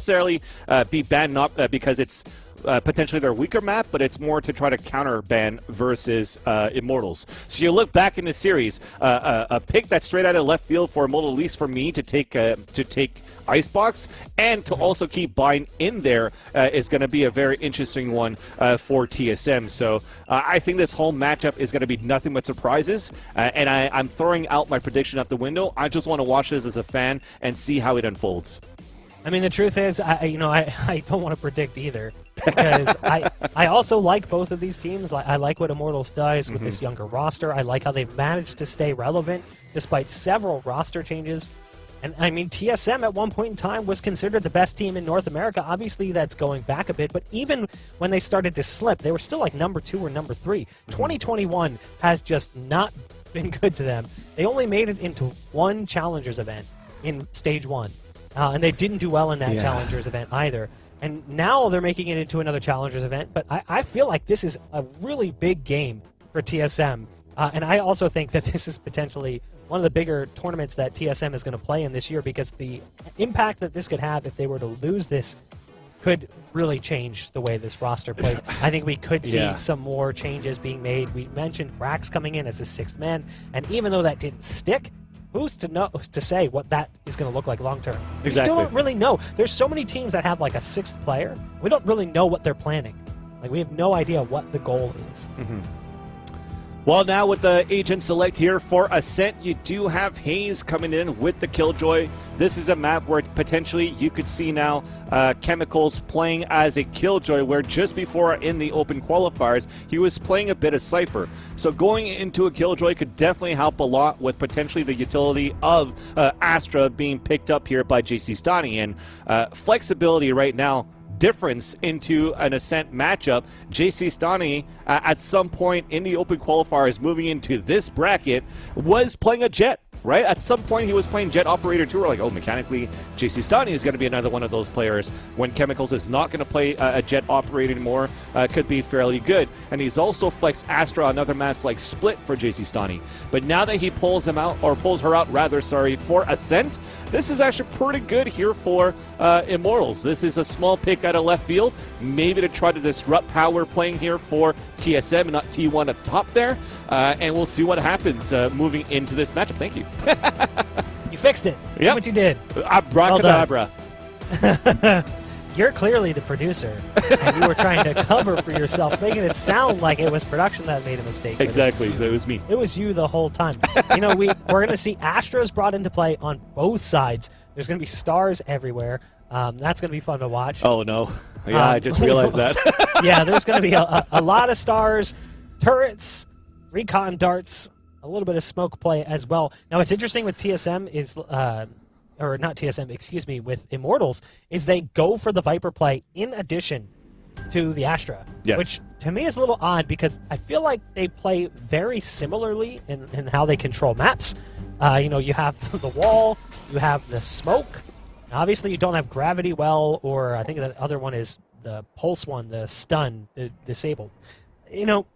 necessarily be banned not because it's potentially their weaker map, but it's more to try to counter ban versus Immortals. So you look back in the series, a pick that's straight out of left field for Immortal, at least for me, to take Icebox, and to also keep Bind in there is going to be a very interesting one for TSM. So I think this whole matchup is going to be nothing but surprises, and I'm throwing out my prediction out the window. I just want to watch this as a fan and see how it unfolds. I mean, the truth is, I don't want to predict either, because I also like both of these teams. I like what Immortals does with this younger roster. I like how they've managed to stay relevant despite several roster changes. And I mean, TSM at one point in time was considered the best team in North America. Obviously, that's going back a bit, but even when they started to slip, they were still like number 2 or number 3. 2021 has just not been good to them. They only made it into one Challengers event in Stage 1, and they didn't do well in that Challengers event either. And now they're making it into another Challengers event, but I feel like this is a really big game for TSM, and I also think that this is potentially one of the bigger tournaments that TSM is going to play in this year, because the impact that this could have if they were to lose this could really change the way this roster plays. I think we could see some more changes being made. We mentioned Rax coming in as the 6th man, and even though that didn't stick, who's to say what that is going to look like long term? We still don't really know. There's so many teams that have like a 6th player. We don't really know what they're planning. Like, we have no idea what the goal is. Well, now with the agent select here for Ascent, you do have Hayes coming in with the Killjoy. This is a map where potentially you could see now Chemicals playing as a Killjoy, where just before in the open qualifiers, he was playing a bit of Cypher. So going into a Killjoy could definitely help a lot with potentially the utility of Astra being picked up here by JC Stani. And flexibility right now, difference into an Ascent matchup. JC Stani, at some point in the open qualifiers moving into this bracket, was playing a Jet. Right? At some point, he was playing Jet Operator 2. We're like, oh, mechanically, JC Stani is going to be another one of those players when Chemicals is not going to play a Jet Operator anymore. Could be fairly good. And he's also flexed Astra on other maps like Split for JC Stani. But now that he pulls him out, or pulls her out, rather, sorry, for Ascent, this is actually pretty good here for Immortals. This is a small pick out of left field, maybe to try to disrupt how we're playing here for TSM and not T1 up top there. And we'll see what happens moving into this matchup. Thank you. You fixed it. Yep. What you did. Abracadabra. Well, you're clearly the producer, and you were trying to cover for yourself, making it sound like it was production that made a mistake. Exactly. It was me. It was you the whole time. You know, we're going to see Astros brought into play on both sides. There's going to be stars everywhere. That's going to be fun to watch. Oh, no. Yeah, I just realized that. Yeah, there's going to be a lot of stars, turrets, recon darts, a little bit of smoke play as well. Now, what's interesting with TSM is, or not TSM, excuse me, with Immortals, is they go for the Viper play in addition to the Astra. Yes. Which, to me, is a little odd, because I feel like they play very similarly in how they control maps. You know, you have the wall, you have the smoke. Now, obviously, you don't have gravity well, or I think that other one is the pulse one, the stun, the disabled. You know,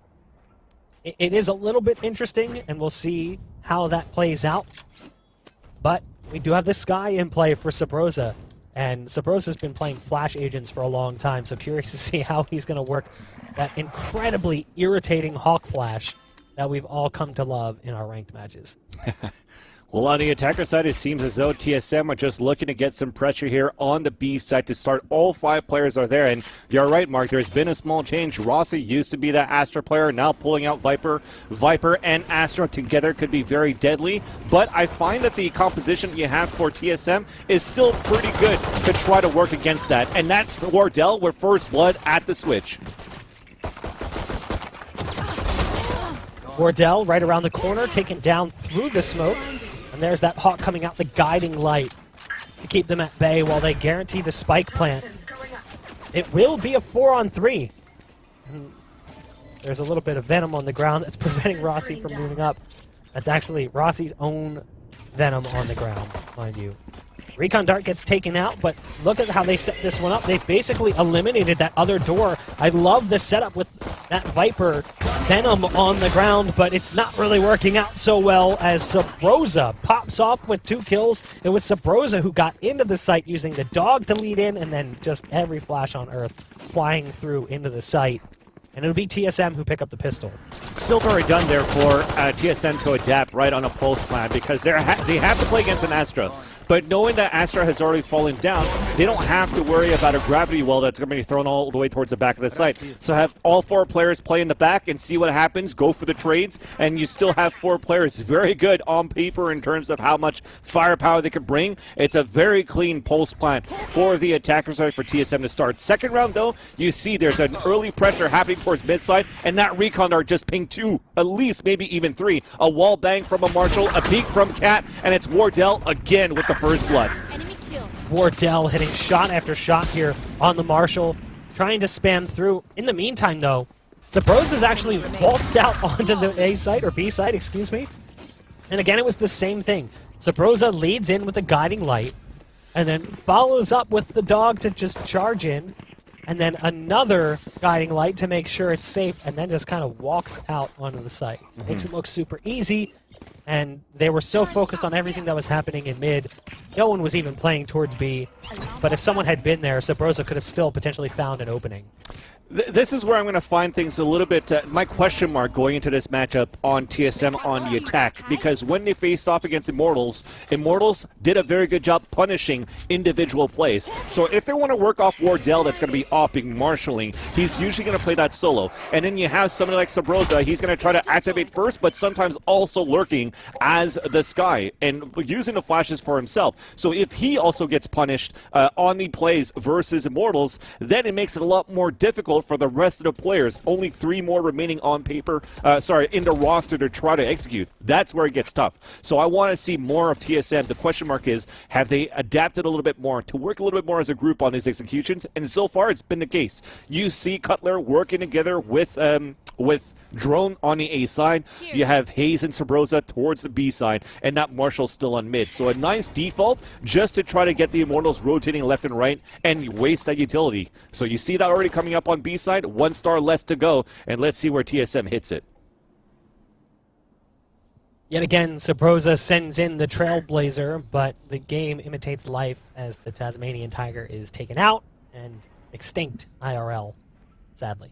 it is a little bit interesting, and we'll see how that plays out. But we do have the Sky in play for Sabrosa, and Sabrosa's been playing Flash Agents for a long time, so curious to see how he's going to work that incredibly irritating Hawk Flash that we've all come to love in our ranked matches. Well, on the attacker side, it seems as though TSM are just looking to get some pressure here on the B side to start. All 5 players are there, and you're right, Mark, there's been a small change. Rossi used to be that Astra player, now pulling out Viper. Viper and Astra together could be very deadly, but I find that the composition you have for TSM is still pretty good to try to work against that, and that's Wardell with first blood at the switch. Wardell right around the corner, taken down through the smoke. And there's that Hawk coming out, the guiding light to keep them at bay while they guarantee the spike plant. It will be a 4-on-3. And there's a little bit of venom on the ground that's preventing Rossi from moving up. That's actually Rossi's own venom on the ground, mind you. Recon Dart gets taken out, but look at how they set this one up. They've basically eliminated that other door. I love the setup with that Viper Venom on the ground, but it's not really working out so well as Sabrosa pops off with 2 kills. It was Sabrosa who got into the site using the dog to lead in, and then just every flash on Earth flying through into the site. And it'll be TSM who pick up the pistol. Still very done there for TSM to adapt right on a pulse plan because they have to play against an Astra. But knowing that Astra has already fallen down, they don't have to worry about a gravity well that's going to be thrown all the way towards the back of the site. So have all 4 players play in the back and see what happens, go for the trades, and you still have 4 players very good on paper in terms of how much firepower they can bring. It's a very clean pulse plan for the attacker side for TSM to start. Second round, though, you see there's an early pressure happening towards mid side, and that recon dart just pinged 2, at least maybe even 3. A wall bang from a Marshall, a peek from Cat, and it's Wardell again with the first blood. Wardell hitting shot after shot here on the Marshall, trying to span through. In the meantime, though, the Bros has actually waltzed out onto the A site, or B site, excuse me. And again, it was the same thing. Sabrosa leads in with a guiding light, and then follows up with the dog to just charge in, and then another guiding light to make sure it's safe, and then just kind of walks out onto the site. Makes it look super easy. And they were so focused on everything that was happening in mid, no one was even playing towards B. But if someone had been there, Sabrosa could have still potentially found an opening. This is where I'm going to find things a little bit, my question mark going into this matchup on TSM on the attack, because when they faced off against Immortals, Immortals did a very good job punishing individual plays. So if they want to work off Wardell that's going to be opping, marshalling, he's usually going to play that solo. And then you have somebody like Sabrosa, he's going to try to activate first, but sometimes also lurking as the Sky and using the flashes for himself. So if he also gets punished on the plays versus Immortals, then it makes it a lot more difficult for the rest of the players. Only 3 more remaining on paper, in the roster to try to execute. That's where it gets tough. So I want to see more of TSM. The question mark is, have they adapted a little bit more to work a little bit more as a group on these executions? And so far, it's been the case. You see Cutler working together with Drone on the A side. You have Hayes and Sabrosa towards the B side, and that Marshall's still on mid. So a nice default just to try to get the Immortals rotating left and right and waste that utility. So you see that already coming up on B side. 1 star less to go, and let's see where TSM hits it. Yet again, Sabrosa sends in the Trailblazer, but the game imitates life as the Tasmanian Tiger is taken out and extinct IRL, sadly.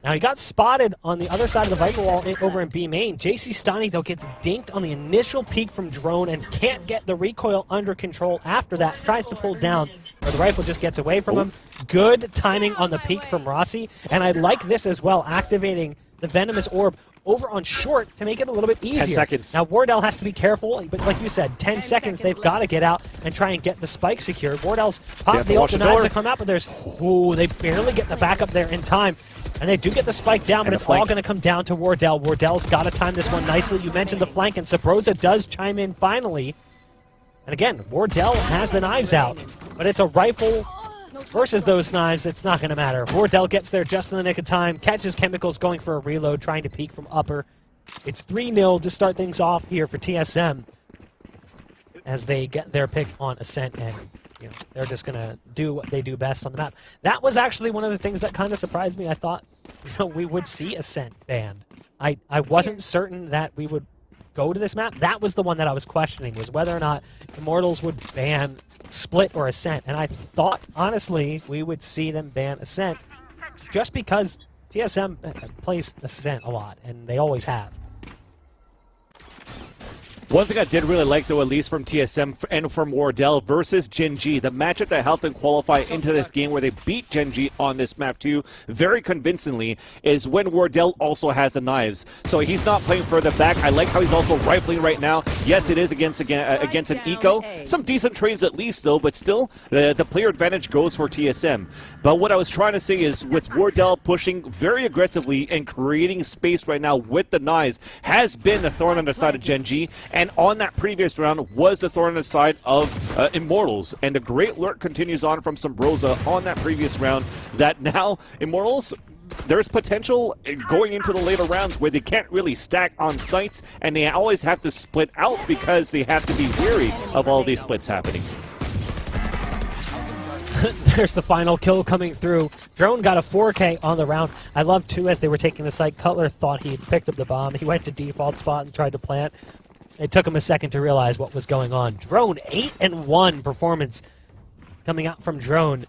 Now, he got spotted on the other side of the Viper wall over in B main. JC Stani, though, gets dinked on the initial peek from Drone and can't get the recoil under control after that. Tries to pull down, but the rifle just gets away from him. Good timing on the peek from Rossi. And I like this as well, activating the Venomous Orb over on short to make it a little bit easier. 10 seconds. Now, Wardell has to be careful, but like you said, 10 seconds, they've got to get out and try and get the spike secured. Wardell's popped the ult knives that come out, but there's, they barely get the backup there in time. And they do get the spike down, but it's all going to come down to Wardell. Wardell's got to time this one nicely. You mentioned the flank, and Sabrosa does chime in finally. And again, Wardell has the knives out, but it's a rifle versus those knives. It's not going to matter. Wardell gets there just in the nick of time, catches Chemicals going for a reload, trying to peek from upper. It's 3-0 to start things off here for TSM as they get their pick on Ascent, and they're just going to do what they do best on the map. That was actually one of the things that kind of surprised me. I thought we would see Ascent banned. I wasn't certain that we would go to this map. That was the one that I was questioning, was whether or not Immortals would ban Split or Ascent. And I thought, honestly, we would see them ban Ascent just because TSM plays Ascent a lot, and they always have. One thing I did really like, though, at least from TSM and from Wardell versus Gen G, the matchup that helped them qualify into this game where they beat Gen G on this map too, very convincingly, is when Wardell also has the knives. So he's not playing further back. I like how he's also rifling right now. Yes, it is against an eco. Some decent trades at least, though, but still, the player advantage goes for TSM. But what I was trying to say is, with Wardell pushing very aggressively and creating space right now with the knives, has been a thorn on the side of Gen G. And on that previous round was the thorn on the side of Immortals. And the great lurk continues on from Sabrosa on that previous round, that now Immortals, there's potential going into the later rounds where they can't really stack on sites, and they always have to split out because they have to be wary of all these splits happening. There's the final kill coming through. Drone got a 4K on the round. I love, too, as they were taking the site, Cutler thought he had picked up the bomb. He went to default spot and tried to plant. It took him a second to realize what was going on. Drone, 8-1 performance coming out from Drone.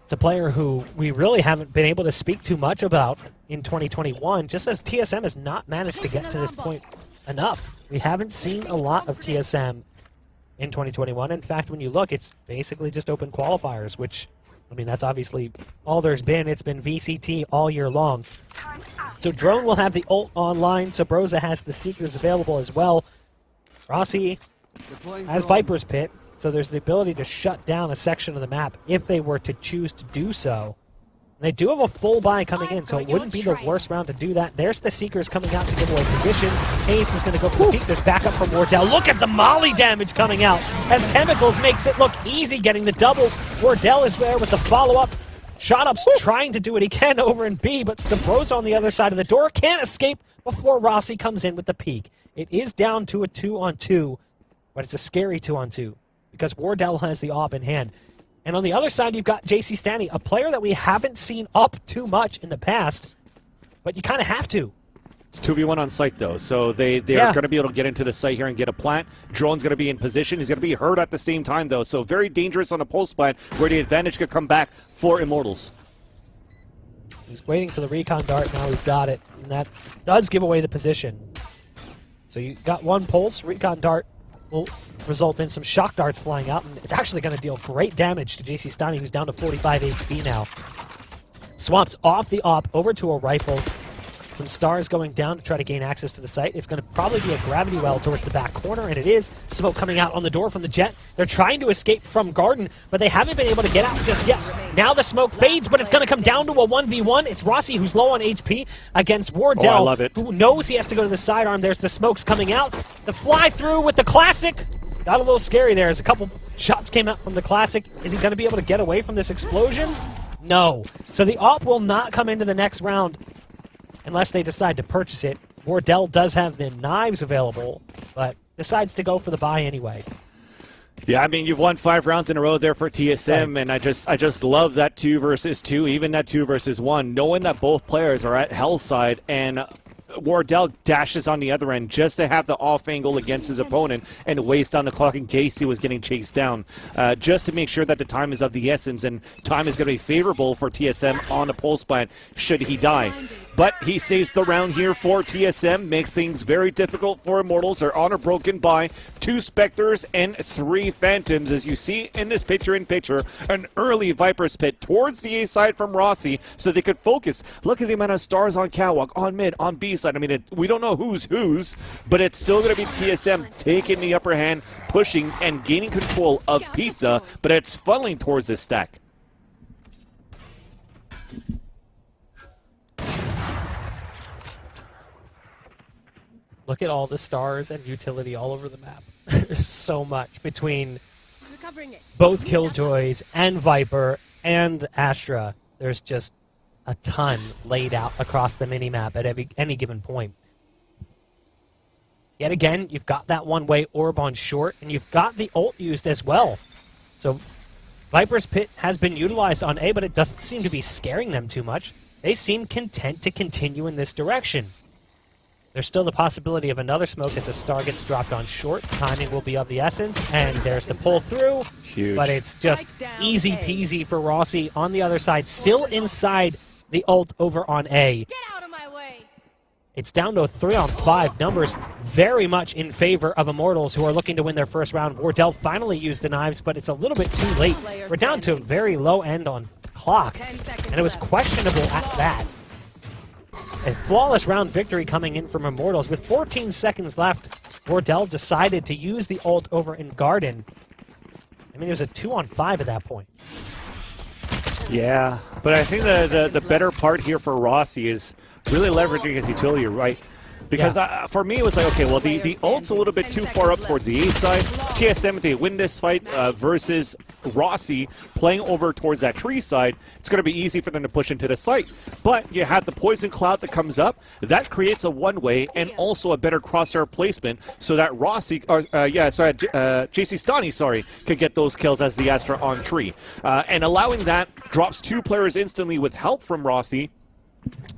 It's a player who we really haven't been able to speak too much about in 2021, just as TSM has not managed to get to this point enough. We haven't seen a lot of TSM in 2021. In fact, when you look, it's basically just open qualifiers, which, I mean, that's obviously all there's been. It's been VCT all year long. So Drone will have the ult online. Sabrosa has the Seekers available as well. Rossi has Viper's Pit, so there's the ability to shut down a section of the map if they were to choose to do so. They do have a full buy coming in, so it wouldn't be the worst round to do that. There's the Seekers coming out to give away positions. Ace is going to go for the peak. There's backup from Wardell. Look at the molly damage coming out as Chemicals makes it look easy getting the double. Wardell is there with the follow-up. Shotup's trying to do what he can over in B, but Sabrosa on the other side of the door can't escape before Rossi comes in with the peak. It is down to a 2-on-2, but it's a scary 2-on-2 because Wardell has the AWP in hand. And on the other side, you've got JC Stanny, a player that we haven't seen up too much in the past, but you kind of have to. It's 2v1 on site, though, so they are going to be able to get into the site here and get a plant. Drone's going to be in position. He's going to be hurt at the same time, though, so very dangerous on a pulse plant where the advantage could come back for Immortals. He's waiting for the recon dart. Now he's got it, and that does give away the position. So you got one pulse. Recon dart will result in some shock darts flying out, and it's actually going to deal great damage to JC Stanny, who's down to 45 HP now. Swamp's off the AWP over to a rifle. Some stars going down to try to gain access to the site. It's going to probably be a gravity well towards the back corner, and it is. Smoke coming out on the door from the Jet. They're trying to escape from Garden, but they haven't been able to get out just yet. Now the smoke fades, but it's going to come down to a 1v1. It's Rossi who's low on HP against Wardell, I love it. who knows he has to go to the sidearm. There's the smokes coming out. The fly through with the classic. Got a little scary there as a couple shots came out from the classic. Is he going to be able to get away from this explosion? No. So the AWP will not come into the next round unless they decide to purchase it. Wardell does have the knives available, but decides to go for the buy anyway. Yeah, I mean, you've won 5 rounds in a row there for TSM, and I just love that 2 versus 2, even that 2 versus 1, knowing that both players are at Hell's side, and Wardell dashes on the other end just to have the off angle against his opponent and waste on the clock in case he was getting chased down, just to make sure that the time is of the essence, and time is going to be favorable for TSM on the pulse plant should he die. But he saves the round here for TSM, makes things very difficult for Immortals. They're on a broken by 2 Spectres and 3 Phantoms. As you see in this picture-in-picture, an early Viper's Pit towards the A side from Rossi so they could focus. Look at the amount of stars on Catwalk, on mid, on B side. I mean, we don't know who's, but it's still going to be TSM taking the upper hand, pushing and gaining control of Pizza, but it's funneling towards this stack. Look at all the stars and utility all over the map. There's so much between both Killjoys and Viper and Astra. There's just a ton laid out across the minimap at any given point. Yet again, you've got that one-way orb on short, and you've got the ult used as well. So Viper's Pit has been utilized on A, but it doesn't seem to be scaring them too much. They seem content to continue in this direction. There's still the possibility of another smoke as a star gets dropped on short. Timing will be of the essence, and there's the pull through. Huge. But it's just easy peasy for Rossi on the other side, still inside the ult over on A. Get out of my way. It's down to a 3-on-5. Numbers very much in favor of Immortals, who are looking to win their first round. Wardell finally used the knives, but it's a little bit too late. We're down to a very low end on clock, and it was questionable at that. A flawless round victory coming in from Immortals. With 14 seconds left, Wardell decided to use the ult over in Garden. I mean, it was a 2-on-5 at that point. Yeah, but I think the better part here for Rossi is really leveraging his utility, right? Because for me, it was like, okay, well, the ult's a little bit too far up towards the A side. TSM, if they win this fight versus Rossi playing over towards that tree side, it's going to be easy for them to push into the site. But you have the poison cloud that comes up. That creates a one-way and also a better crosshair placement so that Rossi, or JC Stani, could get those kills as the Astra on tree. And allowing that drops 2 players instantly with help from Rossi.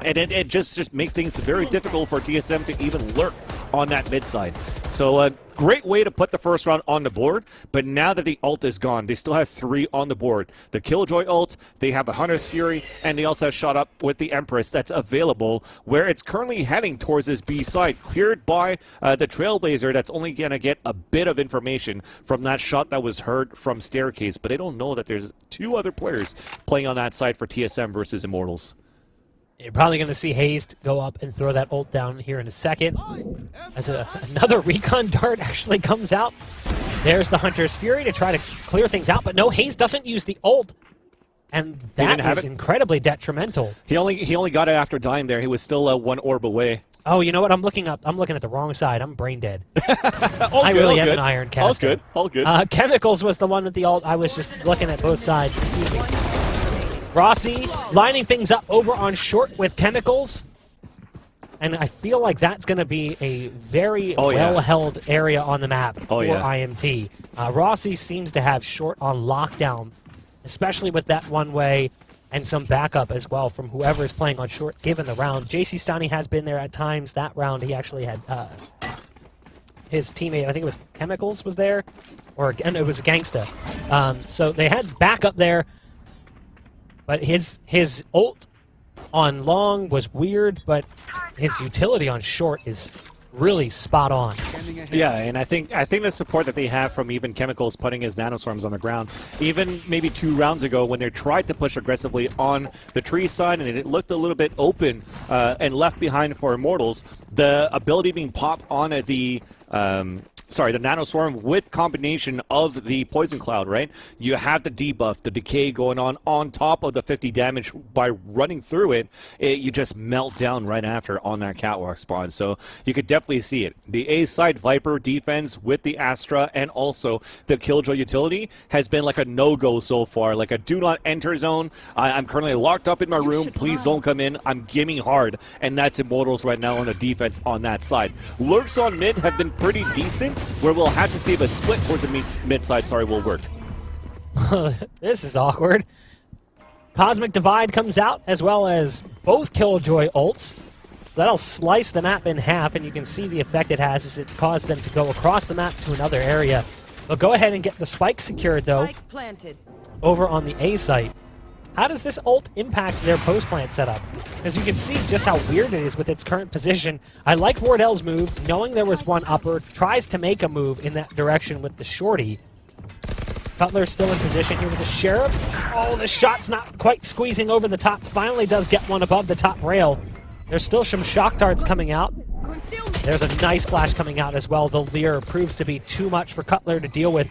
And it just makes things very difficult for TSM to even lurk on that mid side. So a great way to put the first round on the board, but now that the ult is gone, they still have 3 on the board. The Killjoy ult, they have a Hunter's Fury, and they also have shot up with the Empress that's available, where it's currently heading towards this B side, cleared by the Trailblazer that's only going to get a bit of information from that shot that was heard from Staircase, but they don't know that there's 2 other players playing on that side for TSM versus Immortals. You're probably going to see Hayes go up and throw that ult down here in a second. As another recon dart actually comes out. There's the Hunter's Fury to try to clear things out, but no, Hayes doesn't use the ult. And that is incredibly detrimental. He only got it after dying there. He was still 1 orb away. Oh, you know what? I'm looking at the wrong side. I'm brain dead. I really am an iron caster. All good. Chemicals was the one with the ult. I was just looking at both sides. Excuse me. Rossi lining things up over on short with Chemicals. And I feel like that's going to be a very well-held area on the map for IMT. Rossi seems to have short on lockdown, especially with that one-way and some backup as well from whoever is playing on short given the round. JC Stani has been there at times. That round he actually had his teammate, I think it was Chemicals, was there, and it was Gangsta. So they had backup there. But his ult on long was weird, but his utility on short is really spot on. Yeah, and I think the support that they have from even Chemicals putting his nanoswarms on the ground, even maybe 2 rounds ago when they tried to push aggressively on the tree side and it looked a little bit open and left behind for Immortals, the ability being popped on the the Nanoswarm with combination of the Poison Cloud, right? You have the debuff, the decay going on top of the 50 damage by running through it, you just melt down right after on that catwalk spawn. So you could definitely see it. The A side Viper defense with the Astra and also the Killjoy utility has been like a no-go so far, like a do not enter zone. I'm currently locked up in my room. Please don't come in. I'm gaming hard. And that's Immortals right now on the defense on that side. Lurks on mid have been pretty decent, where we'll have to see if a split towards the mid side, will work. This is awkward. Cosmic Divide comes out, as well as both Killjoy ults. So that'll slice the map in half, and you can see the effect it has as it's caused them to go across the map to another area. They'll go ahead and get the spike secured, though, over on the A site. How does this ult impact their post-plant setup? As you can see just how weird it is with its current position. I like Wardell's move, knowing there was one upper, tries to make a move in that direction with the shorty. Cutler's still in position here with the Sheriff. Oh, the shot's not quite squeezing over the top. Finally does get one above the top rail. There's still some shock darts coming out. There's a nice flash coming out as well. The Leer proves to be too much for Cutler to deal with.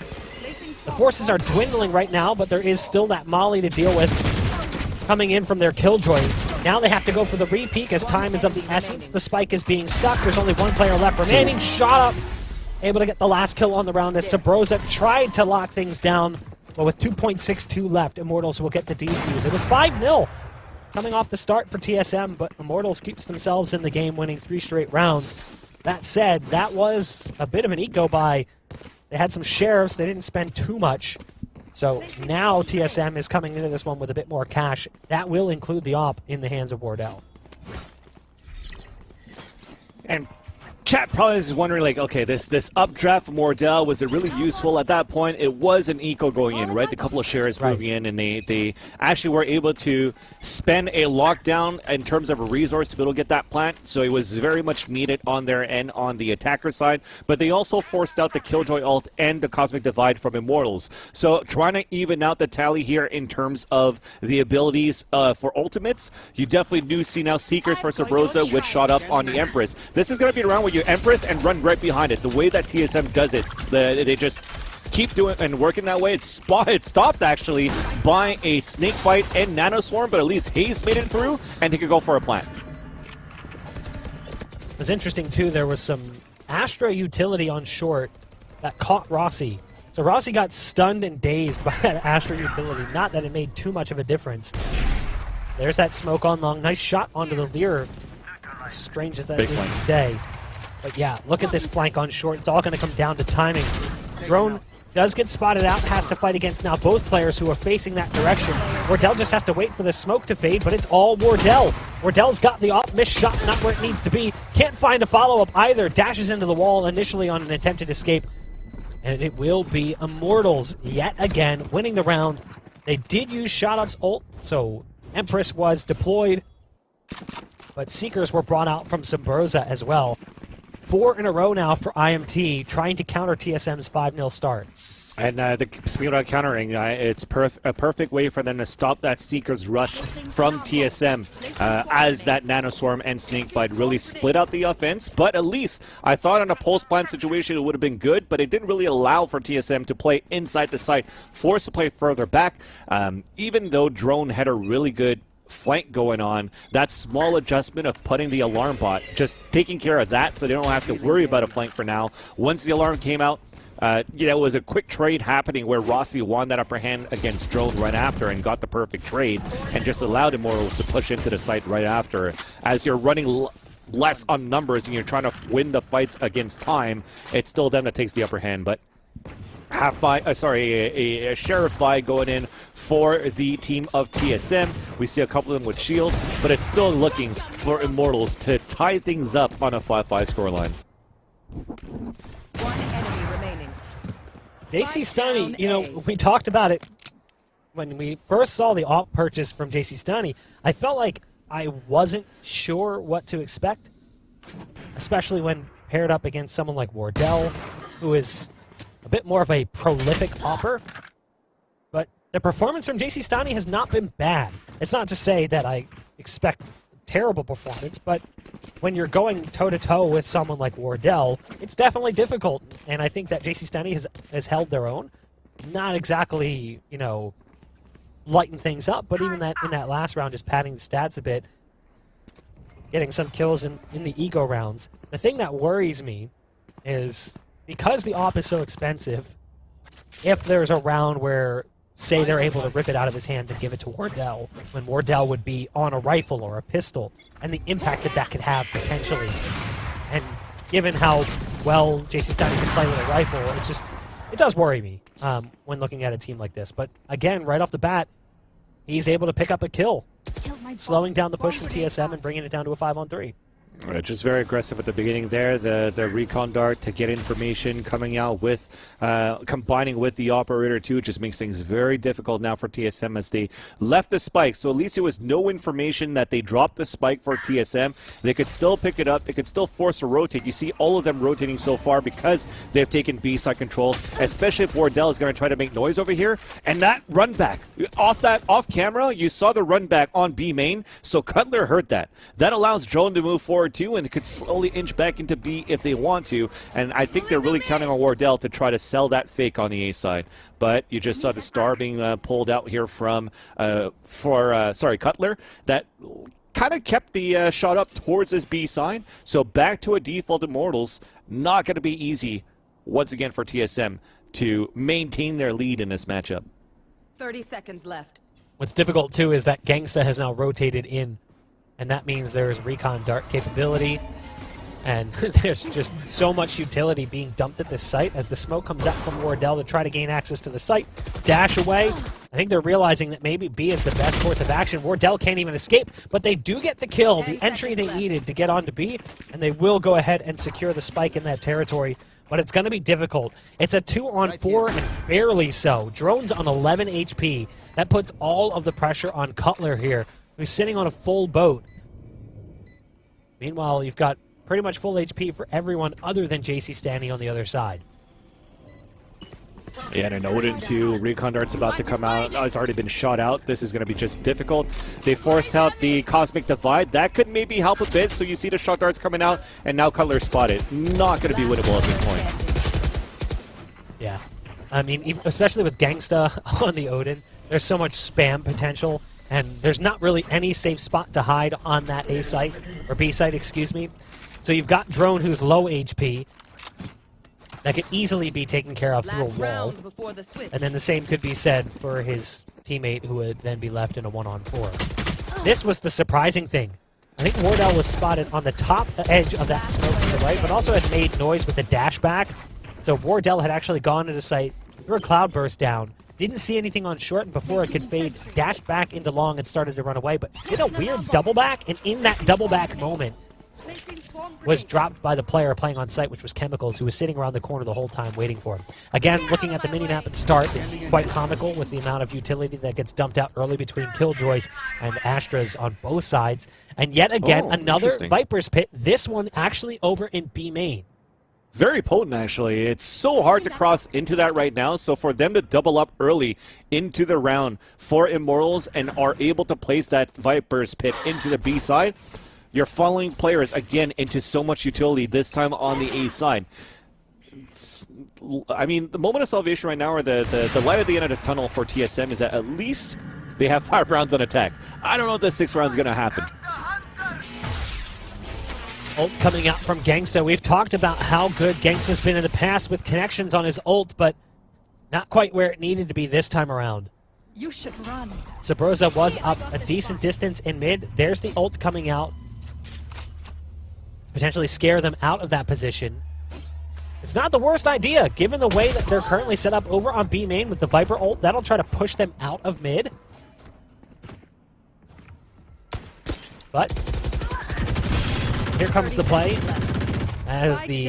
The forces are dwindling right now, but there is still that molly to deal with coming in from their Killjoy. Now they have to go for the re-peek as time is of the essence. The spike is being stuck. There's only one player left remaining. Shot up. Able to get the last kill on the round as Sabrosa tried to lock things down, but with 2.62 left, Immortals will get the defuse. It was 5-0 coming off the start for TSM, but Immortals keeps themselves in the game, winning 3 straight rounds. That said, that was a bit of an eco buy. They had some sheriffs. They didn't spend too much. So now TSM is coming into this one with a bit more cash. That will include the op in the hands of Wardell. And chat probably is wondering, like, okay, this updraft from Wardell, was it really useful? At that point, it was an eco going in, right? The couple of shares moving in, and they actually were able to spend a lockdown in terms of a resource to be able to get that plant, so it was very much needed on their end on the attacker side, but they also forced out the Killjoy ult and the Cosmic Divide from Immortals. So trying to even out the tally here in terms of the abilities for ultimates, you definitely do see now Seekers for Sabrosa, which shot up on the Empress. This is going to be around with your Empress and run right behind it. The way that TSM does it, they just keep doing and working that way. It's stopped actually by a snake bite and nanoswarm, but at least Hayes made it through and he could go for a plant. was interesting too, there was some Astra utility on short that caught Rossi. So Rossi got stunned and dazed by that Astra utility. Not that it made too much of a difference. There's that smoke on long. Nice shot onto the Lear. Strange as that is to say. But yeah, look at this flank on short. It's all going to come down to timing. Drone does get spotted out, has to fight against now both players who are facing that direction. Wardell just has to wait for the smoke to fade, but it's all Wardell. Wardell's got the off missed shot, not where it needs to be. Can't find a follow-up either. Dashes into the wall initially on an attempted escape. And it will be Immortals yet again winning the round. They did use ShotUp's ult, so Empress was deployed, but Seekers were brought out from Subroza as well. 4 in a row now for IMT, trying to counter TSM's 5-0 start. And speaking about countering, it's a perfect way for them to stop that Seeker's rush from TSM as that Nanoswarm and Snakebite really split out the offense. But at least I thought in a pulse plan situation it would have been good, but it didn't really allow for TSM to play inside the site, forced to play further back. Even though Drone had a really good flank going on, that small adjustment of putting the alarm bot, just taking care of that so they don't have to worry about a flank for now. Once the alarm came out, it was a quick trade happening where Rossi won that upper hand against Drone right after and got the perfect trade and just allowed Immortals to push into the site right after. As you're running less on numbers and you're trying to win the fights against time, it's still them that takes the upper hand. But a Sheriff buy going in for the team of TSM. We see a couple of them with shields, but it's still looking for Immortals to tie things up on a 5-5 scoreline. One enemy remaining. JC Stunny, you know, we talked about it when we first saw the AWP purchase from JC Stunny. I felt like I wasn't sure what to expect, especially when paired up against someone like Wardell, who is a bit more of a prolific AWPer. But the performance from JC Stunny has not been bad. It's not to say that I expect terrible performance, but when you're going toe-to-toe with someone like Wardell, it's definitely difficult, and I think that JC Stunny has held their own. Not exactly, you know, lighten things up, but even that in that last round, just padding the stats a bit, getting some kills in the ego rounds. The thing that worries me is, because the AWP is so expensive, if there's a round where, say, they're able to rip it out of his hands and give it to Wardell, when Wardell would be on a rifle or a pistol, and the impact that could have potentially. And given how well JC Stunny can play with a rifle, it does worry me when looking at a team like this. But again, right off the bat, he's able to pick up a kill, slowing down the push from TSM and bringing it down to a 5-on-3. Just very aggressive at the beginning there. The recon dart to get information coming out with, combining with the operator too, just makes things very difficult now for TSM as they left the spike. So at least there was no information that they dropped the spike for TSM. They could still pick it up. They could still force a rotate. You see all of them rotating so far because they've taken B side control, especially if Wardell is going to try to make noise over here. And that run back, off camera, you saw the run back on B main. So Cutler heard that. That allows Drone to move forward too, and could slowly inch back into B if they want to. And I think they're really counting on Wardell to try to sell that fake on the A side. But you just saw the star being pulled out here from Cutler. That kind of kept the shot up towards his B side. So back to a default Immortals. Not going to be easy once again for TSM to maintain their lead in this matchup. 30 seconds left. What's difficult too is that Gangsta has now rotated in, and that means there's recon dart capability, and there's just so much utility being dumped at this site as the smoke comes out from Wardell to try to gain access to the site. Dash away. I think they're realizing that maybe B is the best course of action. Wardell can't even escape, but they do get the kill, the entry they needed to get onto B, and they will go ahead and secure the spike in that territory. But it's going to be difficult. It's a 2-on-4 and barely so. Drone's on 11 HP. That puts all of the pressure on Cutler here, who's sitting on a full boat. Meanwhile, you've got pretty much full HP for everyone other than JC Stunny on the other side. Yeah, and an Odin too. Recon dart's about to come out. Oh, it's already been shot out. This is going to be just difficult. They force out the Cosmic Divide. That could maybe help a bit. So you see the shot darts coming out, and now Cutler spotted. Not going to be winnable at this point. Yeah. I mean, especially with Gangsta on the Odin, there's so much spam potential, and there's not really any safe spot to hide on that A site, or B site, excuse me. So you've got Drone, who's low HP, that could easily be taken care of through a Last wall. round before the switch. And then the same could be said for his teammate, who would then be left in a 1-on-4. This was the surprising thing. I think Wardell was spotted on the top edge of that smoke to the right, but also had made noise with the dash back. So Wardell had actually gone into sight, threw a cloud burst down, didn't see anything on short, and before it could fade, dashed back into long and started to run away, but did a weird double back, and in that double back moment, was dropped by the player playing on site, which was Chemicals, who was sitting around the corner the whole time waiting for him. Again, looking at the mini-map at the start, it's quite comical with the amount of utility that gets dumped out early between Killjoys and Astras on both sides. And yet again, another Viper's Pit, this one actually over in B main. Very potent, actually. It's so hard to cross into that right now, so for them to double up early into the round for Immortals and are able to place that Viper's Pit into the B side, you're following players, again, into so much utility, this time on the A side. I mean, the moment of salvation right now, or the light at the end of the tunnel for TSM, is that at least they have 5 rounds on attack. I don't know if the 6th round is going to happen. Ult coming out from Gangsta. We've talked about how good Gangsta's been in the past with connections on his ult, but not quite where it needed to be this time around. You should run. Sabrosa was up a decent distance in mid. There's the ult coming out. Potentially scare them out of that position. It's not the worst idea, given the way that they're currently set up over on B main with the Viper ult. That'll try to push them out of mid. But here comes the play as the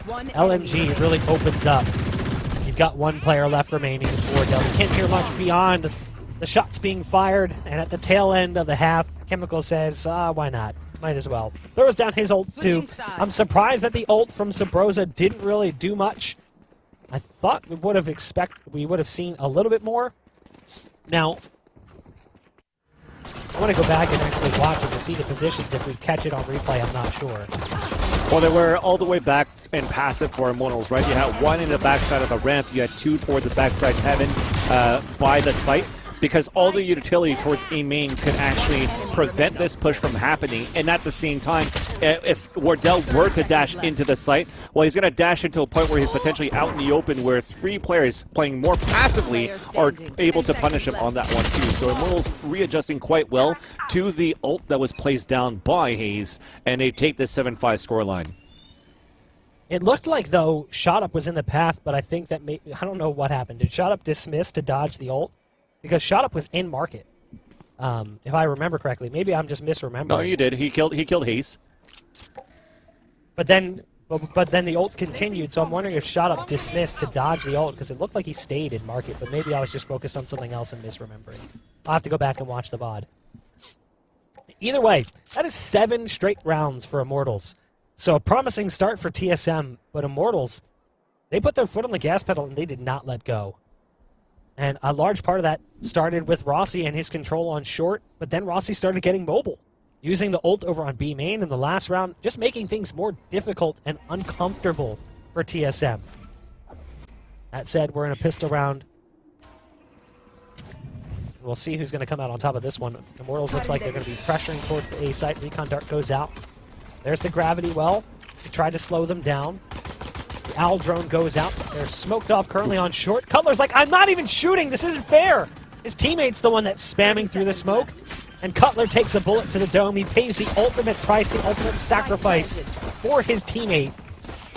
LMG really opens up. You've got one player left remaining in Wardell. You can't hear much beyond the shots being fired, and at the tail end of the half, Chemical says, why not? Might as well. Throws down his ult too. I'm surprised that the ult from Sabrosa didn't really do much. I thought we would have seen a little bit more. Now, I want to go back and actually watch it to see the positions. If we catch it on replay, I'm not sure. Well, they were all the way back and passive for Immortals, right? You had one in the backside of the ramp, you had 2 towards the backside heaven by the site, because all the utility towards A main could actually prevent this push from happening. And at the same time, if Wardell were to dash into the site, well, he's going to dash into a point where he's potentially out in the open, where 3 players playing more passively are able to punish him on that one too. So Immortals readjusting quite well to the ult that was placed down by Hayes, and they take this 7-5 scoreline. It looked like, though, ShotUp was in the path, but I think that I don't know what happened. Did ShotUp dismiss to dodge the ult? Because ShotUp was in market, if I remember correctly. Maybe I'm just misremembering. No, you did. He killed Hayes. But then the ult continued, so I'm wondering if ShotUp dismissed to dodge the ult, because it looked like he stayed in market, but maybe I was just focused on something else and misremembering. I'll have to go back and watch the VOD. Either way, that is 7 straight rounds for Immortals. So a promising start for TSM, but Immortals, they put their foot on the gas pedal and they did not let go. And a large part of that started with Rossi and his control on short, but then Rossi started getting mobile, using the ult over on B main in the last round, just making things more difficult and uncomfortable for TSM. That said, we're in a pistol round. We'll see who's going to come out on top of this one. Immortals looks like they're going to be pressuring towards the A site. Recon Dart goes out. There's the gravity well to try to slow them down. The Owl drone goes out. They're smoked off currently on short. Cutler's like, I'm not even shooting. This isn't fair. His teammate's the one that's spamming through the smoke. And Cutler takes a bullet to the dome. He pays the ultimate price, the ultimate sacrifice for his teammate.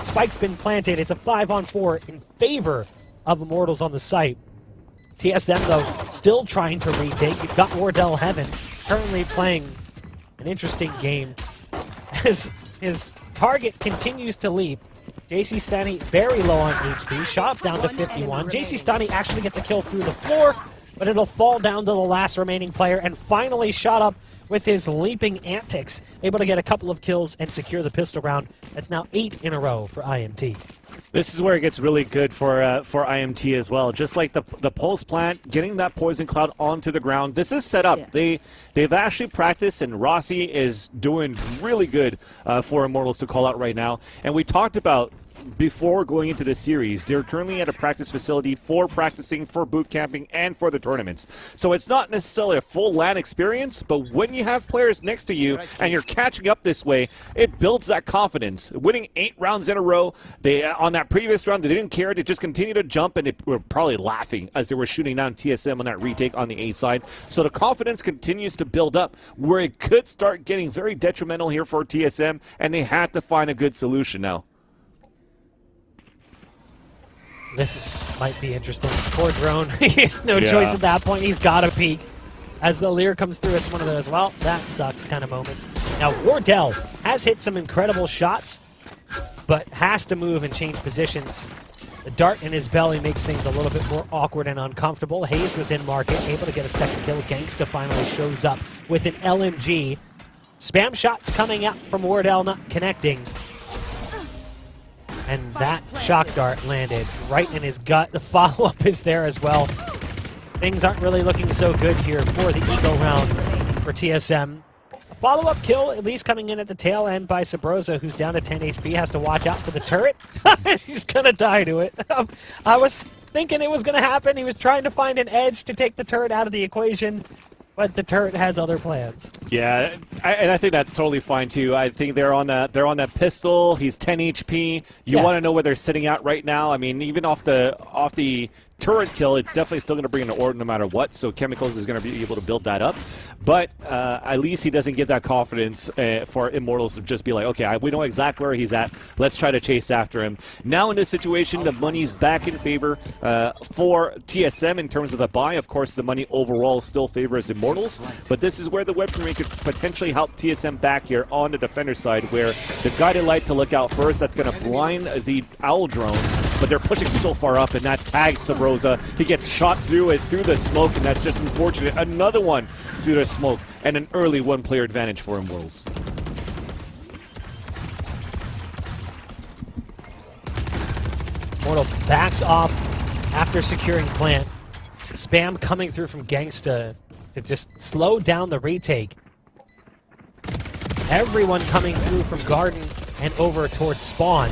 Spike's been planted. It's a 5-on-4 in favor of Immortals on the site. TSM, though, still trying to retake. You've got Wardell Heaven currently playing an interesting game as his target continues to leap. JC Stani very low on HP, shot down to 51. JC Stani actually gets a kill through the floor, but it'll fall down to the last remaining player, and finally ShotUp with his leaping antics, able to get a couple of kills and secure the pistol round. That's now 8 in a row for IMT. This is where it gets really good for IMT as well. Just like the pulse plant, getting that poison cloud onto the ground. This is set up. Yeah. They've actually practiced, and Rossi is doing really good for Immortals to call out right now. And we talked about before going into the series, they're currently at a practice facility for practicing, for boot camping, and for the tournaments. So it's not necessarily a full LAN experience, but when you have players next to you and you're catching up this way, it builds that confidence. Winning 8 rounds in a row, they on that previous round, they didn't care. They just continued to jump, and they were probably laughing as they were shooting down TSM on that retake on the A side. So the confidence continues to build up, where it could start getting very detrimental here for TSM, and they have to find a good solution now. Might be interesting. Poor Drone. He has no choice at that point. He's got to peek. As the Lear comes through, it's one of those, well, that sucks kind of moments. Now, Wardell has hit some incredible shots, but has to move and change positions. The dart in his belly makes things a little bit more awkward and uncomfortable. Hayes was in market, able to get a second kill. Gangsta finally shows up with an LMG. Spam shots coming out from Wardell, not connecting. And that shock dart landed right in his gut. The follow-up is there as well. Things aren't really looking so good here for the eco round for TSM. A follow-up kill, at least coming in at the tail end by Sabrosa, who's down to 10 HP, has to watch out for the turret. He's going to die to it. I was thinking it was going to happen. He was trying to find an edge to take the turret out of the equation, but the turret has other plans. Yeah, and I think that's totally fine too. I think they're on that pistol. He's 10 HP. You want to know where they're sitting at right now. I mean, even off the turret kill, it's definitely still going to bring an order no matter what. So Chemicals is going to be able to build that up. But at least he doesn't get that confidence for Immortals to just be like, okay, we know exactly where he's at. Let's try to chase after him. Now in this situation, the money's back in favor for TSM in terms of the buy. Of course, the money overall still favors Immortals. But this is where the weaponry could potentially help TSM back here on the defender side, where the guided light to look out first. That's going to blind the Owl drone. But they're pushing so far up, and that tags Sabrosa. He gets shot through the smoke, and that's just unfortunate. Another one through the smoke, and an early one-player advantage for Immortals. Immortals backs off after securing plant. Spam coming through from Gangsta to just slow down the retake. Everyone coming through from Garden and over towards Spawn.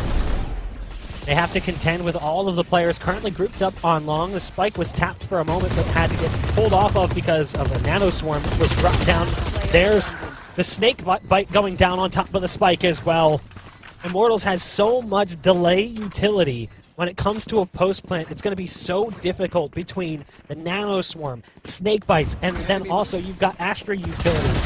They have to contend with all of the players currently grouped up on long. The spike was tapped for a moment but had to get pulled off of because of a nano swarm that was dropped down. There's the snake bite going down on top of the spike as well. Immortals has so much delay utility. When it comes to a post plant, it's going to be so difficult between the nano swarm, snake bites, and then also you've got Astra utility.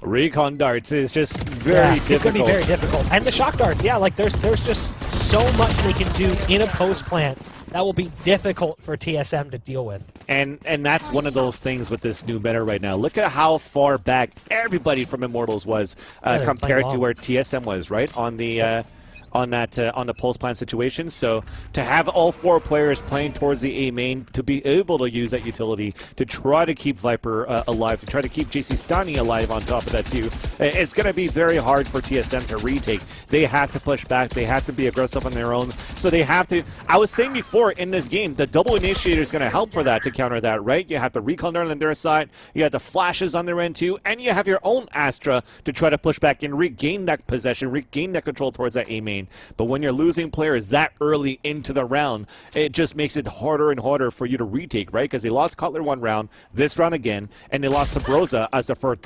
Recon darts is just very difficult. It's going to be very difficult. And the shock darts, there's just so much they can do in a post plant that will be difficult for TSM to deal with. And that's one of those things with this new meta right now. Look at how far back everybody from Immortals was compared to where TSM was, right? On the on the pulse plant situation. So to have all 4 players playing towards the A main, to be able to use that utility to try to keep Viper alive, to try to keep JC Stani alive on top of that too, it's going to be very hard for TSM to retake. They have to push back. They have to be aggressive on their own. So they have to, I was saying before in this game, the double initiator is going to help for that, to counter that, right? You have the recon dart on their side, you have the flashes on their end too, and you have your own Astra to try to push back and regain that possession, regain that control towards that A main. But when you're losing players that early into the round, it just makes it harder and harder for you to retake, right? Because they lost Cutler 1 round, this round again, and they lost Sabrosa as the first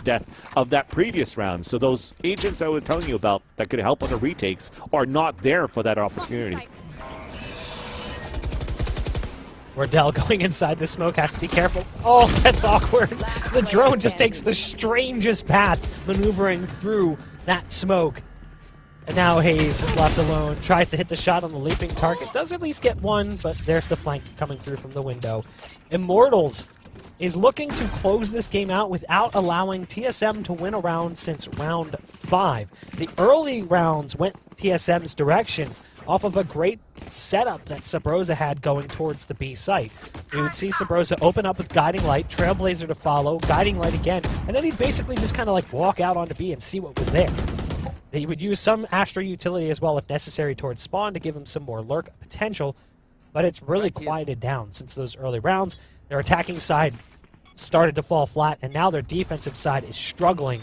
death of that previous round. So those agents I was telling you about that could help on the retakes are not there for that opportunity. Wardell going inside the smoke, has to be careful. Oh, that's awkward. The drone just takes the strangest path, maneuvering through that smoke. And now Hayes is left alone, tries to hit the shot on the leaping target, does at least get one, but there's the flank coming through from the window. Immortals is looking to close this game out without allowing TSM to win a round since round 5. The early rounds went TSM's direction off of a great setup that Sabrosa had going towards the B site. We would see Sabrosa open up with Guiding Light, Trailblazer to follow, Guiding Light again, and then he'd basically just kind of like walk out onto B and see what was there. They would use some Astra utility as well if necessary towards Spawn to give him some more lurk potential, but it's really quieted down since those early rounds. Their attacking side started to fall flat, and now their defensive side is struggling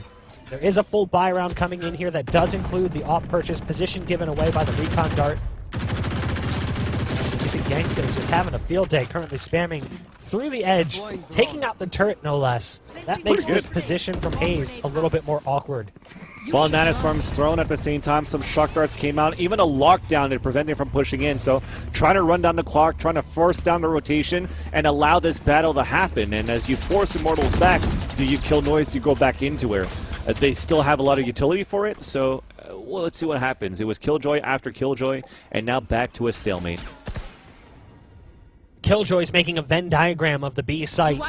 There is a full buy round coming in here that does include the off-purchase position given away by the recon dart. You see Gangsta is just having a field day, currently spamming through the edge, taking out the turret no less. That makes this position from Hayes a little bit more awkward. Well, Nanoswarm's thrown at the same time. Some shock darts came out. Even a lockdown to prevent him from pushing in. So trying to run down the clock, trying to force down the rotation and allow this battle to happen. And as you force Immortals back, do you kill Noise? Do you go back into her? They still have a lot of utility for it. So, well, let's see what happens. It was Killjoy after Killjoy, and now back to a stalemate. Killjoy's making a Venn diagram of the B site.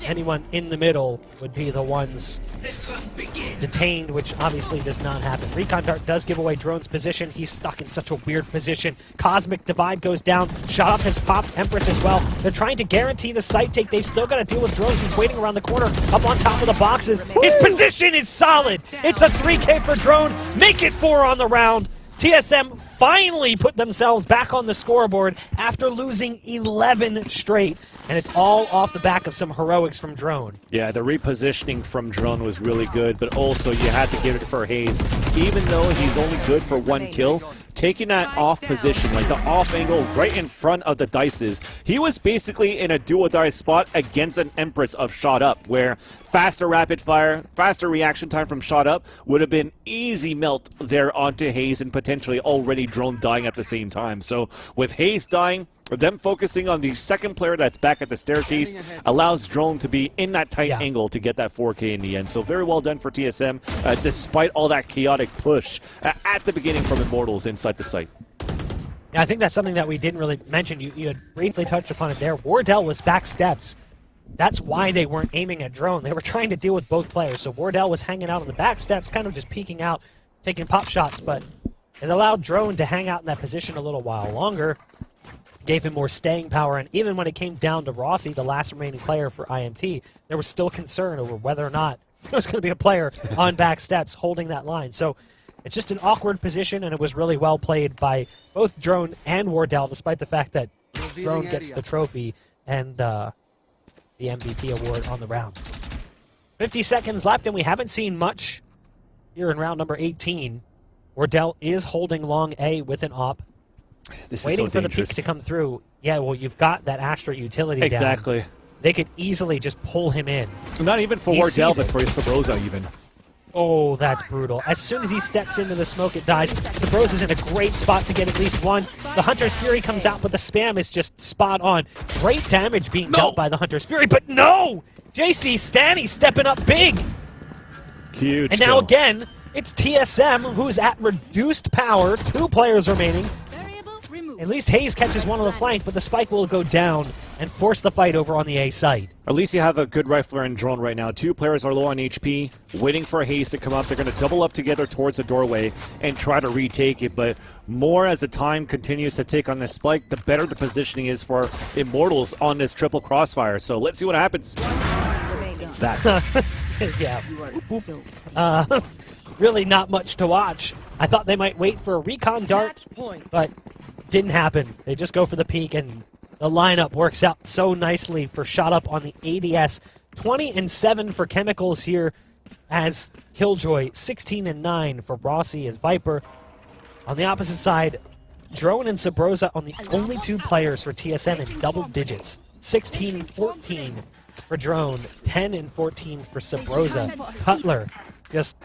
Anyone in the middle would be the ones detained, which obviously does not happen. Recon Dart does give away Drone's position. He's stuck in such a weird position. Cosmic Divide goes down. Shot Up has popped Empress as well. They're trying to guarantee the site take. They've still got to deal with Drone. He's waiting around the corner, up on top of the boxes. His position is solid. It's a 3K for Drone. Make it 4 on the round. TSM finally put themselves back on the scoreboard after losing 11 straight. And it's all off the back of some heroics from Drone. Yeah, the repositioning from Drone was really good, but also you had to give it for Hayes. Even though he's only good for 1 kill, taking that off position, like the off angle right in front of the dices, he was basically in a do-or-die spot against an Empress of Shot Up, where faster rapid fire, faster reaction time from Shot Up would have been easy melt there onto Hayes and potentially already Drone dying at the same time. So with Hayes dying, them focusing on the second player that's back at the staircase allows Drone to be in that tight angle to get that 4K in the end. So very well done for TSM, despite all that chaotic push at the beginning from Immortals inside the site. Yeah, I think that's something that we didn't really mention. You had briefly touched upon it there. Wardell was back steps. That's why they weren't aiming at Drone. They were trying to deal with both players. So Wardell was hanging out on the back steps, kind of just peeking out, taking pop shots, but it allowed Drone to hang out in that position a little while longer. Gave him more staying power, and even when it came down to Rossi, the last remaining player for IMT, there was still concern over whether or not there was going to be a player on back steps holding that line. So it's just an awkward position, and it was really well played by both Drone and Wardell, despite the fact that Drone gets the trophy and the MVP award on the round. 50 seconds left, and we haven't seen much here in round number 18. Wardell is holding long A with an op. This is Waiting so for the dangerous. peak to come through. Yeah, well, you've got that Astra utility down. Exactly. They could easily just pull him in. Not even for He Wardell, sees but it. for Sabrosa even. Oh, that's brutal. As soon as he steps into the smoke, it dies. Sabros is in a great spot to get at least one. The Hunter's Fury comes out, but the spam is just spot on. Great damage being dealt by the Hunter's Fury, but no! JC Stanny stepping up big! Huge And now kill. again, it's TSM, who's at reduced power. 2 players remaining. At least Hayes catches one on the flank, but the spike will go down and force the fight over on the A site. At least you have a good rifler and Drone right now. 2 players are low on HP, waiting for Hayes to come up. They're going to double up together towards the doorway and try to retake it, but more as the time continues to tick on this spike, the better the positioning is for Immortals on this triple crossfire. So let's see what happens. That. Yeah. Really not much to watch. I thought they might wait for a recon dart, but didn't happen. They just go for the peak, and the lineup works out so nicely for Shot Up on the ADS. 20-7 for Chemicals here as Killjoy. 16-9 for Rossi as Viper. On the opposite side, Drone and Sabrosa on the only 2 players for TSM in double digits. 16-14 for Drone, 10-14 for Sabrosa. Cutler just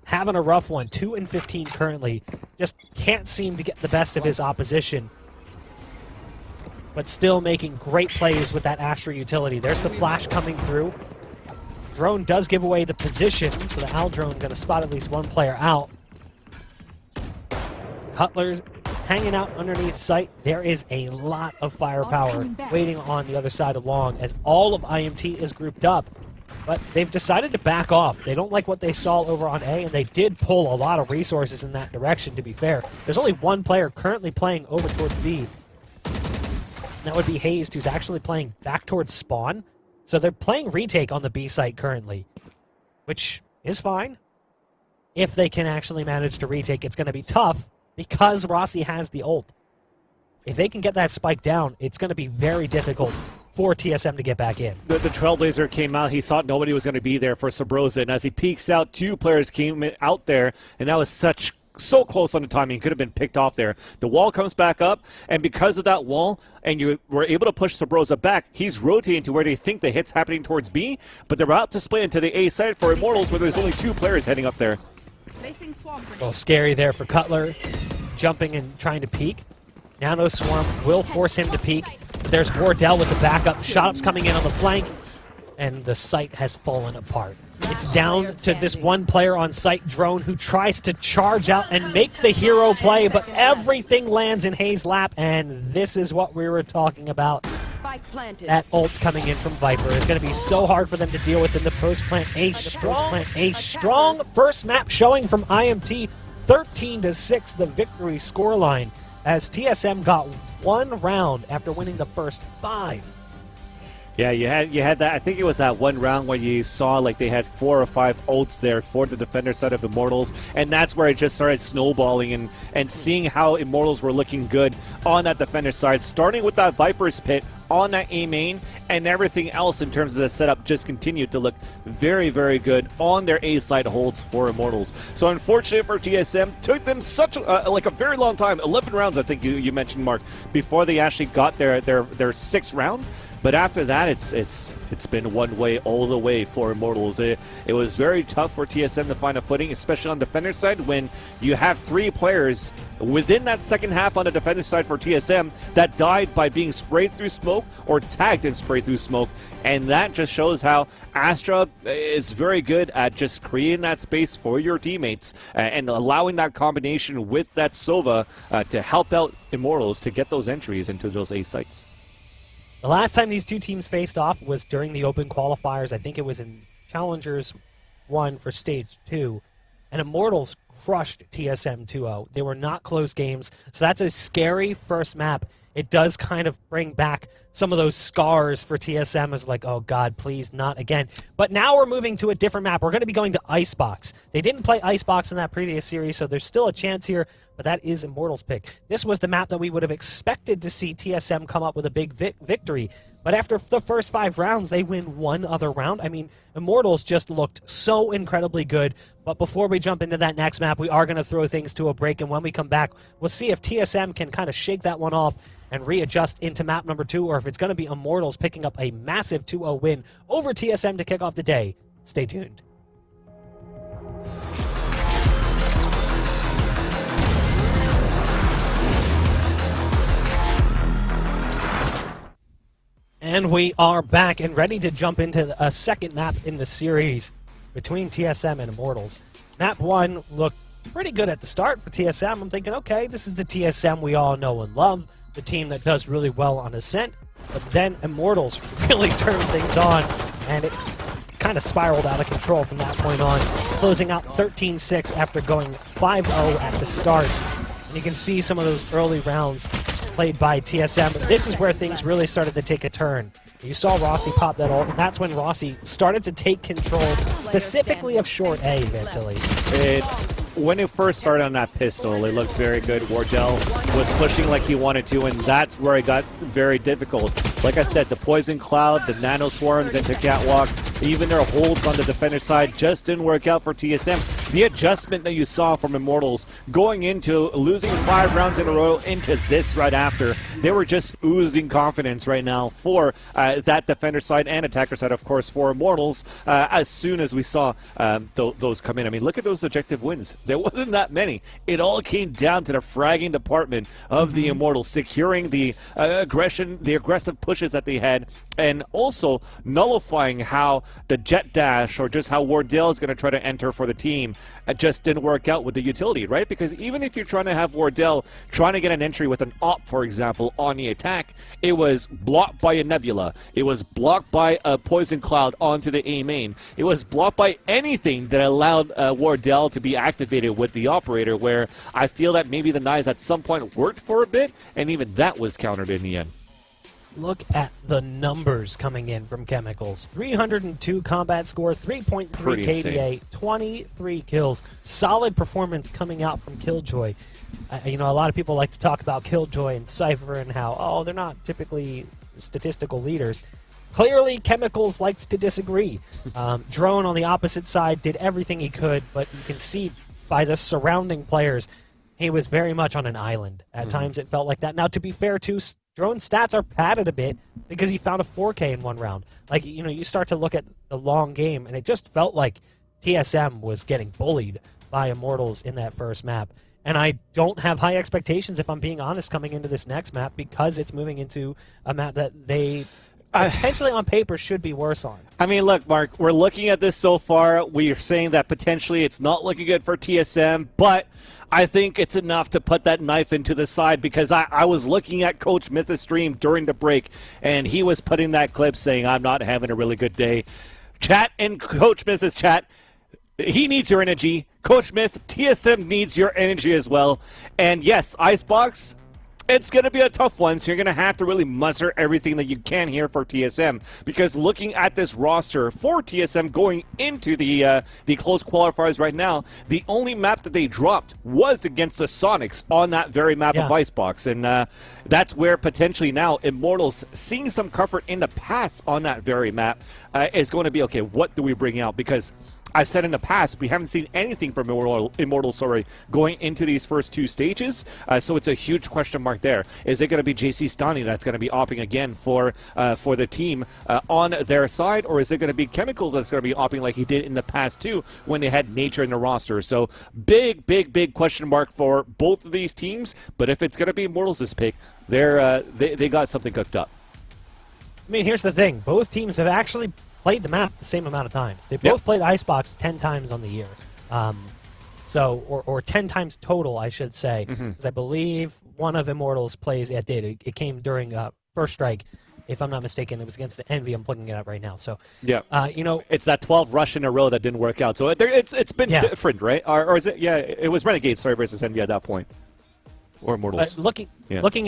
having a rough one, 2-15 currently. Just can't seem to get the best of his opposition. But still making great plays with that Astra utility. There's the flash coming through. Drone does give away the position, so the Al Drone going to spot at least 1 player out. Cutler's hanging out underneath site. There is a lot of firepower waiting on the other side of long as all of IMT is grouped up. But they've decided to back off. They don't like what they saw over on A, and they did pull a lot of resources in that direction, to be fair. There's only 1 player currently playing over towards B. That would be Hayes, who's actually playing back towards spawn. So they're playing retake on the B site currently, which is fine. If they can actually manage to retake, it's going to be tough because Rossi has the ult. if they can get that spike down, it's going to be very difficult for TSM to get back in. The Trailblazer came out. He thought nobody was going to be there for Sabrosa, and as he peeks out, 2 players came out there, and that was so close on the timing. He could have been picked off there. The wall comes back up, and because of that wall, and you were able to push Sabrosa back, he's rotating to where they think the hit's happening towards B, but they're about to split into the A side for Immortals, where there's only 2 players heading up there. Placing swarm A grenade. little scary there for Cutler, jumping and trying to peek. Nano Swarm will force him to peek. There's Wardell with the backup. Shot-ups coming in on the flank, and the site has fallen apart. It's down to this one player on site, Drone, who tries to charge out and make the hero play, but everything lands in Hayes' lap, and this is what we were talking about. Spike planted. That ult coming in from Viper is going to be so hard for them to deal with in the post-plant. A strong first map showing from IMT, 13-6, the victory scoreline, as TSM got 1 round after winning the first 5. Yeah, you had that. I think it was that one round where you saw like they had 4 or 5 ults there for the defender side of Immortals, and that's where it just started snowballing and seeing how Immortals were looking good on that defender side, starting with that Viper's Pit on that A main, and everything else in terms of the setup just continued to look very, very good on their A side holds for Immortals. So unfortunate for TSM, took them such like a very long time, 11 rounds I think you mentioned, Mark, before they actually got their 6th round. But after that, it's been one way all the way for Immortals. It was very tough for TSM to find a footing, especially on defender side, when you have 3 players within that second half on the defender side for TSM that died by being sprayed through smoke or tagged and sprayed through smoke. And that just shows how Astra is very good at just creating that space for your teammates and allowing that combination with that Sova to help out Immortals to get those entries into those A sites. The last time these 2 teams faced off was during the open qualifiers. I think it was in Challengers 1 for Stage 2. And Immortals crushed TSM 2-0. They were not close games, so that's a scary first map. It does kind of bring back some of those scars for TSM as like, oh god, please, not again. But now we're moving to a different map. We're going to be going to Icebox. They didn't play Icebox in that previous series, so there's still a chance here, but that is Immortals' pick. This was the map that we would have expected to see TSM come up with a big victory. But after the first 5 rounds, they win 1 other round. I mean, Immortals just looked so incredibly good. But before we jump into that next map, we are going to throw things to a break. And when we come back, we'll see if TSM can kind of shake that one off and readjust into map number 2, or if it's going to be Immortals picking up a massive 2-0 win over TSM to kick off the day. Stay tuned. And we are back and ready to jump into a second map in the series between TSM and Immortals. Map 1 looked pretty good at the start for TSM. I'm thinking, okay, this is the TSM we all know and love, the team that does really well on Ascent. But then Immortals really turned things on, and it kind of spiraled out of control from that point on, closing out 13-6 after going 5-0 at the start. And you can see some of those early rounds played by TSM. This is where things really started to take a turn. You saw Rossi pop that ult, and that's when Rossi started to take control, specifically of short A, Vincily. When it first started on that pistol, it looked very good. Wardell was pushing like he wanted to, and that's where it got very difficult. Like I said, the Poison Cloud, the Nano Swarms into Catwalk, even their holds on the defender side just didn't work out for TSM. The adjustment that you saw from Immortals going into losing 5 rounds in a row into this right after, they were just oozing confidence right now for that defender side and attacker side, of course, for Immortals as soon as we saw those come in. I mean, look at those objective wins. There wasn't that many. It all came down to the fragging department of the Immortals, securing the aggression, the aggressive pushes that they had, and also nullifying how the jet dash or just how Wardell is going to try to enter for the team. It just didn't work out with the utility, right? Because even if you're trying to have Wardell trying to get an entry with an op, for example, on the attack, it was blocked by a Nebula. It was blocked by a Poison Cloud onto the A main. It was blocked by anything that allowed Wardell to be activated with the operator, where I feel that maybe the knives at some point worked for a bit, and even that was countered in the end. Look at the numbers coming in from Chemicals. 302 combat score, 3.3 Pretty KDA, insane. 23 kills. Solid performance coming out from Killjoy. a lot of people like to talk about Killjoy and Cypher and how, they're not typically statistical leaders. Clearly, Chemicals likes to disagree. Drone on the opposite side did everything he could, but you can see by the surrounding players, he was very much on an island. At times it felt like that. Now, to be fair, too, Drone's stats are padded a bit because he found a 4K in one round. Like, you start to look at the long game, and it just felt like TSM was getting bullied by Immortals in that first map. And I don't have high expectations, if I'm being honest, coming into this next map because it's moving into a map that they potentially on paper should be worse on. I mean, look, Mark, we're looking at this so far. We are saying that potentially it's not looking good for TSM, but I think it's enough to put that knife into the side because I was looking at Coach Myth's stream during the break, and he was putting that clip saying, I'm not having a really good day. Chat in Coach Myth's chat, he needs your energy. Coach Myth, TSM needs your energy as well. And yes, Icebox, it's going to be a tough one, so you're going to have to really muster everything that you can here for TSM, because looking at this roster for TSM going into the close qualifiers right now, the only map that they dropped was against the Sonics on that very map of Icebox, and that's where potentially now Immortals, seeing some comfort in the past on that very map, is going to be, okay, what do we bring out? Because I've said in the past, we haven't seen anything from Immortals going into these first two stages, so it's a huge question mark there. Is it going to be JC Stani that's going to be opting again for the team on their side, or is it going to be Chemicals that's going to be opting like he did in the past too when they had Nature in the roster? So big question mark for both of these teams, but if it's going to be Immortals' pick, they got something cooked up. I mean, here's the thing. Both teams have actually played the map the same amount of times. They both played Icebox 10 times on the year. Or 10 times total, I should say. Because I believe one of Immortals plays, it did. It came during First Strike. If I'm not mistaken, it was against the Envy. I'm plugging it up right now. So, it's that 12 rush in a row that didn't work out. So it's been different, right? Or is it? Yeah, it was Renegade, versus Envy at that point. Or Immortals. Looking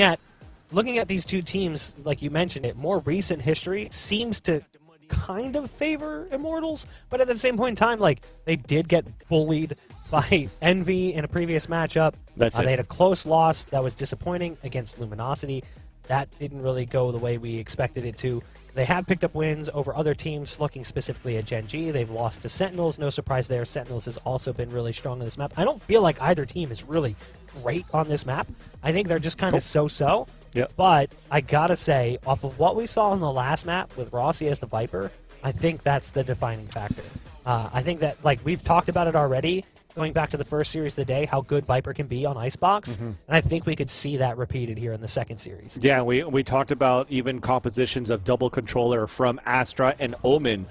at these two teams, like you mentioned it, more recent history seems to kind of favor Immortals, but at the same point in time, like, they did get bullied by Envy in a previous matchup. They had a close loss that was disappointing against Luminosity. That didn't really go the way we expected it to. They have picked up wins over other teams, looking specifically at Gen G. They've lost to Sentinels. No surprise there. Sentinels has also been really strong on this map. I don't feel like either team is really great on this map. I think they're just kind of so-so. But I gotta say, off of what we saw on the last map with Rossi as the Viper, I think that's the defining factor. I think that, like, we've talked about it already, going back to the first series of the day, how good Viper can be on Icebox, and I think we could see that repeated here in the second series. Yeah, we talked about even compositions of double controller from Astra and Omen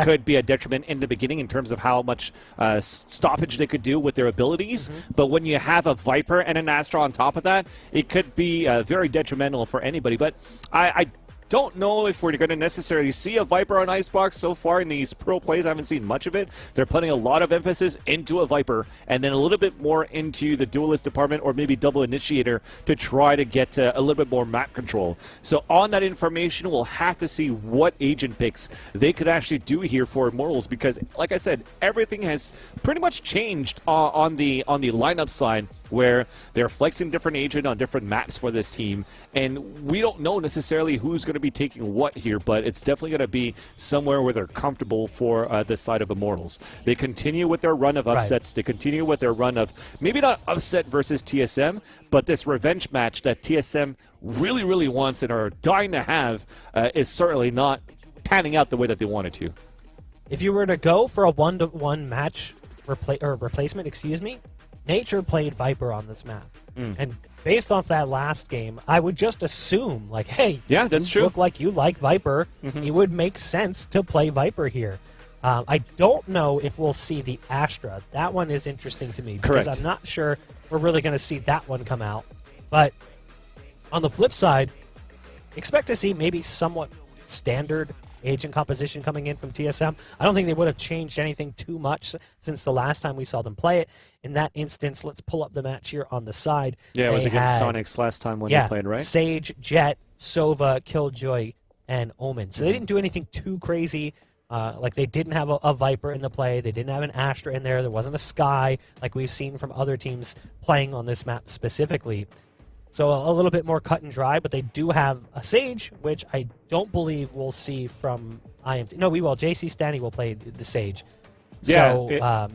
could be a detriment in the beginning in terms of how much stoppage they could do with their abilities, but when you have a Viper and an Astra on top of that, it could be very detrimental for anybody. But I don't know if we're going to necessarily see a Viper on Icebox so far in these pro plays. I haven't seen much of it. They're putting a lot of emphasis into a Viper and then a little bit more into the duelist department or maybe double initiator to try to get a little bit more map control. So on that information, we'll have to see what agent picks they could actually do here for Immortals, because, like I said, everything has pretty much changed on the lineup side, where they're flexing different agent on different maps for this team, and we don't know necessarily who's going to be taking what here, but it's definitely going to be somewhere where they're comfortable for this side of Immortals. They continue with their run of upsets. They continue with their run of maybe not upset versus TSM, but this revenge match that TSM really wants and are dying to have is certainly not panning out the way that they wanted to. If you were to go for a 1-to-1 match replacement, Nature played Viper on this map. And based off that last game, I would just assume, like, hey, that's true. Look like you like Viper. It would make sense to play Viper here. I don't know if we'll see the Astra. That one is interesting to me because I'm not sure we're really going to see that one come out. But on the flip side, expect to see maybe somewhat standard agent composition coming in from TSM. I don't think they would have changed anything too much since the last time we saw them play it. In that instance, let's pull up the match here on the side. Yeah, it was against Sonics last time when they played, right? Sage, Jet, Sova, Killjoy, and Omen. So they didn't do anything too crazy Like they didn't have a Viper in the play. They didn't have an Astra in there. There wasn't a Sky like we've seen from other teams playing on this map specifically. So a little bit more cut and dry, but they do have a Sage, which I don't believe we'll see from IMT. No, we will. JC Stanny will play the Sage. Yeah, So,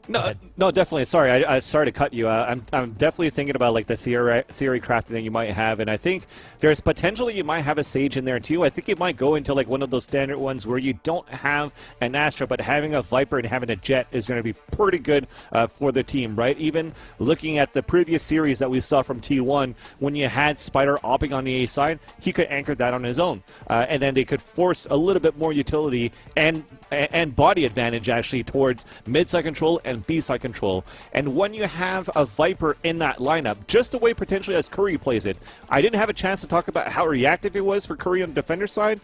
No, definitely. Sorry, I sorry to cut you. I'm definitely thinking about like the theory crafting that you might have, and I think there's potentially you might have a Sage in there too. I think it might go into like one of those standard ones where you don't have an Astra, but having a Viper and having a Jet is going to be pretty good for the team, right? Even looking at the previous series that we saw from T1, when you had Spider opping on the A side, he could anchor that on his own, and then they could force a little bit more utility and body advantage actually towards mid side control and B side control. And when you have a Viper in that lineup, just the way potentially as Curry plays it, I didn't have a chance to talk about how reactive it was for Curry on the defender side,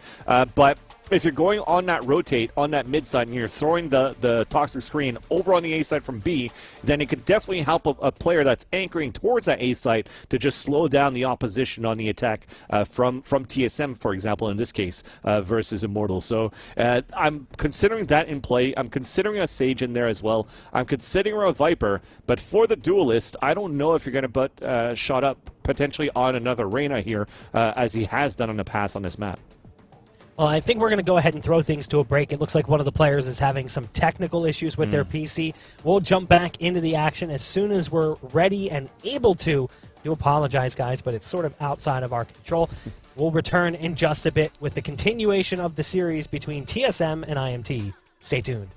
but if you're going on that rotate on that mid side and you're throwing the toxic screen over on the A side from B, then it could definitely help a player that's anchoring towards that A side to just slow down the opposition on the attack from TSM, for example, in this case, versus Immortal. So I'm considering that in play. I'm considering a Sage in there as well. I'm considering a Viper, but for the duelist, I don't know if you're going to put shot up potentially on another Reyna here, as he has done in the past on this map. Well, I think we're going to go ahead and throw things to a break. It looks like one of the players is having some technical issues with their PC. We'll jump back into the action as soon as we're ready and able to. Do apologize, guys, but it's sort of outside of our control. We'll return in just a bit with the continuation of the series between TSM and IMT. Stay tuned.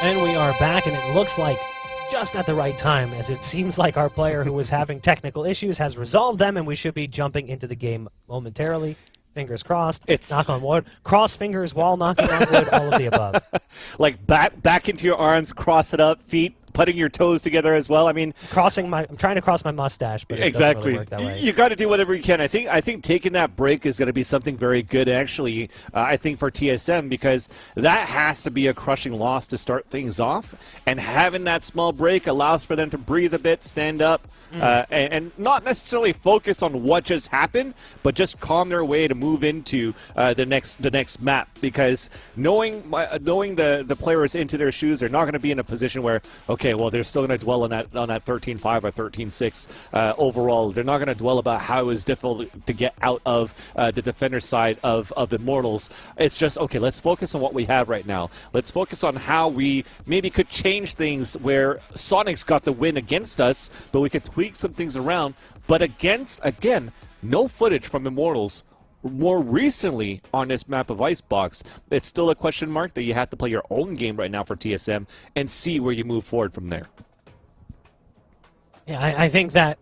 And we are back, and it looks like just at the right time, as it seems like our player who was having technical issues has resolved them, and we should be jumping into the game momentarily. Fingers crossed. Knock on wood. Cross fingers while knocking on wood. All of the above. Like back into your arms, cross it up, feet, putting your toes together as well. I mean, I'm trying to cross my mustache, but it doesn't really work that way. You got to do whatever you can. I think taking that break is going to be something very good, actually. I think for TSM, because that has to be a crushing loss to start things off, and having that small break allows for them to breathe a bit, stand up, and not necessarily focus on what just happened, but just calm their way to move into the next map. Because knowing the players into their shoes, they're not going to be in a position where, okay, well, they're still going to dwell on that 13-5 or 13-6 overall. They're not going to dwell about how it was difficult to get out of the defender side of Immortals. It's just, okay, let's focus on what we have right now. Let's focus on how we maybe could change things where Sonic's got the win against us, but we could tweak some things around. But again, no footage from Immortals more recently on this map of Icebox. It's still a question mark that you have to play your own game right now for TSM and see where you move forward from there. Yeah, I think that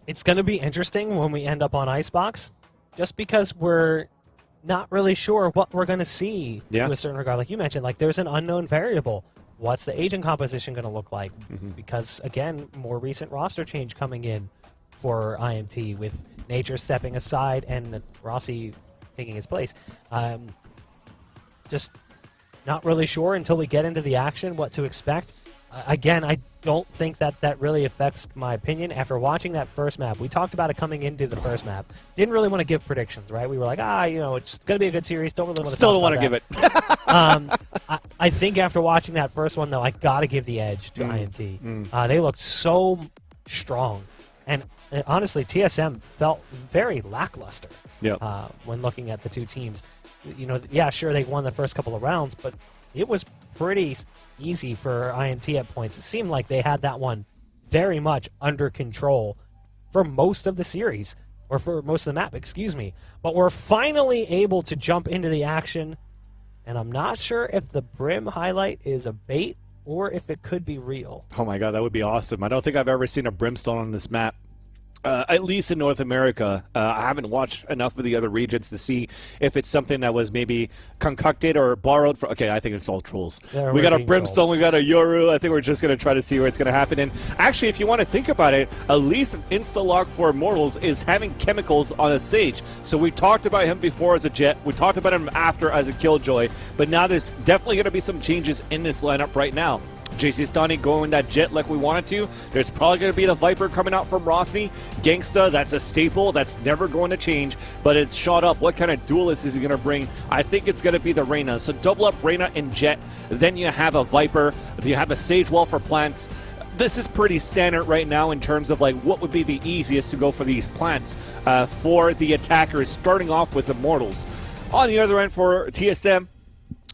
it's going to be interesting when we end up on Icebox, just because we're not really sure what we're going to see to a certain regard. Like you mentioned, like there's an unknown variable. What's the agent composition going to look like? Because, again, more recent roster change coming in for IMT with Nature stepping aside and Rossi taking his place. Just not really sure until we get into the action what to expect. Again, I don't think that really affects my opinion. After watching that first map, we talked about it coming into the first map. Didn't really want to give predictions, right? We were like, it's going to be a good series. Don't really want to Still don't want to give it. I think after watching that first one, though, I got to give the edge to IMT. They looked so strong. And honestly, TSM felt very lackluster when looking at the two teams. Sure, they won the first couple of rounds, but it was pretty easy for IMT at points. It seemed like they had that one very much under control for most of the series, or for most of the map, excuse me. But we're finally able to jump into the action, and I'm not sure if the Brim highlight is a bait or if it could be real. Oh my god, that would be awesome. I don't think I've ever seen a Brimstone on this map. At least in North America. I haven't watched enough of the other regions to see if it's something that was maybe concocted or borrowed from. Okay, I think it's all trolls. We got a Brimstone, we got a Yoru. I think we're just going to try to see where it's going to happen. And actually, if you want to think about it, at least an insta-lock for Immortals is having chemicals on a Sage. So we talked about him before as a Jet. We talked about him after as a Killjoy. But now there's definitely going to be some changes in this lineup right now. JC Stani going that Jet like we wanted to. There's probably going to be the Viper coming out from Rossi. Gangsta, that's a staple. That's never going to change. But it's shot up. What kind of duelist is he going to bring? I think it's going to be the Reyna. So double up Reyna and Jet. Then you have a Viper. You have a Sage Wall for plants. This is pretty standard right now in terms of like what would be the easiest to go for these plants for the attackers, starting off with Immortals. On the other end for TSM,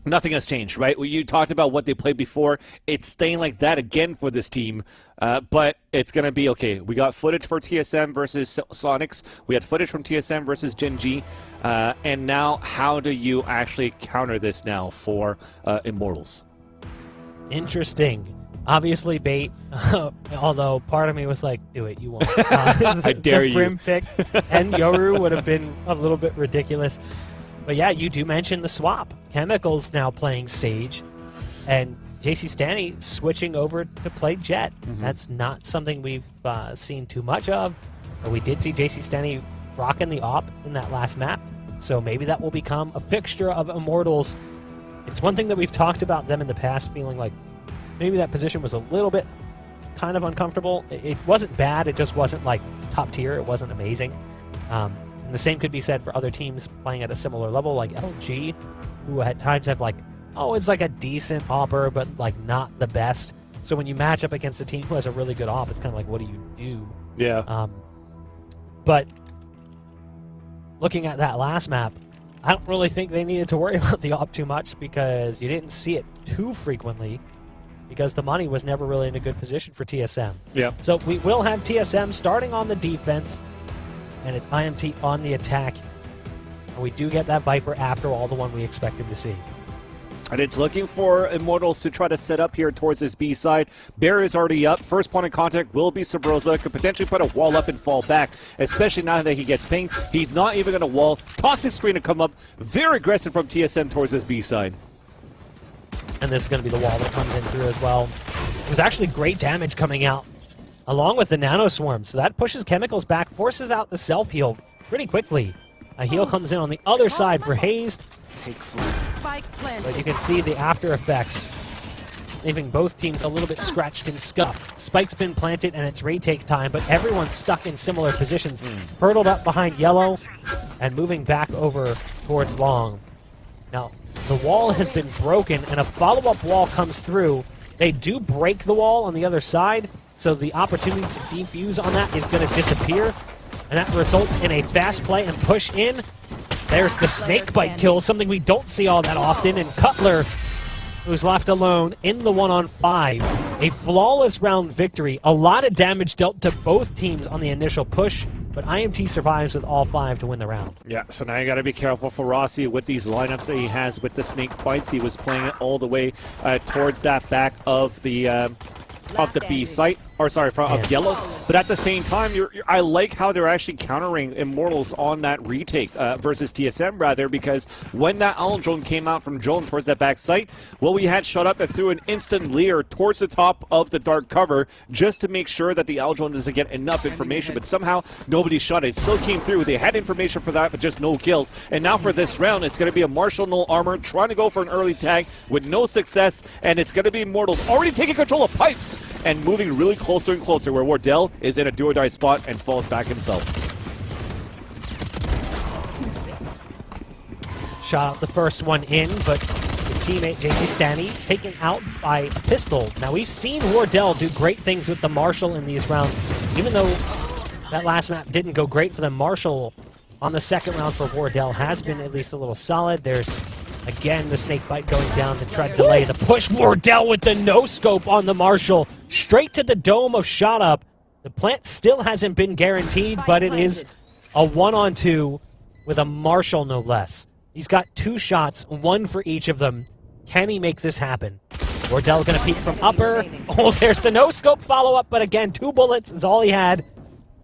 nothing has changed, right? You talked about what they played before. It's staying like that again for this team. But it's going to be, okay, we got footage for TSM versus Sonics. We had footage from TSM versus Gen G. And now, how do you actually counter this now for Immortals? Interesting. Obviously bait, although part of me was like, do it, you won't. I dare you. The Brim pick and Yoru would have been a little bit ridiculous. But yeah, you do mention the swap. Chemicals now playing Sage, and JC Stani switching over to play Jet. That's not something we've seen too much of. But we did see JC Stani rocking the AWP in that last map, so maybe that will become a fixture of Immortals. It's one thing that we've talked about them in the past, feeling like maybe that position was a little bit kind of uncomfortable. It wasn't bad, it just wasn't like top tier, it wasn't amazing. And the same could be said for other teams playing at a similar level, like LG, who at times have like, it's like a decent AWPer, but like not the best. So when you match up against a team who has a really good AWP, it's kind of like, what do you do? Yeah. But looking at that last map, I don't really think they needed to worry about the AWP too much, because you didn't see it too frequently, because the money was never really in a good position for TSM. Yeah. So we will have TSM starting on the defense, and it's IMT on the attack. And we do get that Viper after all, the one we expected to see. And it's looking for Immortals to try to set up here towards this B side. Bear is already up. First point of contact will be Sabrosa. Could potentially put a wall up and fall back, especially now that he gets pinged. He's not even going to wall. Toxic screen to come up. Very aggressive from TSM towards this B side. And this is going to be the wall that comes in through as well. It was actually great damage coming out, along with the Nano Swarm. So that pushes Chemicals back, forces out the self-heal pretty quickly. A heal comes in on the other side for Hayes. Take flight. Spike planted. But you can see the after effects, leaving both teams a little bit scratched and scuffed. Spike's been planted and it's retake time, but everyone's stuck in similar positions. Hurdled up behind yellow and moving back over towards long. Now, the wall has been broken and a follow-up wall comes through. They do break the wall on the other side, so the opportunity to defuse on that is going to disappear. And that results in a fast play and push in. There's the snakebite kill, something we don't see all that often, and Cutler, who's left alone in the 1-on-5. A flawless round victory. A lot of damage dealt to both teams on the initial push, but IMT survives with all 5 to win the round. Yeah, so now you got to be careful for Rossi with these lineups that he has with the snake bites. He was playing it all the way towards that back of the B site, or sorry, of yellow. But at the same time, I like how they're actually countering Immortals on that retake versus TSM rather, because when that owl drone came out from drone towards that back site, well, we had shut up that threw an instant leer towards the top of the dark cover just to make sure that the owl drone doesn't get enough information, but somehow nobody shot it. It still came through. They had information for that, but just no kills. And now for this round, it's going to be a Marshall no armor trying to go for an early tag with no success, and it's going to be Immortals already taking control of pipes and moving really closer and closer, where Wardell is in a do-or-die spot and falls back himself. Shot out the first one in, but his teammate JC Stanny taken out by Pistol. Now we've seen Wardell do great things with the Marshall in these rounds. Even though that last map didn't go great for them, Marshall on the second round for Wardell has been at least a little solid. There's again the snake bite going down to try to delay the push. Wardell with the no-scope on the Marshall. Straight to the dome of Shot Up. The plant still hasn't been guaranteed, but it is a 1-on-2 with a Marshall no less. He's got 2 shots, 1 for each of them. Can he make this happen? Wardell gonna peek from upper. Oh, there's the no-scope follow-up, but again, 2 bullets is all he had.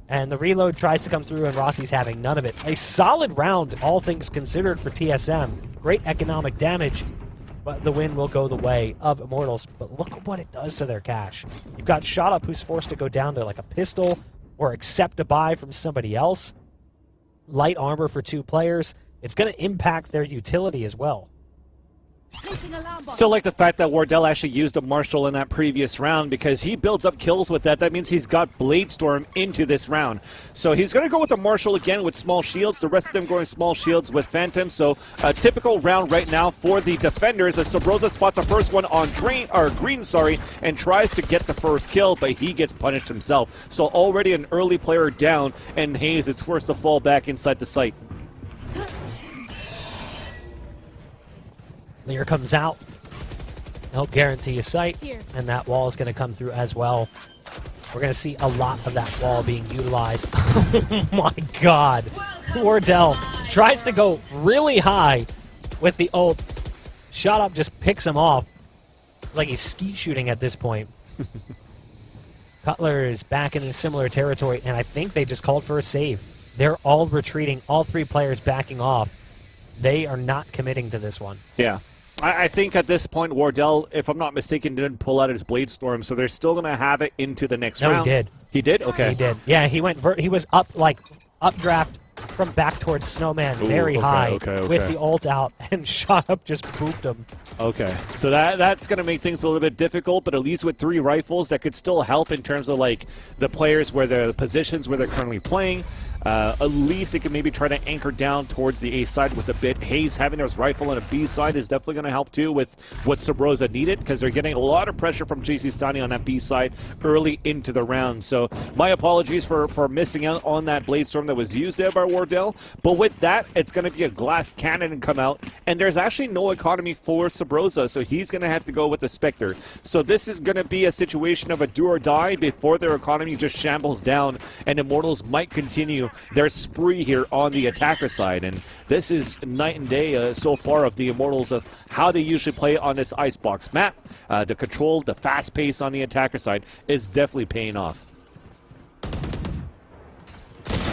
And the reload tries to come through, and Rossi's having none of it. A solid round, all things considered, for TSM. Great economic damage, but the win will go the way of Immortals. But look at what it does to their cash. You've got Shot Up, who's forced to go down to like a pistol or accept a buy from somebody else. Light armor for 2 players. It's going to impact their utility as well. Still like the fact that Wardell actually used a Marshall in that previous round, because he builds up kills with that. That means he's got Blade Storm into this round. So he's going to go with the Marshall again with small shields. The rest of them going small shields with Phantom. So a typical round right now for the defenders, as Sabrosa spots a first one on green, and tries to get the first kill, but he gets punished himself. So already an early player down, and Hayes is forced to fall back inside the site. Lear comes out. He'll guarantee a sight, and that wall is going to come through as well. We're going to see a lot of that wall being utilized. Oh my god. Wardell tries to go really high with the ult. Shot Up just picks him off like he's skeet shooting at this point. Cutler is back in a similar territory, and I think they just called for a save. They're all retreating, all 3 players backing off. They are not committing to this one. Yeah. I think at this point, Wardell, if I'm not mistaken, didn't pull out his Blade Storm, so they're still going to have it into the next round. No, he did. He did? Okay. He did. Yeah, he went. He was updraft from back towards Snowman, very high, with the ult out, and Shot Up just pooped him. Okay. So that's going to make things a little bit difficult, but at least with 3 rifles, that could still help in terms of like the players where the positions where they're currently playing. At least it can maybe try to anchor down towards the A side with a bit. Hayes having his rifle on a B side is definitely going to help too with what Sabrosa needed, because they're getting a lot of pressure from JC Stani on that B side early into the round. So my apologies for missing out on that Blade Storm that was used there by Wardell. But with that, it's going to be a glass cannon and come out, and there's actually no economy for Sabrosa, so he's going to have to go with the Spectre. So this is going to be a situation of a do or die before their economy just shambles down, and Immortals might continue their spree here on the attacker side. And this is night and day so far of the Immortals of how they usually play on this Icebox map. The control, the fast pace on the attacker side is definitely paying off.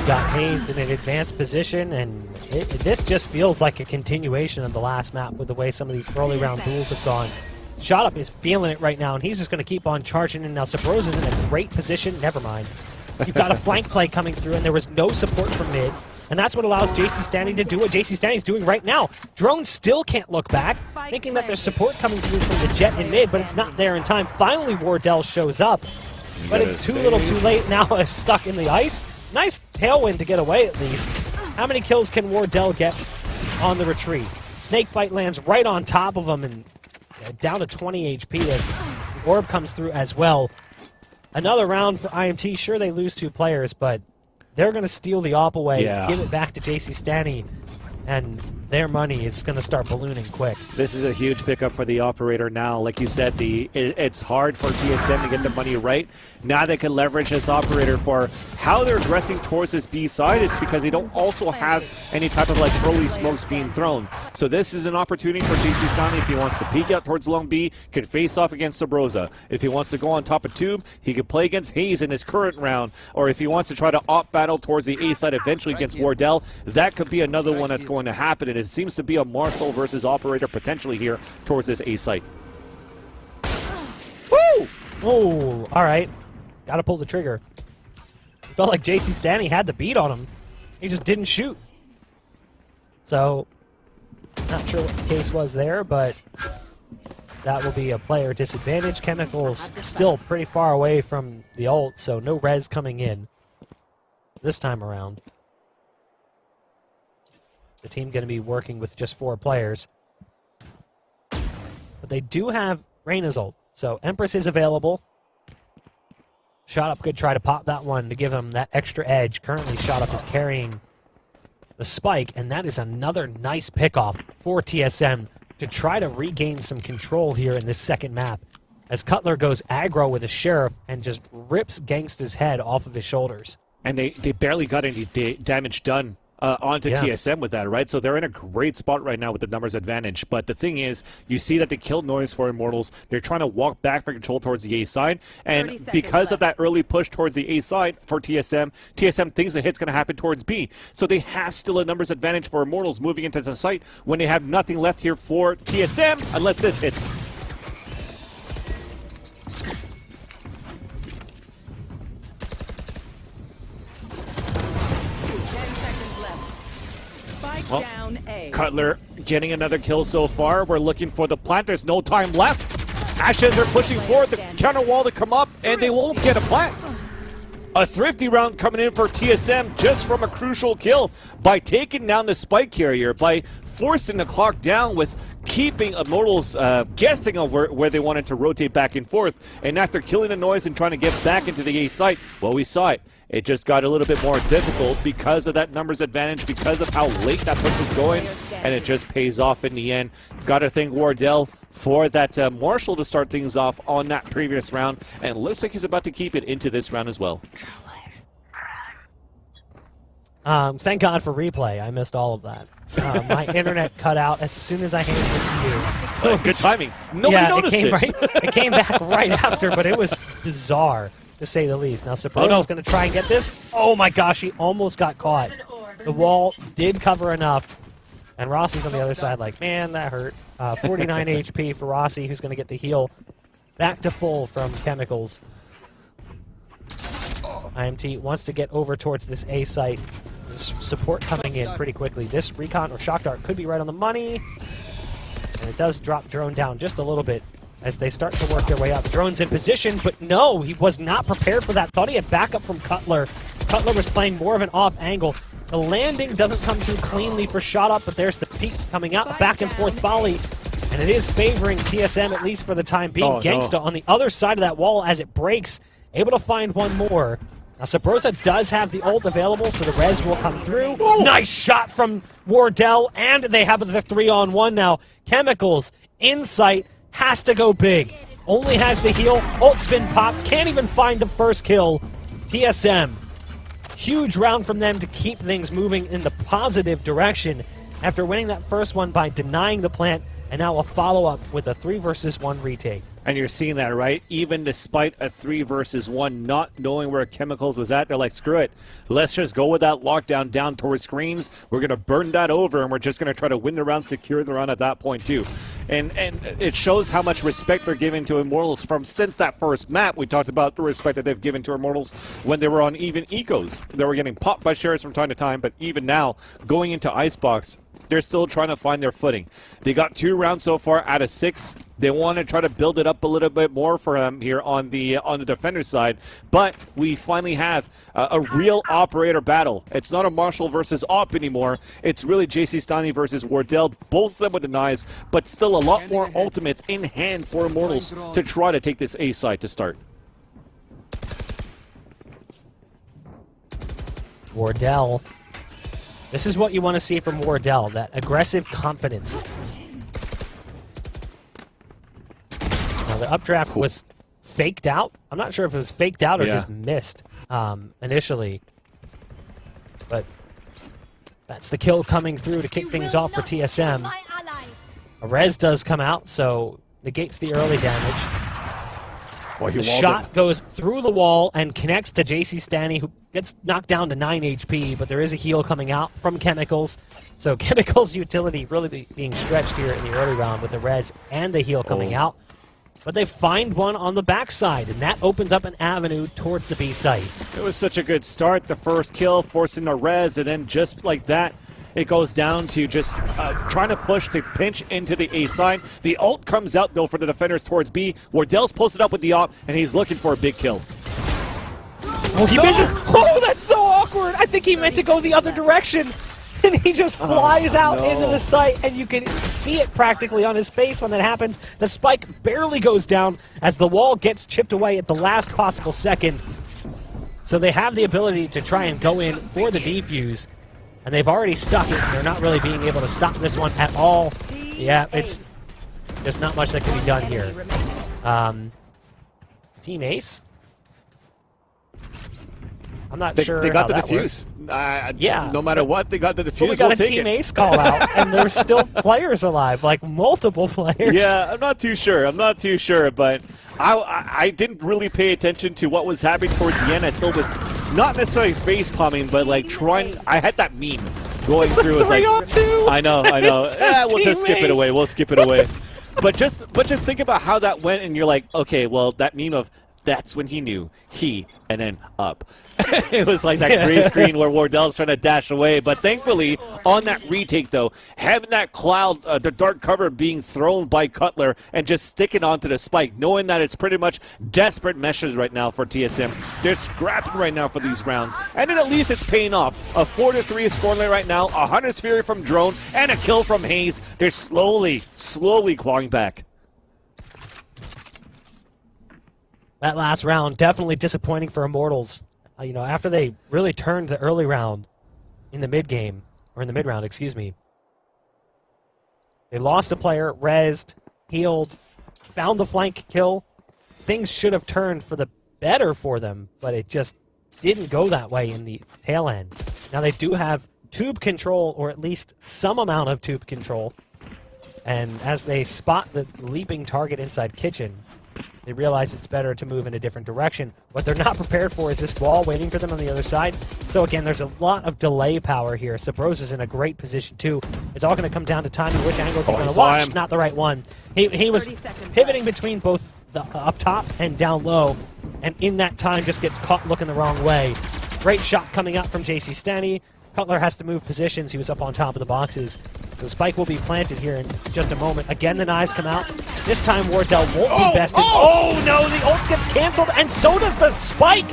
Got Hayes in an advanced position, and this just feels like a continuation of the last map with the way some of these early round duels have gone. Shot Up is feeling it right now, and he's just going to keep on charging. And now Sabrosa's is in a great position. Never mind. You've got a flank play coming through, and there was no support from mid. And that's what allows JC Stanley to do what JC Stanley's doing right now. Drone still can't look back, thinking that there's support coming through from the Jet in mid, but it's not there in time. Finally, Wardell shows up, but it's too little too late. Now is stuck in the ice. Nice tailwind to get away at least. How many kills can Wardell get on the retreat? Snakebite lands right on top of him and down to 20 HP as the orb comes through as well. Another round for IMT. Sure, they lose 2 players, but they're going to steal the AWP away, give it back to JC Stanley, and their money is going to start ballooning quick. This is a huge pickup for the operator now. Like you said, it's hard for TSM to get the money right. Now they can leverage this operator for how they're addressing towards this B side. It's because they don't also have any type of like early smokes being thrown. So this is an opportunity for JC Stanley if he wants to peek out towards long B, can face off against Sabrosa. If he wants to go on top of Tube, he can play against Hayes in his current round. Or if he wants to try to op battle towards the A side eventually against Wardell, that could be another one that's going to happen. And it seems to be a Marshall versus operator potentially here towards this A site. Woo! Oh, all right. Got to pull the trigger. Felt like JC Stanley had the beat on him. He just didn't shoot. So, not sure what the case was there, but that will be a player disadvantage. Chemicals still pretty far away from the ult, so no res coming in this time around. The team going to be working with just 4 players. But they do have Reyna's ult, so Empress is available. Shot Up could try to pop that one to give him that extra edge. Currently, Shot Up is carrying the spike, and that is another nice pickoff for TSM to try to regain some control here in this second map. As Cutler goes aggro with a Sheriff and just rips Gangsta's head off of his shoulders. And they barely got any damage done onto TSM with that, right? So they're in a great spot right now with the numbers advantage. But the thing is, you see that they killed Noise for Immortals. They're trying to walk back for control towards the A side. And because of that early push towards the A side for TSM, TSM thinks the hit's going to happen towards B. So they have still a numbers advantage for Immortals moving into the site when they have nothing left here for TSM unless this hits. Well, down A. Cutler getting another kill so far. We're looking for the plant. There's no time left. Ashes are pushing forward the counter wall to come up, and they won't get a plant. A thrifty round coming in for TSM just from a crucial kill by taking down the spike carrier, by forcing the clock down with keeping Immortals guessing of where they wanted to rotate back and forth. And after killing the Noise and trying to get back into the A site, well, we saw it. It just got a little bit more difficult because of that numbers advantage, because of how late that push was going, and it just pays off in the end. Got to thank Wardell for that Marshall to start things off on that previous round, and it looks like he's about to keep it into this round as well. Thank God for replay. I missed all of that. My internet cut out as soon as I handed it to you. Good timing. Nobody noticed it. It came back right after, but it was bizarre, to say the least. Now, Sabrosa's going to try and get this. Oh my gosh, he almost got caught. The wall did cover enough. And Rossi's on the other side like, man, that hurt. 49 HP for Rossi, who's going to get the heal back to full from Chemicals. IMT wants to get over towards this A site. There's support coming in pretty quickly. This recon or shock dart could be right on the money. And it does drop Drone down just a little bit as they start to work their way up. Drone's in position, but no, he was not prepared for that. Thought he had backup from Cutler. Cutler was playing more of an off angle. The landing doesn't come through cleanly for Shot Up, but there's the peek coming out, back and forth volley. And it is favoring TSM, at least for the time being. Gangsta on the other side of that wall as it breaks, able to find one more. Now, Sabrosa does have the ult available, so the res will come through. Ooh. Nice shot from Wardell, and they have the 3-on-1 now. Chemicals, in sight, has to go big. Only has the heal, ult's been popped, can't even find the first kill. TSM, huge round from them to keep things moving in the positive direction after winning that first one by denying the plant, and now a follow-up with a 3 versus 1 retake. And you're seeing that, right? Even despite a 3 versus 1, not knowing where Chemicals was at, they're like, screw it. Let's just go with that lockdown down towards screens. We're going to burn that over, and we're just going to try to win the round, secure the round at that point, too. And it shows how much respect they're giving to Immortals from since that first map. We talked about the respect that they've given to Immortals when they were on even ecos. They were getting popped by shares from time to time, but even now, going into Icebox, they're still trying to find their footing. They got 2 rounds so far out of 6. They want to try to build it up a little bit more for them here on the defender side, but we finally have a real operator battle. It's not a Marshall versus Op anymore. It's really JC Stani versus Wardell, both of them with the knives, but still a lot more ultimates in hand for Immortals to try to take this A side to start. Wardell. This is what you want to see from Wardell, that aggressive confidence. Now, the updraft was faked out. I'm not sure if it was faked out or just missed initially. But that's the kill coming through to kick things off for TSM. A res does come out, so negates the early damage. The shot goes through the wall and connects to JC Stani, who gets knocked down to 9 HP, but there is a heal coming out from Chemicals. So Chemicals' utility really being stretched here in the early round with the res and the heal coming out. But they find one on the backside, and that opens up an avenue towards the B site. It was such a good start. The first kill, forcing a res, and then just like that, it goes down to just trying to push the pinch into the A side. The ult comes out, though, for the defenders towards B. Wardell's posted up with the op, and he's looking for a big kill. Oh, he misses. Oh, that's so awkward. I think he meant to go the other direction. And he just flies out into the site, and you can see it practically on his face when that happens. The spike barely goes down as the wall gets chipped away at the last possible second. So they have the ability to try and go in for the defuse. And they've already stuck it, and they're not really being able to stop this one at all. Yeah, it's just not much that can be done here. Team Ace? I'm not sure. They got the how that defuse. Yeah. No matter what, they got the defuse. But we got a Team Ace call out, and there's still players alive, like multiple players. Yeah, I'm not too sure. But I didn't really pay attention to what was happening towards the end. I still was not necessarily face palming, but like trying. I had that meme going through. It's like 3-on-2. I know. We'll just skip it away. We'll skip it away. But just think about how that went, and you're like, okay, well, that meme of that's when he knew and then up. It was like that gray screen where Wardell's trying to dash away. But thankfully, on that retake, though, having that cloud, the dark cover being thrown by Cutler and just sticking onto the spike, knowing that it's pretty much desperate meshes right now for TSM. They're scrapping right now for these rounds. And then at least it's paying off. A 4-3 scoreline right now, a Hunter's Fury from Drone, and a kill from Hayes. They're slowly clawing back. That last round, definitely disappointing for Immortals. After they really turned the early round in the mid-game, or in the mid-round, excuse me. They lost a player, rezzed, healed, found the flank kill. Things should have turned for the better for them, but it just didn't go that way in the tail end. Now they do have tube control, or at least some amount of tube control. And as they spot the leaping target inside kitchen, they realize it's better to move in a different direction. What they're not prepared for is this wall waiting for them on the other side. So again, there's a lot of delay power here. Sabros is in a great position too. It's all going to come down to timing which angles he's going to watch. Not the right one. He was pivoting between both the up top and down low, and in that time just gets caught looking the wrong way. Great shot coming out from JC Stani. Cutler has to move positions. He was up on top of the boxes. So Spike will be planted here in just a moment. Again, the knives come out. This time, Wardell won't be bested. Oh, no, the ult gets canceled, and so does the Spike.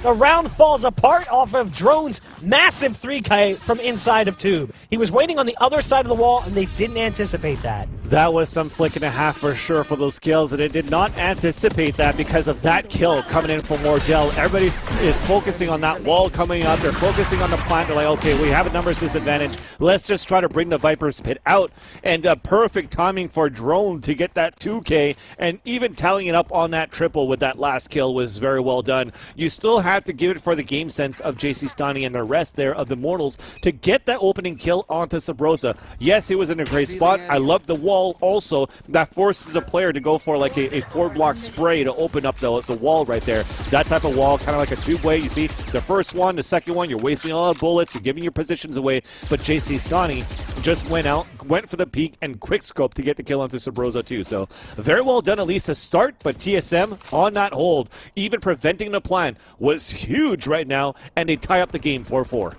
The round falls apart off of Drone's Massive 3K from inside of Tube. He was waiting on the other side of the wall, and they didn't anticipate that. That was some flick and a half for sure for those kills, and it did not anticipate that because of that kill coming in from Wardell. Everybody is focusing on that wall coming up. They're focusing on the plant. They're like, okay, we have a numbers disadvantage. Let's just try to bring the Viper's Pit out. And perfect timing for Drone to get that 2K, and even tallying it up on that triple with that last kill was very well done. You still have to give it for the game sense of JC Stani and the rest there of the Mortals to get that opening kill onto Sabrosa. Yes, he was in a great spot. I love the wall also. That forces a player to go for like a 4-block spray to open up the wall right there. That type of wall, kind of like a tube-way. You see, the first one, the second one, you're wasting a lot of bullets, you're giving your positions away, but JC Stani just went for the peak and quick scope to get the kill onto Sabrosa too. So very well done at least to start, but TSM on that hold, even preventing the plan, was huge right now, and they tie up the game 4-4.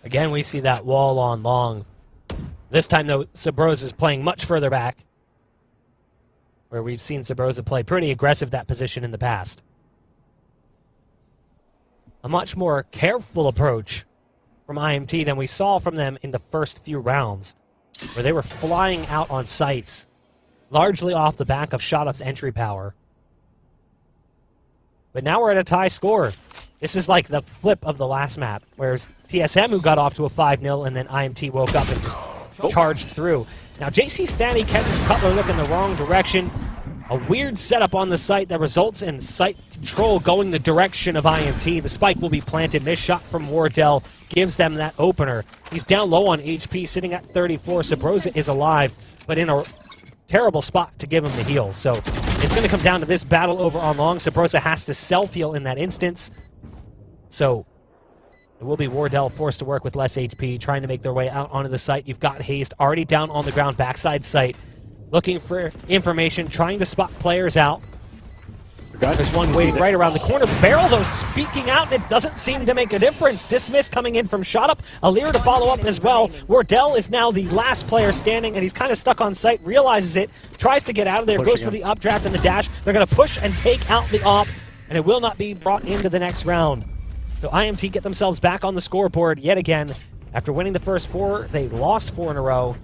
Again, we see that wall on long. This time, though, Sabrosa is playing much further back, where we've seen Sabrosa play pretty aggressive that position in the past. A much more careful approach from IMT than we saw from them in the first few rounds, where they were flying out on sites, largely off the back of ShotUp's entry power. But now we're at a tie score. This is like the flip of the last map, whereas TSM, who got off to a 5-0, and then IMT woke up and just charged through. Now, JC Stani catches Cutler looking the wrong direction. A weird setup on the site that results in site control going the direction of IMT. The spike will be planted. Missed shot from Wardell gives them that opener. He's down low on HP, sitting at 34. Sabrosa is alive, but in a terrible spot to give him the heal. So it's going to come down to this battle over on long. Sabrosa has to self-heal in that instance. So it will be Wardell forced to work with less HP, trying to make their way out onto the site. You've got Hazed already down on the ground, backside site, looking for information, trying to spot players out. There's one waiting right around the corner. Barrel, though, speaking out, and it doesn't seem to make a difference. Dismiss coming in from ShotUp. Alir to follow up as well. Wardell is now the last player standing, and he's kind of stuck on site, realizes it, tries to get out of there, goes for the updraft and the dash. They're going to push and take out the op, and it will not be brought into the next round. So IMT get themselves back on the scoreboard yet again. After winning the first 4, they lost 4 in a row,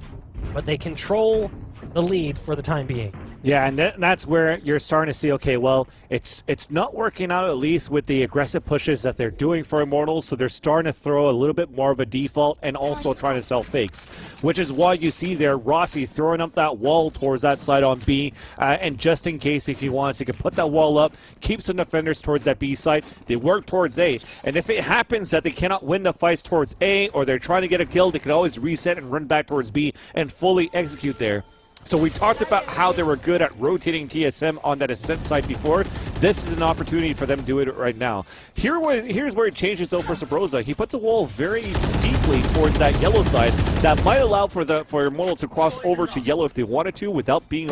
but they control the lead for the time being. Yeah, and that's where you're starting to see, okay, well, it's not working out at least with the aggressive pushes that they're doing for Immortals, so they're starting to throw a little bit more of a default and also trying to sell fakes, which is why you see there Rossi throwing up that wall towards that side on B, and just in case if he wants, he can put that wall up, keep some defenders towards that B side, they work towards A, and if it happens that they cannot win the fights towards A, or they're trying to get a kill, they can always reset and run back towards B and fully execute there. So we talked about how they were good at rotating TSM on that Ascent side before. This is an opportunity for them to do it right now. Here's where it changes though for Sabrosa. He puts a wall very deeply towards that yellow side that might allow for Immortal to cross over to yellow if they wanted to without being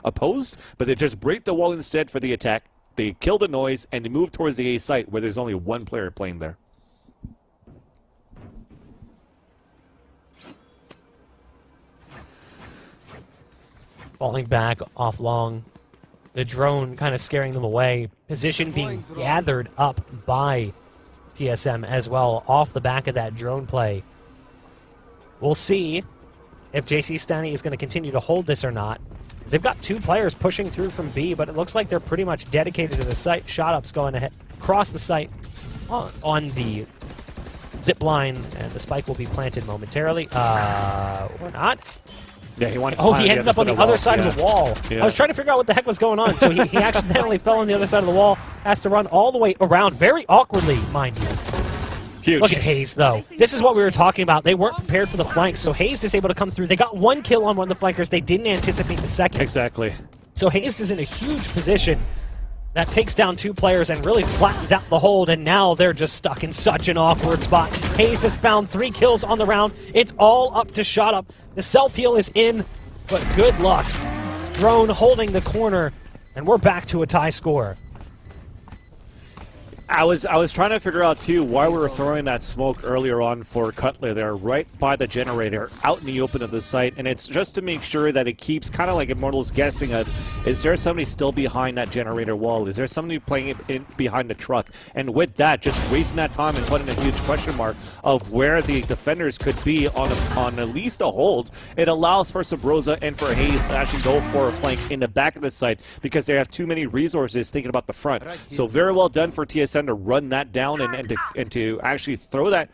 opposed, but they just break the wall instead for the attack. They kill the noise and they move towards the A site where there's only one player playing there. Falling back off long. The drone kind of scaring them away. Position being gathered up by TSM as well off the back of that drone play. We'll see if JC Stani is going to continue to hold this or not. They've got 2 players pushing through from B, but it looks like they're pretty much dedicated to the site. ShotUp's going ahead across the site on the zip line, and the spike will be planted momentarily. Or not. Yeah, he wanted. Oh, he ended up on the other side of the wall. Yeah. I was trying to figure out what the heck was going on. So he accidentally fell on the other side of the wall. Has to run all the way around, very awkwardly, mind you. Huge. Look at Hayes, though. This is what we were talking about. They weren't prepared for the flanks, so Hayes is able to come through. They got 1 kill on one of the flankers. They didn't anticipate the second. Exactly. So Hayes is in a huge position that takes down 2 players and really flattens out the hold, and now they're just stuck in such an awkward spot. Hayes has found 3 kills on the round. It's all up to ShotUp. The self-heal is in, but good luck. Drone holding the corner, and we're back to a tie score. I was trying to figure out too why we were throwing that smoke earlier on for Cutler there, right by the generator, out in the open of the site, and it's just to make sure that it keeps kind of like Immortal's guessing at, is there somebody still behind that generator wall? Is there somebody playing it behind the truck? And with that, just wasting that time and putting a huge question mark of where the defenders could be on at least a hold. It allows for Sabrosa and for Hayes to actually go for a flank in the back of the site because they have too many resources thinking about the front. So very well done for TSM to run that down and to actually throw that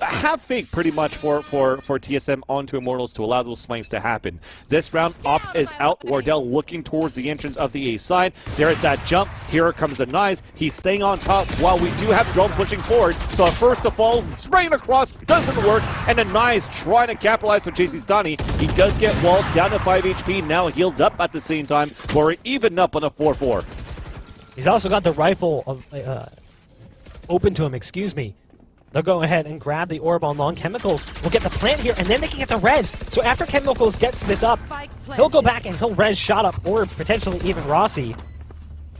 half fake pretty much for TSM onto Immortals to allow those flanks to happen. This round, Op is out. Wardell looking towards the entrance of the A side. There's that jump. Here comes the Nice. He's staying on top while we do have Drone pushing forward. So first of all, spraying across doesn't work, and the Nice trying to capitalize with JC Stani. He does get walled down to 5 HP, now healed up at the same time. We're even up on a 4-4. He's also got the rifle open to him, excuse me. They'll go ahead and grab the orb on long. Chemicals will get the plant here, and then they can get the res. So after Chemicals gets this up, he'll go back and he'll res shot up, or potentially even Rossi.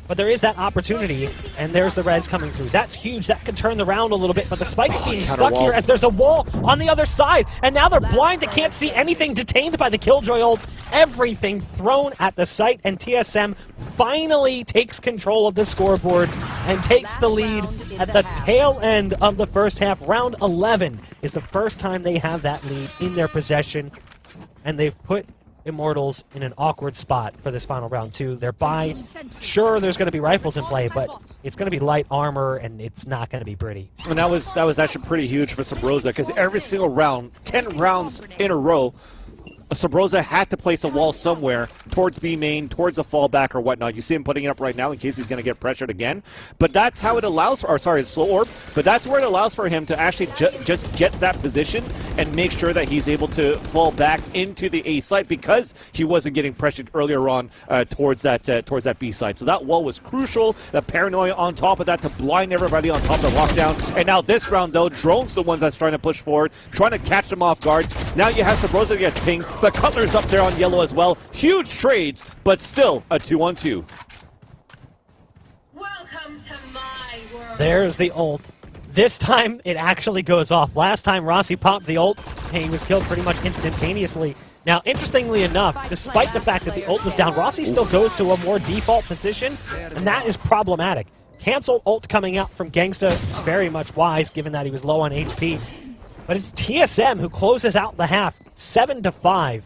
But there is that opportunity, and there's the res coming through. That's huge. That could turn the round a little bit, but the spike's being stuck here as there's a wall on the other side, and now they're blind. They can't see anything, detained by the Killjoy ult. Everything thrown at the site, and TSM finally takes control of the scoreboard and takes the lead at the tail end of the first half. Round 11 is the first time they have that lead in their possession, and they've put Immortals in an awkward spot for this final round too. They're by, sure there's going to be rifles in play, but it's going to be light armor and it's not going to be pretty. And that was actually pretty huge for Sabrosa because every single round, 10 rounds in a row, Sabrosa had to place a wall somewhere towards B main, towards a fallback or whatnot. You see him putting it up right now in case he's going to get pressured again. But that's how it allows for, or sorry, it's slow orb, but that's where it allows for him to actually just get that position and make sure that he's able to fall back into the A site because he wasn't getting pressured earlier on towards that B site. So that wall was crucial. The paranoia on top of that to blind everybody on top of the lockdown. And now this round though, Drone's the ones that's trying to push forward, trying to catch them off guard. Now you have Sabrosa that gets pinged. But Cutler's up there on yellow as well. Huge trades, but still a 2-on-2. Welcome to my world. There's the ult. This time it actually goes off. Last time Rossi popped the ult, and he was killed pretty much instantaneously. Now, interestingly enough, despite the fact that the ult was down, Rossi still goes to a more default position, and that is problematic. Cancel ult coming out from Gangsta, very much wise, given that he was low on HP. But it's TSM who closes out the half, 7-5.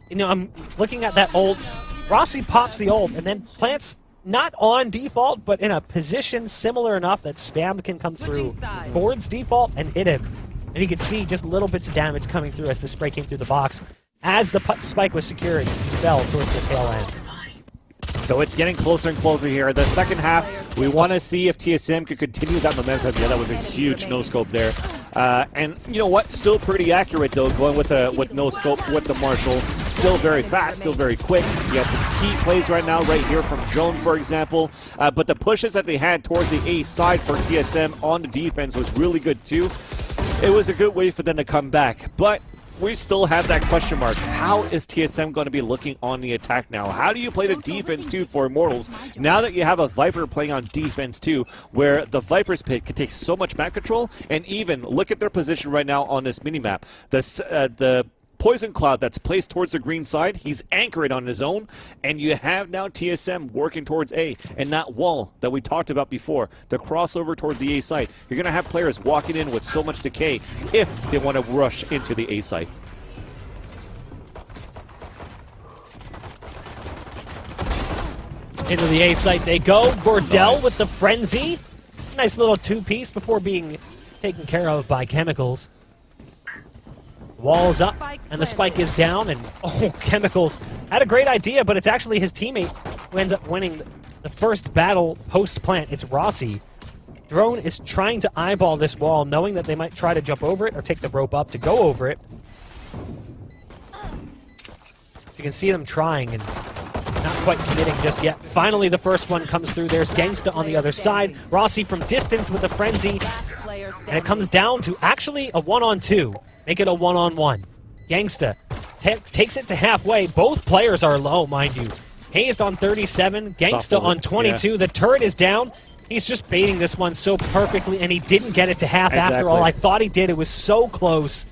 You know, I'm looking at that ult. Rossi pops the ult and then plants not on default, but in a position similar enough that spam can come through board's default and hit him. And you can see just little bits of damage coming through as the spray came through the box. As the spike was secured, he fell towards the tail end. So it's getting closer and closer here. The second half, we want to see if TSM could continue that momentum. Yeah, that was a huge no-scope there. And you know what? Still pretty accurate, though, going with no-scope with the Marshall. Still very fast, still very quick. You got some key plays right now, right here from Joan, for example. But the pushes that they had towards the A side for TSM on the defense was really good, too. It was a good way for them to come back. But we still have that question mark. How is TSM going to be looking on the attack now? How do you play the defense too for Immortals now that you have a Viper playing on defense too, where the Viper's pit can take so much map control? And even look at their position right now on this minimap. The Poison Cloud that's placed towards the green side, he's anchored on his own, and you have now TSM working towards A, and that wall that we talked about before, the crossover towards the A site. You're going to have players walking in with so much decay if they want to rush into the A site. Into the A site they go. Gordell with the frenzy. Nice little two-piece before being taken care of by Chemicals. Wall's up, and the spike is down, and Chemicals had a great idea, but it's actually his teammate who ends up winning the first battle post-plant. It's Rossi. Drone is trying to eyeball this wall, knowing that they might try to jump over it or take the rope up to go over it. So you can see them trying and not quite committing just yet. Finally, the first one comes through. There's Gangsta on the other side. Rossi from distance with a frenzy, and it comes down to actually a 1-on-2. Make it a 1-on-1. Gangsta takes it to halfway. Both players are low, mind you. Hazed on 37, Gangsta on 22. Yeah. The turret is down. He's just baiting this one so perfectly, and he didn't get it to half after Exactly. all. I thought he did. It was so close.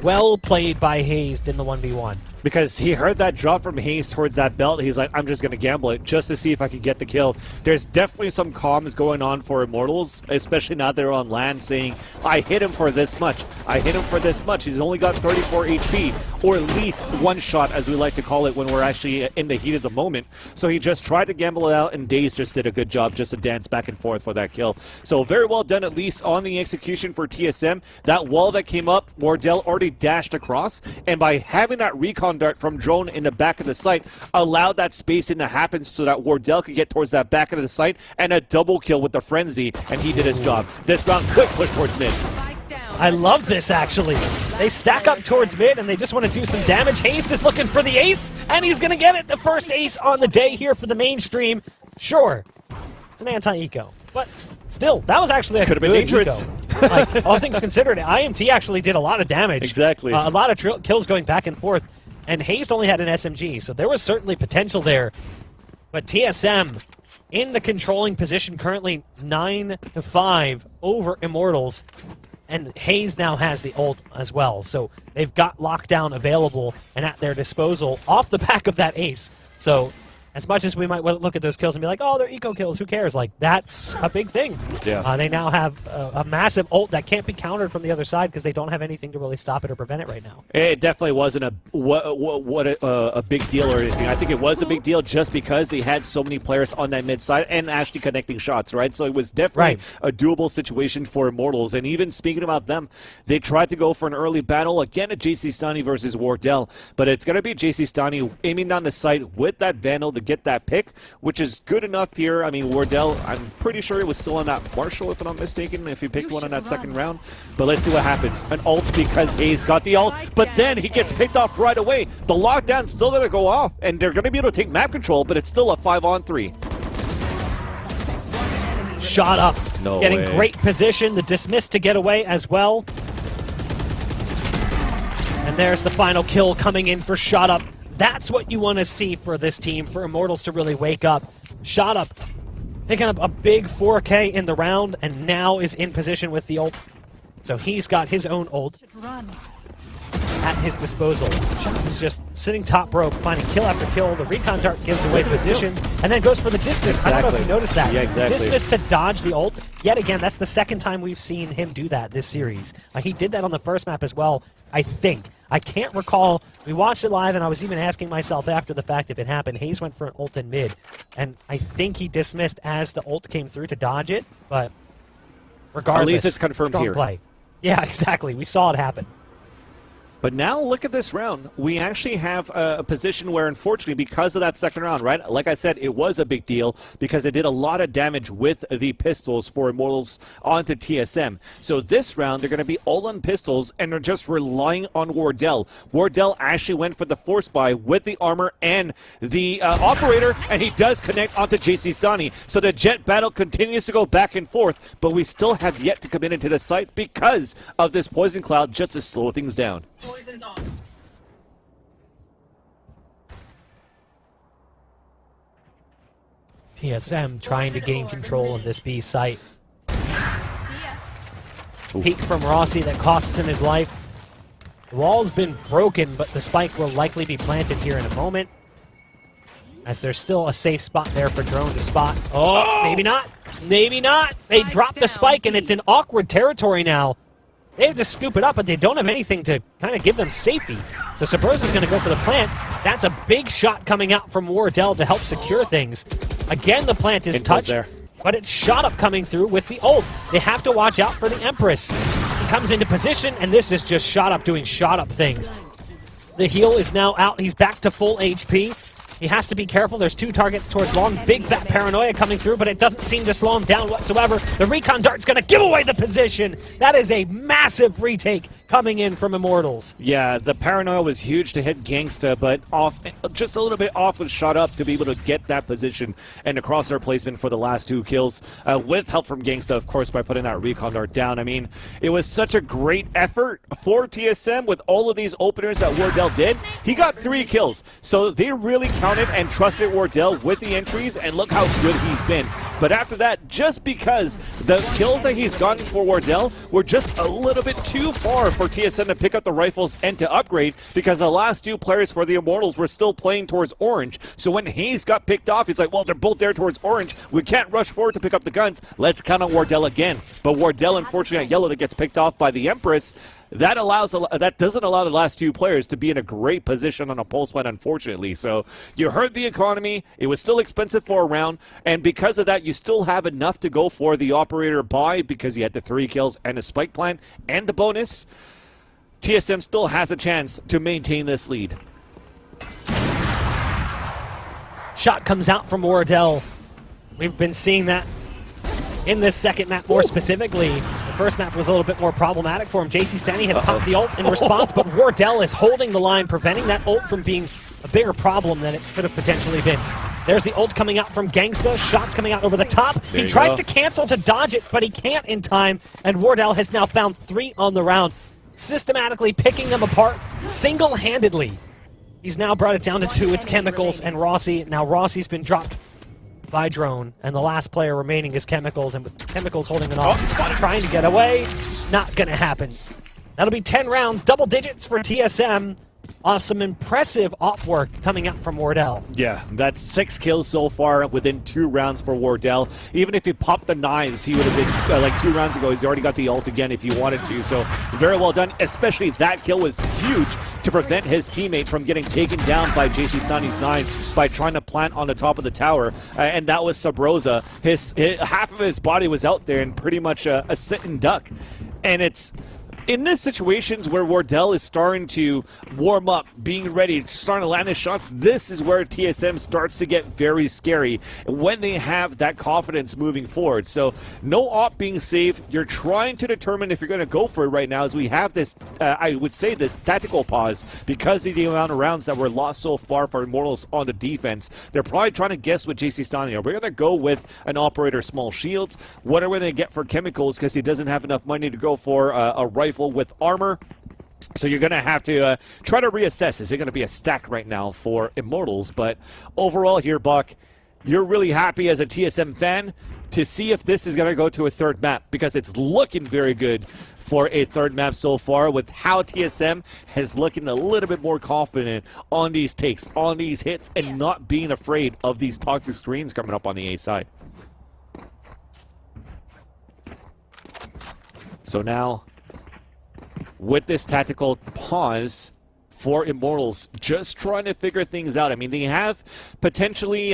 Well played by Hayes in the 1v1. Because he heard that drop from Hayes towards that belt. He's like, I'm just going to gamble it just to see if I can get the kill. There's definitely some comms going on for Immortals, especially now they're on land saying, I hit him for this much. I hit him for this much. He's only got 34 HP, or at least one shot, as we like to call it when we're actually in the heat of the moment. So he just tried to gamble it out, and Daze just did a good job just to dance back and forth for that kill. So very well done, at least on the execution for TSM. That wall that came up, Wardell already dashed across, and by having that recon dart from drone in the back of the site allowed that spacing to happen so that Wardell could get towards that back of the site and a double kill with the frenzy, and he did his job. This round could push towards mid. I love this, actually. They stack up towards mid, and they just want to do some damage. Hayes is looking for the ace, and he's going to get it. The first ace on the day here for the mainstream. Sure, it's an anti-eco, but still, that was actually a Could have been good dangerous. eco. Like, all things considered, IMT actually did a lot of damage. Exactly. A lot of kills going back and forth, and Hayes only had an SMG, so there was certainly potential there. But TSM in the controlling position currently 9-5 over Immortals, and Hayes now has the ult as well. So they've got lockdown available and at their disposal off the back of that ace. So as much as we might look at those kills and be like, oh, they're eco kills, who cares? Like, that's a big thing. Yeah. They now have a massive ult that can't be countered from the other side because they don't have anything to really stop it or prevent it right now. It definitely wasn't a big deal or anything. I think it was a big deal just because they had so many players on that mid side and actually connecting shots, right? So it was definitely a doable situation for Immortals. And even speaking about them, they tried to go for an early battle again at JC Stani versus Wardell, but it's going to be JC Stani aiming down the site with that Vandal to get that pick, which is good enough here. I mean, Wardell, I'm pretty sure it was still on that Marshall, if I'm not mistaken, if he picked one on that second round. But let's see what happens. An ult because Hayes got the ult, but then he gets picked off right away. The lockdown's still going to go off, and they're going to be able to take map control, but it's still a 5-on-3. Shot up. No Getting way. great position. The dismiss to get away as well. And there's the final kill coming in for Shot Up. That's what you want to see for this team, for Immortals to really wake up. Shot Up picking up a big 4K in the round, and now is in position with the ult. So he's got his own ult at his disposal. Shot Up is just sitting top rope, finding kill after kill. The recon dart gives away positions, and then goes for the dismiss. I don't know if you noticed that. Yeah, exactly. Dismiss to dodge the ult. Yet again, that's the second time we've seen him do that this series. He did that on the first map as well, I think. I can't recall. We watched it live, and I was even asking myself after the fact if it happened. Hayes went for an ult in mid, and I think he dismissed as the ult came through to dodge it, but regardless, At least it's confirmed strong here. play. Yeah, exactly. We saw it happen. But now look at this round. We actually have a position where, unfortunately, because of that second round, right? Like I said, it was a big deal because it did a lot of damage with the pistols for Immortals onto TSM. So this round, they're going to be all on pistols, and they're just relying on Wardell. Wardell actually went for the force buy with the armor and the operator, and he does connect onto JC Stani. So the jet battle continues to go back and forth, but we still have yet to come into the site because of this poison cloud just to slow things down. Poison's off. TSM trying to gain control of this B site. Peek from Rossi that costs him his life. The wall's been broken, but the spike will likely be planted here in a moment, as there's still a safe spot there for Drone to spot. Oh, maybe not. Maybe not. They drop the spike, and it's in awkward territory now. They have to scoop it up, but they don't have anything to kind of give them safety. So Sabrosa's going to go for the plant. That's a big shot coming out from Wardell to help secure things. Again, the plant is touched, there. but it's Shot Up coming through with the ult. They have to watch out for the Empress. He comes into position, and this is just Shot Up doing Shot Up things. The heal is now out. He's back to full HP. He has to be careful. There's two targets towards long. Big fat paranoia coming through, but it doesn't seem to slow him down whatsoever. The recon dart's going to give away the position. That is a massive retake coming in from Immortals. Yeah, the paranoia was huge to hit Gangsta, but off, just a little bit off was Shot Up to be able to get that position and the crosshair placement for the last two kills, with help from Gangsta, of course, by putting that recon dart down. I mean, it was such a great effort for TSM with all of these openers that Wardell did. He got 3 kills, so they really counted counted and trusted Wardell with the entries, and look how good he's been. But after that, just because the kills that he's gotten for Wardell were just a little bit too far for TSM to pick up the rifles and to upgrade, because the last 2 players for the Immortals were still playing towards orange. So when Hayes got picked off, he's like, well, they're both there towards orange. We can't rush forward to pick up the guns. Let's count on Wardell again. But Wardell, unfortunately, at yellow, that gets picked off by the Empress. That doesn't allow the last 2 players to be in a great position on a pulse fight, unfortunately. So you heard the economy. It was still expensive for a round, and because of that, you still have enough to go for the operator buy because you had the 3 kills and a spike plant and the bonus. TSM still has a chance to maintain this lead. Shot comes out from Wardell. We've been seeing that in this second map more specifically. The first map was a little bit more problematic for him. JC Stanley has popped the ult in response, but Wardell is holding the line, preventing that ult from being a bigger problem than it could have potentially been. There's the ult coming out from Gangsta. Shots coming out over the top. He tries to cancel to dodge it, but he can't in time, and Wardell has now found 3 on the round, systematically picking them apart single-handedly. He's now brought it down to 2. It's Chemicals and Rossi. Now Rossi's been dropped by drone, and the last player remaining is Chemicals, and with Chemicals holding it off, trying to get away, not gonna happen. That'll be 10 rounds, double digits for TSM, off some impressive op work coming out from Wardell. Yeah, that's 6 kills so far within 2 rounds for Wardell. Even if he popped the knives, he would have been, like 2 rounds ago, he's already got the ult again if he wanted to, so very well done, especially that kill was huge to prevent his teammate from getting taken down by JC Stani's knives by trying to plant on the top of the tower, and that was Sabrosa. Half of his body was out there and pretty much a sit and duck, and it's in these situations where Wardell is starting to warm up, being ready, starting to land his shots, this is where TSM starts to get very scary when they have that confidence moving forward. So no op being saved. You're trying to determine if you're going to go for it right now, as we have this, I would say, this tactical pause because of the amount of rounds that were lost so far for Immortals on the defense. They're probably trying to guess with JC Stani. Are we going to go with an operator small shields? What are we going to get for Chemicals because he doesn't have enough money to go for a rifle with armor? So you're going to have to try to reassess. Is it going to be a stack right now for Immortals? But overall here, Buck, you're really happy as a TSM fan to see if this is going to go to a 3rd map, because it's looking very good for a 3rd map so far, with how TSM has looking a little bit more confident on these takes, on these hits, and not being afraid of these toxic screens coming up on the A side. So now, with this tactical pause for Immortals, just trying to figure things out. I mean, they have potentially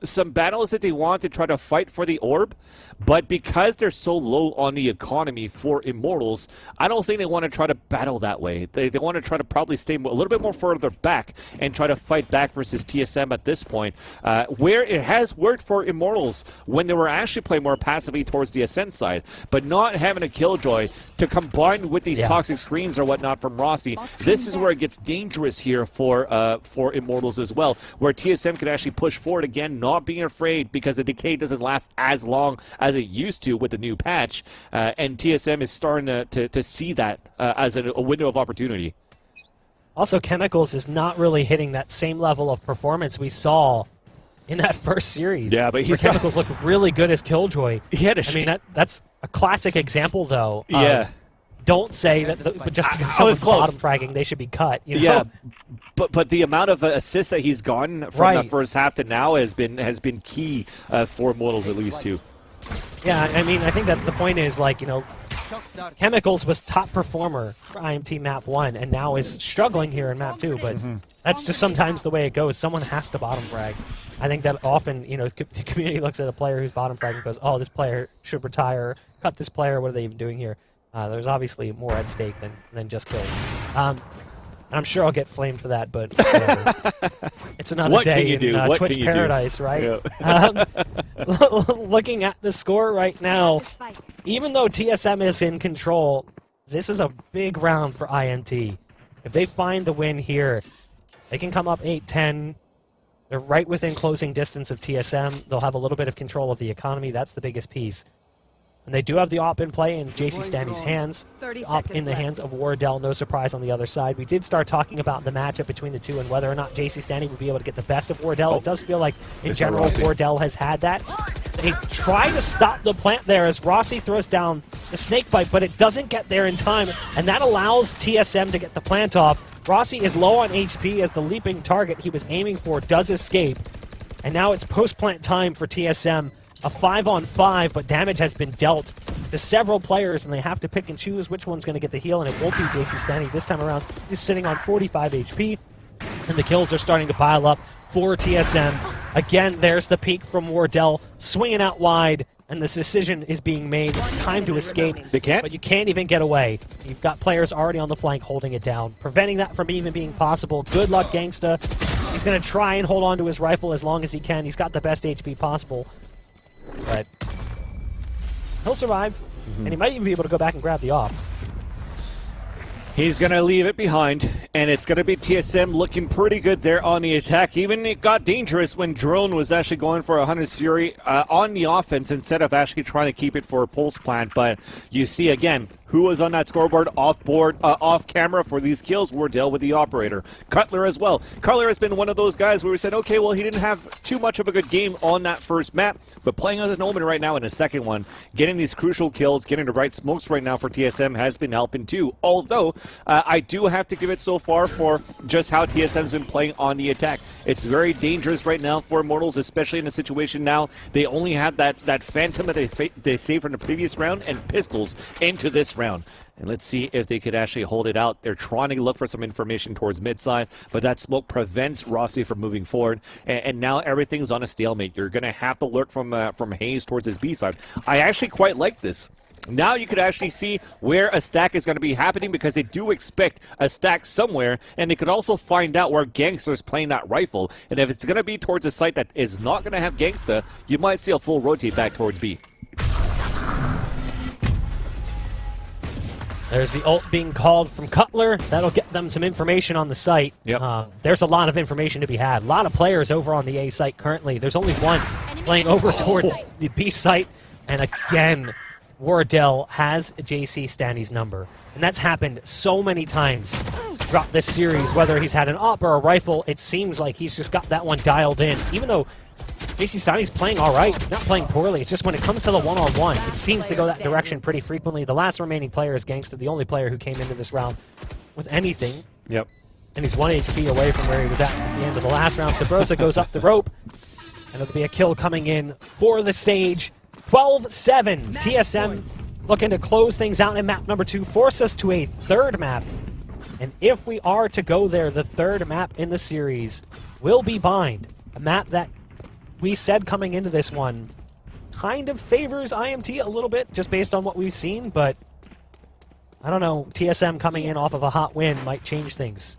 some battles that they want to try to fight for the orb, but because they're so low on the economy for Immortals, I don't think they want to try to battle that way. They want to try to probably stay a little bit more further back and try to fight back versus TSM at this point, where it has worked for Immortals when they were actually playing more passively towards the Ascent side, but not having a Killjoy to combine with these toxic screens or whatnot from Rossi. This is where it gets dangerous here for Immortals as well, where TSM can actually push forward again, not being afraid, because the decay doesn't last as long as it used to with the new patch, and TSM is starting to see that as a window of opportunity. Also, Chemicals is not really hitting that same level of performance we saw in that first series. Yeah, but Chemicals look really good as Killjoy. I mean, that's a classic example, though. Yeah. Don't say that just because someone's bottom fragging, they should be cut. You know? Yeah, but the amount of assists that he's gotten from the first half to now has been key for Immortals, at least, too. Yeah, I mean, I think that the point is, like, you know, Chemicals was top performer for IMT Map 1, and now is struggling here in Map 2, but that's just sometimes the way it goes. Someone has to bottom frag. I think that often, you know, the community looks at a player who's bottom frag and goes, oh, this player should retire, cut this player, what are they even doing here? There's obviously more at stake than just kills. I'm sure I'll get flamed for that, but it's another day in Twitch paradise, right? Yeah. Looking at the score right now, even though TSM is in control, this is a big round for IMT. If they find the win here, they can come up 8-10. They're right within closing distance of TSM. They'll have a little bit of control of the economy. That's the biggest piece. And they do have the op in play in JC Stanley's hands. 30 Op in the hands of Wardell, no surprise on the other side. We did start talking about the matchup between the two and whether or not JC Stanley would be able to get the best of Wardell. It does feel like, in general, Wardell has had that. They try to stop the plant there as Rossi throws down the snake bite, but it doesn't get there in time, and that allows TSM to get the plant off. Rossi is low on HP as the leaping target he was aiming for does escape, and now it's post-plant time for TSM. A 5-on-5, but damage has been dealt to several players, and they have to pick and choose which one's going to get the heal, and it won't be JC Stanley this time around. He's sitting on 45 HP, and the kills are starting to pile up for TSM. Again, there's the peek from Wardell, swinging out wide, and this decision is being made. It's time to escape, but you can't even get away. You've got players already on the flank holding it down, preventing that from even being possible. Good luck, Gangsta. He's going to try and hold on to his rifle as long as he can. He's got the best HP possible. But he'll survive, and he might even be able to go back and grab the off. He's going to leave it behind, and it's going to be TSM looking pretty good there on the attack. Even it got dangerous when Drone was actually going for a Hunter's Fury on the offense instead of actually trying to keep it for a pulse plant. But you see, again, who was on that scoreboard off camera for these kills? Wardell with the operator. Cutler as well. Cutler has been one of those guys where we said, okay, well, he didn't have too much of a good game on that first map, but playing as an Omen right now in the second one, getting these crucial kills, getting the right smokes right now for TSM has been helping too. Although, I do have to give it so far for just how TSM's been playing on the attack. It's very dangerous right now for Immortals, especially in a situation now. They only have that Phantom that they saved from the previous round and pistols into this round. And let's see if they could actually hold it out. They're trying to look for some information towards mid side, but that smoke prevents Rossi from moving forward. And now everything's on a stalemate. You're going to have to lurk from Hayes towards his B side. I actually quite like this. Now you could actually see where a stack is going to be happening because they do expect a stack somewhere, and they could also find out where Gangsta's playing that rifle. And if it's going to be towards a site that is not going to have Gangsta, you might see a full rotate back towards B. There's the ult being called from Cutler. That'll get them some information on the site. Yep. There's a lot of information to be had. A lot of players over on the A site currently. There's only one playing over towards the B site. And again, Wardell has JC Stanley's number. And that's happened so many times throughout this series. Whether he's had an op or a rifle, it seems like he's just got that one dialed in. Even though JC Stanley's playing all right. He's not playing poorly. It's just when it comes to the one-on-one, it seems to go that direction pretty frequently. The last remaining player is Gangsta, the only player who came into this round with anything. Yep. And he's 1 HP away from where he was at the end of the last round. Sabrosa goes up the rope, and it'll be a kill coming in for the Sage. 12-7. TSM looking to close things out in map number 2, force us to a third map. And if we are to go there, the third map in the series will be Bind, a map that we said coming into this one kind of favors IMT a little bit, just based on what we've seen, but I don't know, TSM coming in off of a hot win might change things.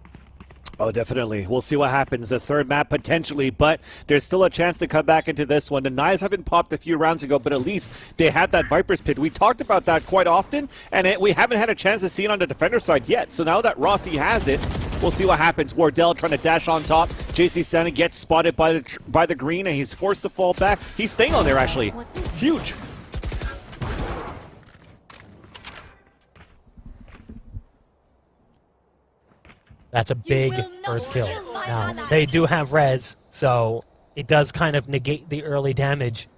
Oh, definitely. We'll see what happens. The third map, potentially, but there's still a chance to come back into this one. The knives have been popped a few rounds ago, but at least they had that Viper's Pit. We talked about that quite often, and we haven't had a chance to see it on the defender side yet. So now that Rossi has it, we'll see what happens. Wardell trying to dash on top. JC Stanley gets spotted by the green, and he's forced to fall back. He's staying on there, actually. Huge. That's a big first kill. Now, they do have res, so it does kind of negate the early damage.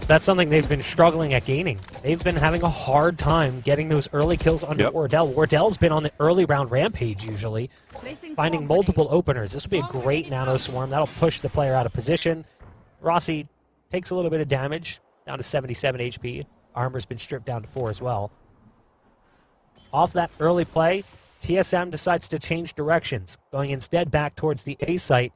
That's something they've been struggling at gaining. They've been having a hard time getting those early kills under Wardell. Wardell's been on the early round rampage, usually, finding multiple openers. This will be a great nano swarm. That'll push the player out of position. Rossi takes a little bit of damage, down to 77 HP. Armor's been stripped down to 4 as well. Off that early play, TSM decides to change directions, going instead back towards the A site,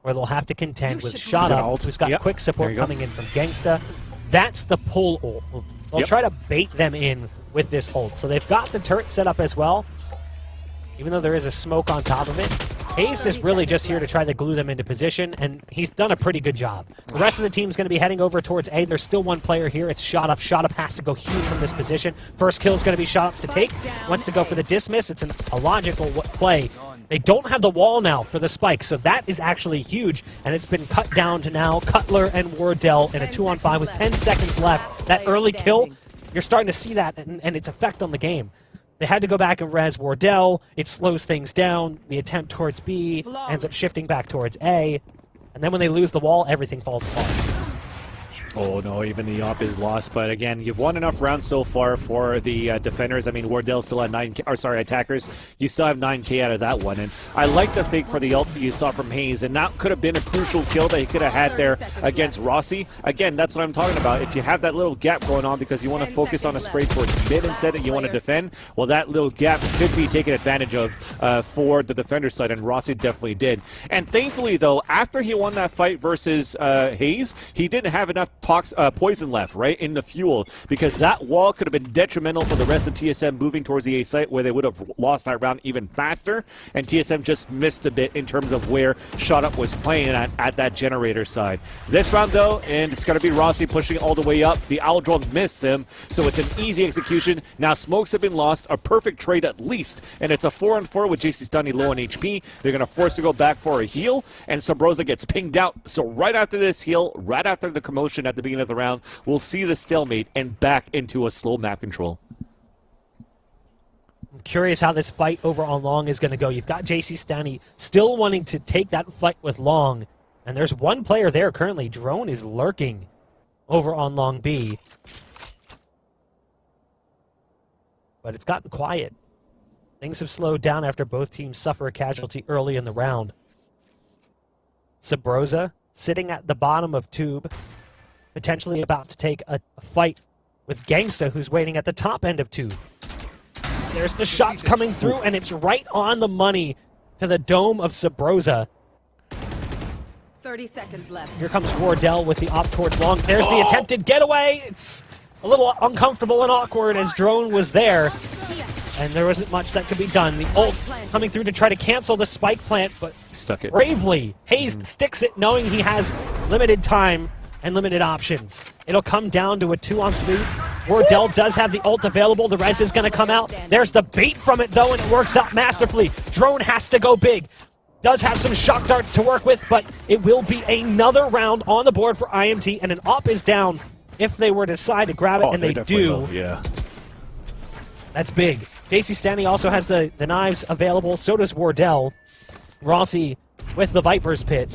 where they'll have to contend with Showdown, who's got quick support coming in from Gangsta. That's the pull ult. They'll try to bait them in with this ult. So they've got the turret set up as well, even though there is a smoke on top of it. Hayes is really just here to try to glue them into position, and he's done a pretty good job. The rest of the team's going to be heading over towards A. There's still one player here. It's Shot Up. Shot Up has to go huge from this position. First kill is going to be Shot Up's to take. Wants to go for the dismiss. It's a logical play. They don't have the wall now for the spike, so that is actually huge, and it's been cut down to now Cutler and Wardell in a 2-on-5 with 10 seconds left. That early kill, you're starting to see that and its effect on the game. They had to go back and res Wardell. It slows things down. The attempt towards B ends up shifting back towards A, and then when they lose the wall, everything falls apart. Oh no, even the op is lost, but again, you've won enough rounds so far for the defenders. I mean, Wardell still had 9K, or sorry, attackers. You still have 9K out of that one, and I like the fake for the ult that you saw from Hayes, and that could have been a crucial kill that he could have had there against Rossi. Again, that's what I'm talking about. If you have that little gap going on because you want to focus on a spray towards mid instead that you want to defend, well, that little gap could be taken advantage of for the defender side, and Rossi definitely did. And thankfully, though, after he won that fight versus Hayes, he didn't have enough poison left, right, in the fuel, because that wall could have been detrimental for the rest of TSM moving towards the A site, where they would have lost that round even faster, and TSM just missed a bit in terms of where Shot was playing at that generator side. This round, though, and it's going to be Rossi pushing all the way up. The Owl Drone missed him, so it's an easy execution. Now smokes have been lost, a perfect trade at least, and it's a 4-on-4 with JC Stunny low on HP. They're going to force to go back for a heal, and Sabrosa gets pinged out. So right after this heal, right after the commotion at the beginning of the round, we'll see the stalemate and back into a slow map control. I'm curious how this fight over on Long is going to go. You've got JC Stanny still wanting to take that fight with Long, and there's one player there currently. Drone is lurking over on Long B. But it's gotten quiet. Things have slowed down after both teams suffer a casualty early in the round. Sabrosa sitting at the bottom of Tube, potentially about to take a fight with Gangsta, who's waiting at the top end of Tube. There's the shots coming through, and it's right on the money to the dome of Sabrosa. 30 seconds left. Here comes Wardell with the op towards Long. There's the attempted getaway. It's a little uncomfortable and awkward as Drone was there, and there wasn't much that could be done. The ult coming through to try to cancel the spike plant, but Stuck it. bravely, Hayes sticks it, knowing he has limited time and limited options. It'll come down to a 2-on-3. Wardell does have the ult available. The res is going to come out. There's the bait from it, though, and it works out masterfully. Drone has to go big. Does have some shock darts to work with, but it will be another round on the board for IMT, and an op is down if they were to decide to grab it, and they do. Will, yeah. That's big. JC Stanley also has the knives available. So does Wardell. Rossi with the Viper's Pit.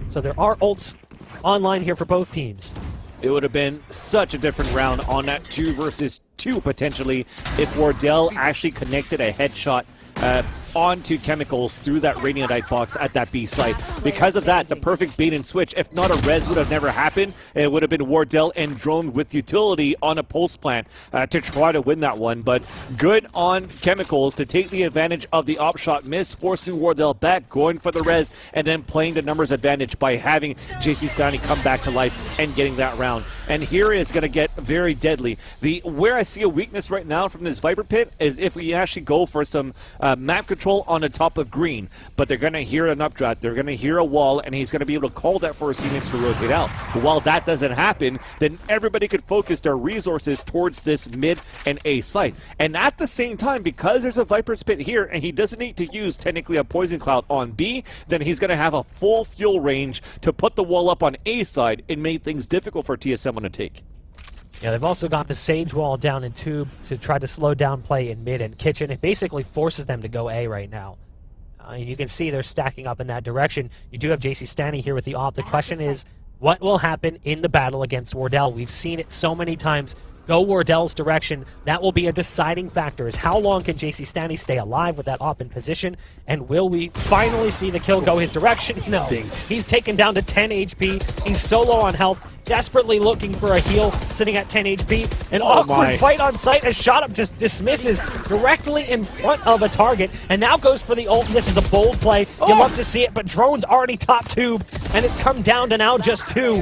So there are ults online here for both teams. It would have been such a different round on that 2 versus 2 potentially if Wardell actually connected a headshot onto Chemicals through that Radiant Icebox at that B site. Because of that, the perfect bait and switch, if not a res, would have never happened. It would have been Wardell and Drone with utility on a pulse plant to try to win that one. But good on Chemicals to take the advantage of the op shot miss, forcing Wardell back, going for the res, and then playing the numbers advantage by having JC Stanley come back to life and getting that round. And here is going to get very deadly. Where I see a weakness right now from this Viper Pit is if we actually go for some map control on the top of green, but they're going to hear an updraft, they're going to hear a wall, and he's going to be able to call that for a Phoenix to rotate out. But while that doesn't happen, then everybody could focus their resources towards this mid and A site. And at the same time, because there's a Viper's Pit here, and he doesn't need to use technically a Poison Cloud on B, then he's going to have a full fuel range to put the wall up on A side and make things difficult for TSM to take. Yeah, they've also got the Sage Wall down in Tube to try to slow down play in mid and kitchen. It basically forces them to go A right now. And you can see they're stacking up in that direction. You do have JC Stanny here with the op. The question is, what will happen in the battle against Wardell? We've seen it so many times. Go Wardell's direction. That will be a deciding factor, is how long can JC Stanny stay alive with that op in position, and will we finally see the kill go his direction? No. Dinked. He's taken down to 10 HP. He's so low on health, desperately looking for a heal, sitting at 10 HP. An awkward fight on site as Shotup just dismisses directly in front of a target, and now goes for the ult. This is a bold play. You love to see it, but Drone's already top Tube, and it's come down to now just 2.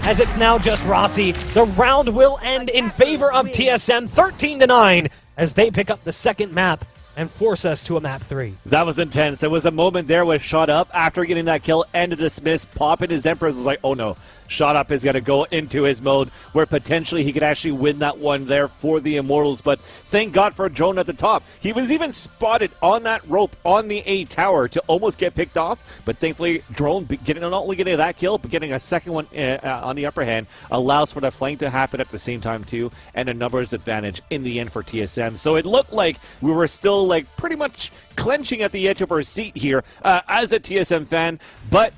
As it's now just Rossi. The round will end in favor of TSM, 13-9, as they pick up the second map and force us to a map 3. That was intense. There was a moment there where Shot Up, after getting that kill and a dismiss, popping his Empress was like, oh no, Shot Up is going to go into his mode where potentially he could actually win that one there for the Immortals. But thank God for Drone at the top. He was even spotted on that rope on the A tower to almost get picked off. But thankfully, Drone not only getting that kill, but getting a second one on the upper hand allows for the flank to happen at the same time too, and a numbers advantage in the end for TSM. So it looked like we were still like pretty much clenching at the edge of our seat here as a TSM fan, but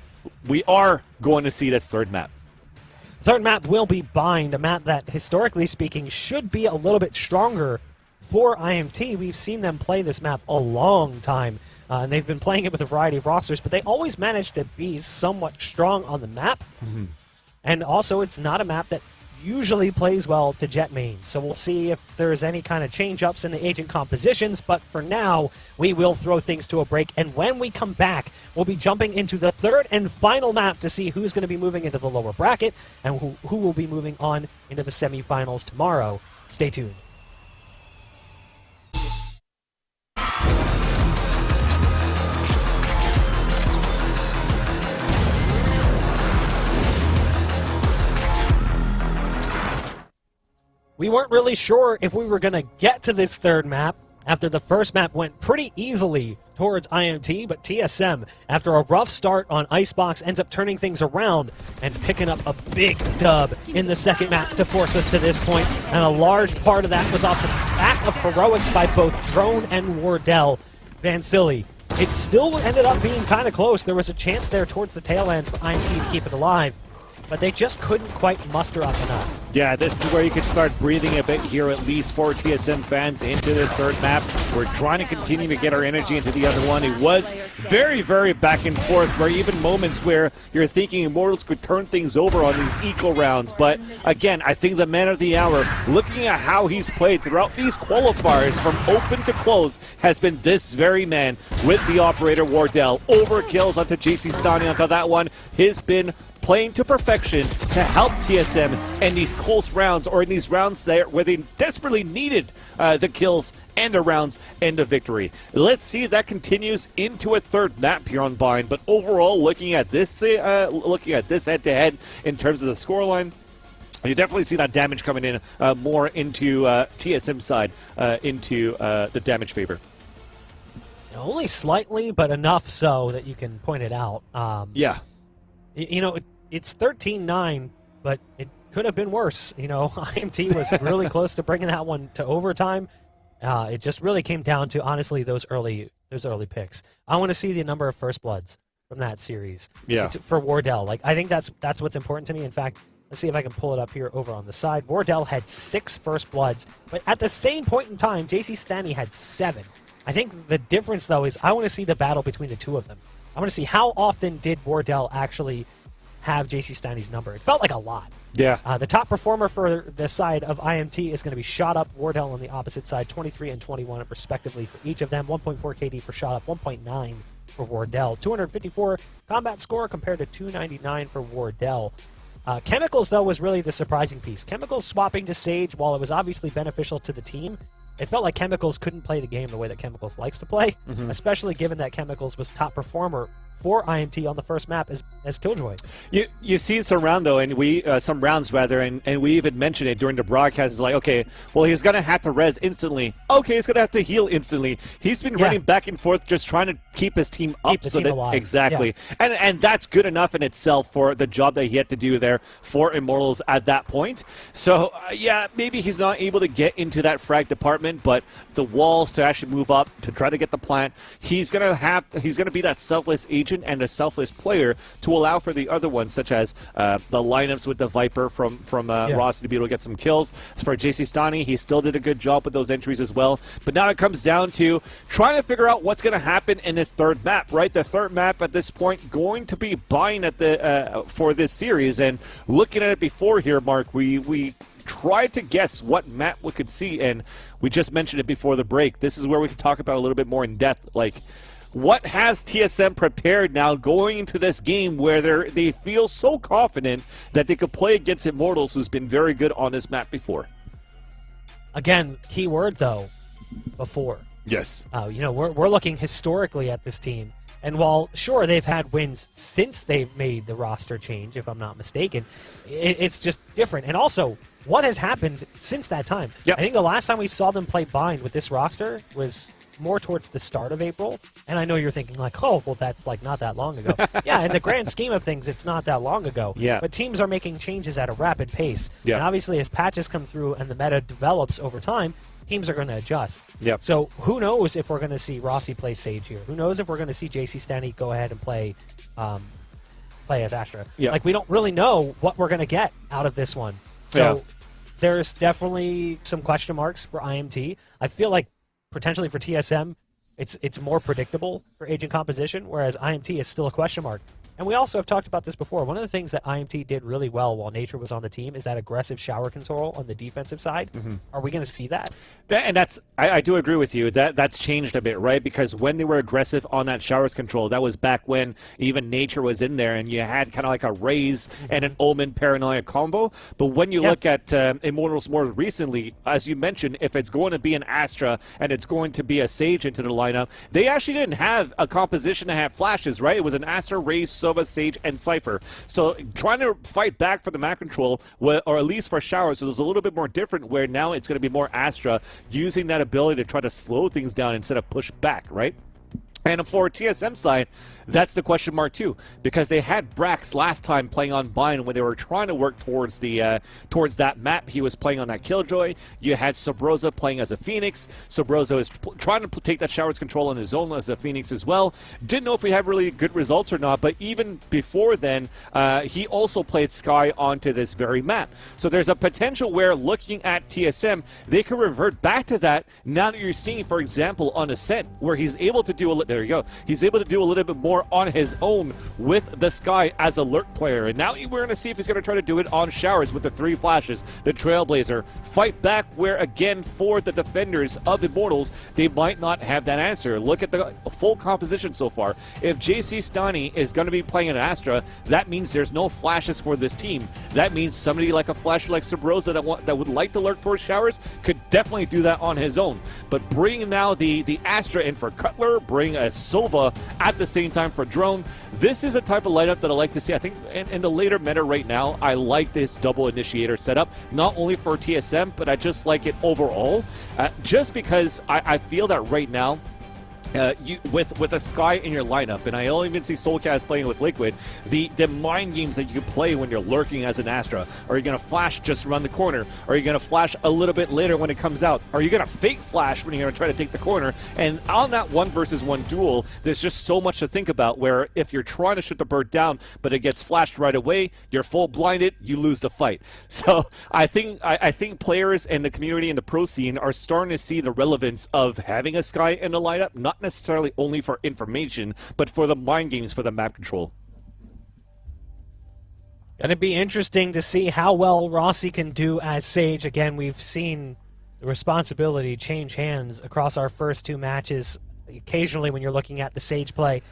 we are going to see this third map. Third map will be Bind, a map that, historically speaking, should be a little bit stronger for IMT. We've seen them play this map a long time, and they've been playing it with a variety of rosters, but they always manage to be somewhat strong on the map. And also, it's not a map that usually plays well to Jet mains, so we'll see if there's any kind of change-ups in the agent compositions, but for now, we will throw things to a break, and when we come back, we'll be jumping into the third and final map to see who's going to be moving into the lower bracket, and who will be moving on into the semifinals tomorrow. Stay tuned. We weren't really sure if we were going to get to this third map after the first map went pretty easily towards IMT, but TSM, after a rough start on Icebox, ends up turning things around and picking up a big dub in the second map to force us to this point, and a large part of that was off the back of heroics by both Drone and Wardell. Van Silly, it still ended up being kind of close. There was a chance there towards the tail end for IMT to keep it alive, but they just couldn't quite muster up enough. Yeah, this is where you can start breathing a bit here, at least for TSM fans, into this third map. We're trying to continue to get our energy into the other one. It was very, very back and forth, where even moments where you're thinking Immortals could turn things over on these eco rounds. But again, I think the man of the hour, looking at how he's played throughout these qualifiers from open to close, has been this very man with the operator Wardell. Overkills onto JC Stani onto that one. He's been playing to perfection to help TSM in these close rounds, or in these rounds there where they desperately needed the kills and a rounds and a victory. Let's see if that continues into a third map here on Bind. But overall, looking at this head-to-head in terms of the scoreline, you definitely see that damage coming in more into TSM side, into the damage favor. Only slightly, but enough so that you can point it out. Yeah. You know, it's 13-9, but it could have been worse. You know, IMT was really close to bringing that one to overtime. It just really came down to, honestly, those early picks. I want to see the number of first bloods from that series. Yeah. For Wardell. Like, I think that's what's important to me. In fact, let's see if I can pull it up here over on the side. Wardell had 6 first bloods, but at the same point in time, JC Stani had 7. I think the difference, though, is I want to see the battle between the two of them. I want to see how often did Wardell actually have JC Stani's number. It felt like a lot. Yeah. The top performer for the side of IMT is going to be Shot Up. Wardell on the opposite side, 23 and 21 respectively for each of them. 1.4 KD for Shot Up, 1.9 for Wardell. 254 combat score compared to 299 for Wardell. Chemicals, though, was really the surprising piece. Chemicals swapping to Sage, while it was obviously beneficial to the team, it felt like Chemicals couldn't play the game the way that Chemicals likes to play, especially given that Chemicals was top performer for IMT on the first map as Killjoy. You see some rounds, and we even mentioned it during the broadcast. It's like, okay, well, he's going to have to res instantly. Okay, he's going to have to heal instantly. He's been running back and forth just trying to keep his team up. Alive. Exactly. Yeah. And that's good enough in itself for the job that he had to do there for Immortals at that point. So, maybe he's not able to get into that frag department, but the walls to actually move up to try to get the plant, he's going to be that selfless agent and a selfless player to allow for the other ones, such as the lineups with the Viper from Ross to be able to get some kills. As for JC Stani, he still did a good job with those entries as well. But now it comes down to trying to figure out what's going to happen in this third map, right? The third map at this point going to be buying at the for this series. And looking at it before here, Mark, we tried to guess what map we could see, and we just mentioned it before the break. This is where we can talk about a little bit more in depth, like, what has TSM prepared now going into this game where they feel so confident that they could play against Immortals, who's been very good on this map before? Again, key word, though, before. Yes. We're looking historically at this team, And while, sure, they've had wins since they've made the roster change, if I'm not mistaken, it's just different. And also, what has happened since that time? Yep. I think the last time we saw them play Bind with this roster was more towards the start of April. And I know you're thinking like, oh, well, that's like not that long ago. Yeah, in the grand scheme of things, it's not that long ago. Yeah. But teams are making changes at a rapid pace. Yeah. And obviously, as patches come through and the meta develops over time, teams are going to adjust. Yep. So who knows if we're going to see Rossi play Sage here? Who knows if we're going to see JC Stanny go ahead and play as Astra? Yep. Like, we don't really know what we're going to get out of this one. So there's definitely some question marks for IMT. I feel like potentially for TSM, it's more predictable for agent composition, whereas IMT is still a question mark. And we also have talked about this before. One of the things that IMT did really well while Nature was on the team is that aggressive shower control on the defensive side. Are we going to see that? And that's, I do agree with you. That's changed a bit, right? Because when they were aggressive on that showers control, that was back when even Nature was in there and you had kind of like a Raze and an Omen Paranoia combo. But when you look at Immortals more recently, as you mentioned, if it's going to be an Astra and it's going to be a Sage into the lineup, they actually didn't have a composition that had flashes, right? It was an Astra, Raze, Sova, Sage, and Cypher. So trying to fight back for the map control, or at least for showers, so there's a little bit more different where now it's going to be more Astra using that ability to try to slow things down instead of push back, right? And for TSM side, that's the question mark too, because they had Brax last time playing on Bind when they were trying to work towards the towards that map. He was playing on that Killjoy. You had Sobroza playing as a Phoenix. Sobroza is trying to take that showers control on his own as a Phoenix as well. Didn't know if we had really good results or not, but even before then, he also played Sky onto this very map. So there's a potential where looking at TSM, they could revert back to that now that you're seeing, for example, on Ascent, where he's able to do there you go. He's able to do a little bit more on his own with the Sky as a lurk player. And now we're going to see if he's going to try to do it on showers with the 3 flashes, the Trailblazer. Fight back where, again, for the defenders of Immortals, they might not have that answer. Look at the full composition so far. If JC Stani is going to be playing an Astra, that means there's no flashes for this team. That means somebody like a flasher like Sobroza that would like to lurk towards showers could definitely do that on his own. But bring now the Astra in for Cutler, bring a Sova at the same time for Drone. This is a type of lineup that I like to see. I think in the later meta right now, I like this double initiator setup, not only for TSM, but I just like it overall, just because I feel that right now, with a Sky in your lineup, and I only even see Soulcast playing with Liquid, the mind games that you can play when you're lurking as an Astra. Are you going to flash just around the corner? Are you going to flash a little bit later when it comes out? Are you going to fake flash when you're going to try to take the corner? And on that 1-versus-1 duel, there's just so much to think about, where if you're trying to shoot the bird down, but it gets flashed right away, you're full blinded, you lose the fight. So I think players and the community and the pro scene are starting to see the relevance of having a Sky in the lineup, not necessarily only for information, but for the mind games, for the map control. Gonna be interesting to see how well Rossi can do as Sage. Again, we've seen the responsibility change hands across our first 2 matches, occasionally when you're looking at the Sage play.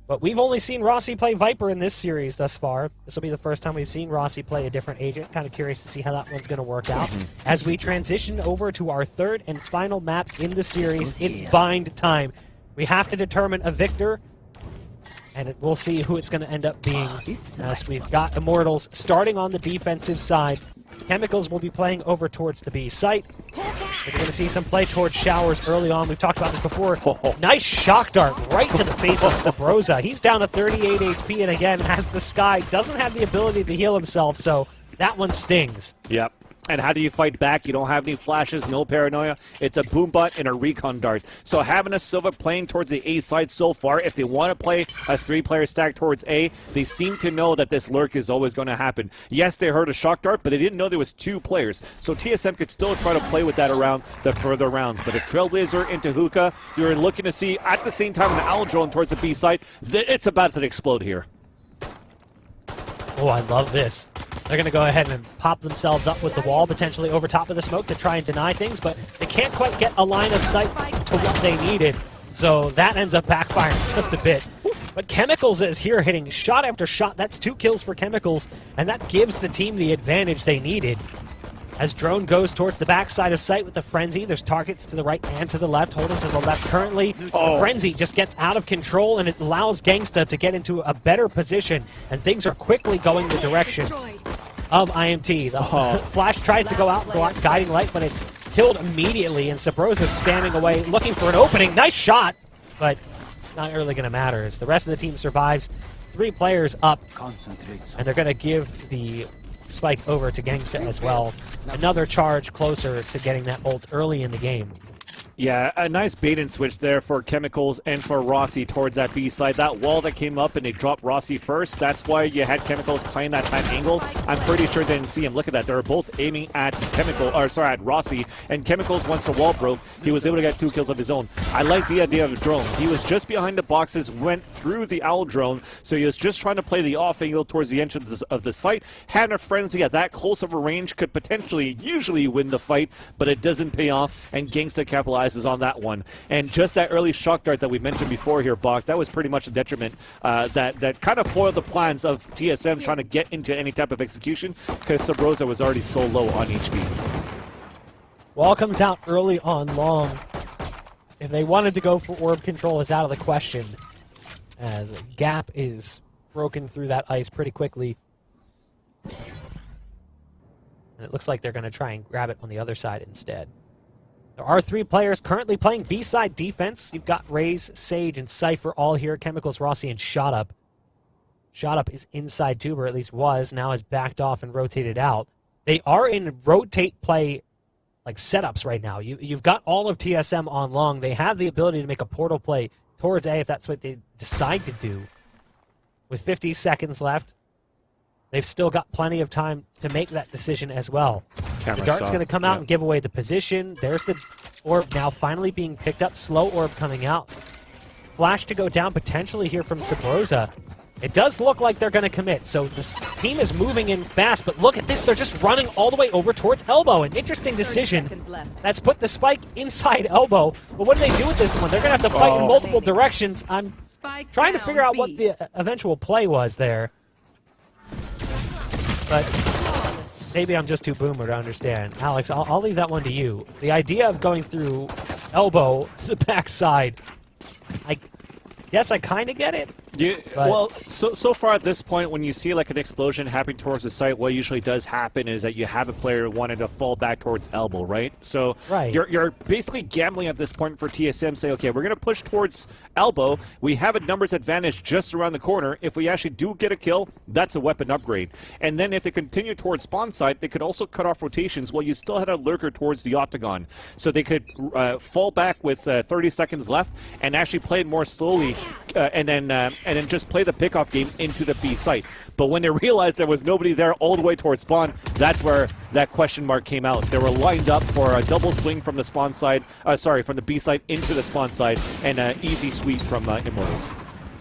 But we've only seen Rossi play Viper in this series thus far. This will be the first time we've seen Rossi play a different agent. Kind of curious to see how that one's going to work out. As we transition over to our 3rd and final map in the series, it's Bind time. We have to determine a victor, and we'll see who it's going to end up being. As we've got Immortals starting on the defensive side. Chemicals will be playing over towards the B site. We're going to see some play towards showers early on. We've talked about this before. Nice shock dart right to the face of Sobroza. He's down to 38 HP, and again, has the Sky, doesn't have the ability to heal himself, so that one stings. Yep. And how do you fight back? You don't have any flashes, no paranoia. It's a boom butt and a recon dart. So having a Silva playing towards the A side so far, if they want to play a 3-player stack towards A, they seem to know that this lurk is always going to happen. Yes, they heard a shock dart, but they didn't know there was 2 players. So TSM could still try to play with that around the further rounds. But a Trailblazer into Hookah, you're looking to see at the same time an Owl Drone towards the B side. It's about to explode here. Oh, I love this. They're going to go ahead and pop themselves up with the wall, potentially over top of the smoke to try and deny things, but they can't quite get a line of sight to what they needed. So that ends up backfiring just a bit. But Chemicals is here hitting shot after shot. That's 2 kills for Chemicals, and that gives the team the advantage they needed. As drone goes towards the backside of site with the frenzy, there's targets to the right and to the left, holding to the left currently. The frenzy just gets out of control, and it allows Gangsta to get into a better position, and things are quickly going the direction of IMT. The flash tries to go out, guiding light, but it's killed immediately, and Sabrosa spamming away, looking for an opening. Nice shot, but not really going to matter as the rest of the team survives. 3 players up, and they're going to give the spike over to Gangsta as well. Another charge closer to getting that ult early in the game. Yeah, a nice bait and switch there for Chemicals and for Rossi towards that B side. That wall that came up and they dropped Rossi first, that's why you had Chemicals playing that angle. I'm pretty sure they didn't see him. Look at that. They were both aiming at at Rossi, and Chemicals, once the wall broke, he was able to get 2 kills of his own. I like the idea of the drone. He was just behind the boxes, went through the owl drone, so he was just trying to play the off angle towards the entrance of the site. Had a frenzy at that close of a range, could potentially, usually win the fight, but it doesn't pay off, and Gangsta capitalizes on that one. And just that early shock dart that we mentioned before here, Bach, that was pretty much a detriment that kind of foiled the plans of TSM trying to get into any type of execution, because Sabrosa was already so low on HP. Wall comes out early on long. If they wanted to go for orb control, it's out of the question, as Gap is broken through that ice pretty quickly. And it looks like they're going to try and grab it on the other side instead. There are 3 players currently playing B-side defense. You've got Raze, Sage, and Cypher all here. Chemicals, Rossi, and Shot Up. Shot Up is inside tube, or at least was, now has backed off and rotated out. They are in rotate play like setups right now. You've got all of TSM on long. They have the ability to make a portal play towards A if that's what they decide to do. With 50 seconds left, they've still got plenty of time to make that decision as well. The dart's going to come out and give away the position. There's the orb now finally being picked up. Slow orb coming out. Flash to go down potentially here from Sabrosa. It does look like they're going to commit, so this team is moving in fast, but look at this. They're just running all the way over towards Elbow. An interesting decision. That's put the spike inside Elbow, but what do they do with this one? They're going to have to fight in multiple directions. I'm trying to figure out what the eventual play was there. But maybe I'm just too boomer to understand. Alex, I'll leave that one to you. The idea of going through Elbow to the backside, I guess I kind of get it. Well, so far at this point, when you see like an explosion happening towards the site, what usually does happen is that you have a player wanting to fall back towards Elbow, right? So you're basically gambling at this point for TSM, say, okay, we're going to push towards Elbow. We have a numbers advantage just around the corner. If we actually do get a kill, that's a weapon upgrade. And then if they continue towards spawn site, they could also cut off rotations while you still had a lurker towards the octagon. So they could fall back with 30 seconds left and actually play it more slowly and then just play the pickoff game into the B site. But when they realized there was nobody there all the way towards spawn, that's where that question mark came out. They were lined up for a double swing from the spawn side, from the B site into the spawn side, and an easy sweep from Immortals.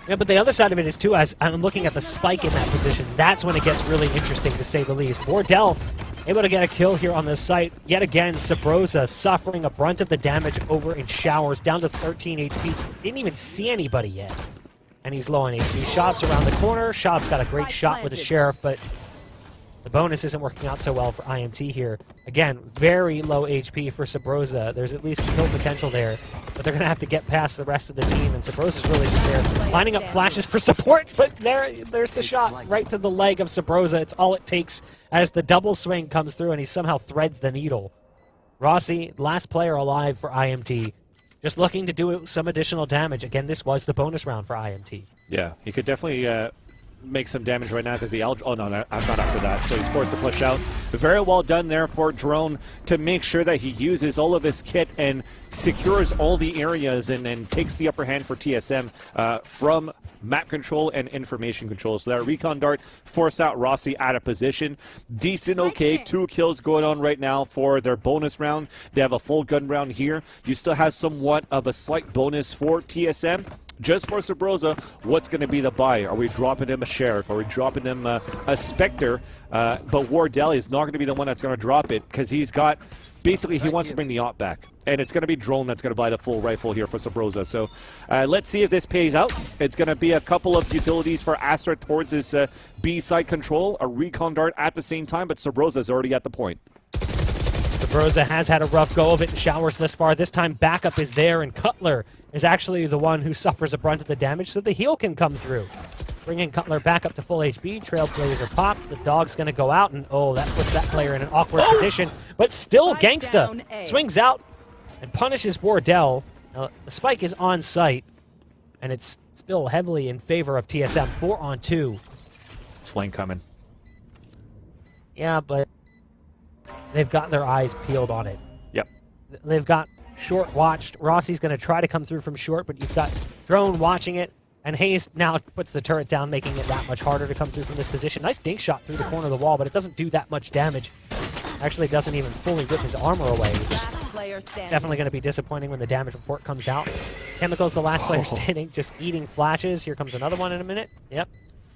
Yeah, but the other side of it is, too, as I'm looking at the spike in that position, that's when it gets really interesting, to say the least. Wardell able to get a kill here on this site. Yet again, Sabrosa suffering a brunt of the damage over in showers, down to 13 HP. Didn't even see anybody yet. And he's low on HP. Shop's around the corner. Shop's got a great shot with the Sheriff, but the bonus isn't working out so well for IMT here. Again, very low HP for Sabrosa. There's at least kill potential there, but they're going to have to get past the rest of the team, and Sabrosa's really just there lining up flashes for support, but there's the shot right to the leg of Sabrosa. It's all it takes as the double swing comes through, and he somehow threads the needle. Rossi, last player alive for IMT, just looking to do some additional damage. Again, this was the bonus round for IMT. Yeah, he could definitely make some damage right now because the oh no, I'm not after that, so he's forced to push out. Very well done there for Drone to make sure that he uses all of his kit and secures all the areas and takes the upper hand for TSM from map control and information control. So that recon dart forced out Rossi out of position. Decent, okay, 2 kills going on right now for their bonus round. They have a full gun round here. You still have somewhat of a slight bonus for TSM. Just for Sabrosa, what's going to be the buy? Are we dropping him a Sheriff? Are we dropping him a Spectre? But Wardell is not going to be the one that's going to drop it because he's got, basically he wants to bring the op back. And it's going to be Drone that's going to buy the full rifle here for Sabrosa. So let's see if this pays out. It's going to be a couple of utilities for Astra towards his B side control, a recon dart at the same time, but Sabrosa is already at the point. Sabrosa has had a rough go of it in showers thus far. This time backup is there, and Cutler is actually the one who suffers a brunt of the damage, so the heal can come through. Bringing Cutler back up to full HP. Trailblazer pop. The dog's going to go out, and oh, that puts that player in an awkward position. But still, Gangsta swings out and punishes Wardell. Now, the spike is on site, and it's still heavily in favor of TSM. 4-on-2. Flame coming. Yeah, but they've got their eyes peeled on it. Yep. They've got short watched. Rossi's going to try to come through from short, but you've got Drone watching it. And Hayes now puts the turret down, making it that much harder to come through from this position. Nice dink shot through the corner of the wall, but it doesn't do that much damage. Actually, doesn't even fully rip his armor away. Definitely going to be disappointing when the damage report comes out. Chemical's the last player standing, just eating flashes. Here comes another one in a minute. Yep.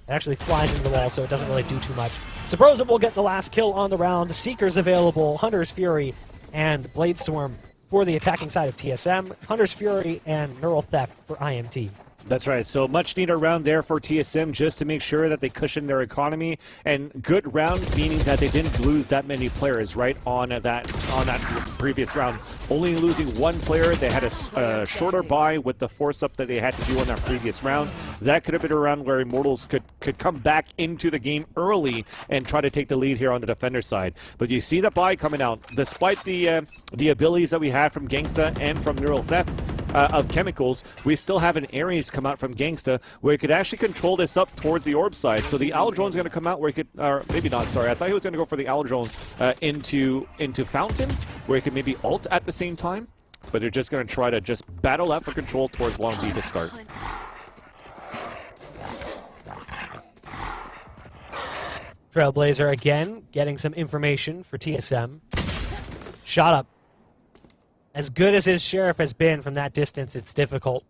It actually flies into the wall, so it doesn't really do too much. Sabrosa will get the last kill on the round. Seeker's available, Hunter's Fury, and Bladestorm for the attacking side of TSM. Hunter's Fury and Neural Theft for IMT. That's right. So much needed round there for TSM just to make sure that they cushion their economy, and good round meaning that they didn't lose that many players right on that previous round. Only losing one player. They had a shorter buy with the force up that they had to do on that previous round. That could have been a round where Immortals could come back into the game early and try to take the lead here on the defender side. But you see the buy coming out. Despite the abilities that we have from Gangsta and from Neural Theft of Chemicals, we still have an Ares come out from Gangsta where he could actually control this up towards the orb side. So the Owl Drone's going to come out where he could, or maybe not, sorry. I thought he was going to go for the Owl Drone into Fountain, where he could maybe ult at the same time. But they're just going to try to just battle out for control towards Long B to start. Trailblazer again, getting some information for TSM. Shot up. As good as his Sheriff has been from that distance, it's difficult.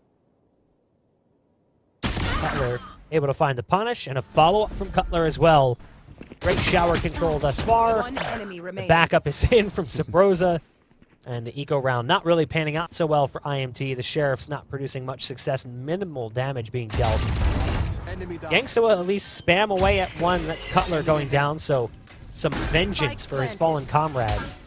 Cutler able to find the punish, and a follow-up from Cutler as well. Great shower control thus far. The backup is in from Sabrosa. And the eco round not really panning out so well for IMT. The Sheriff's not producing much success, minimal damage being dealt. Gangsta will at least spam away at one. That's Cutler going down, so some vengeance for his fallen comrades.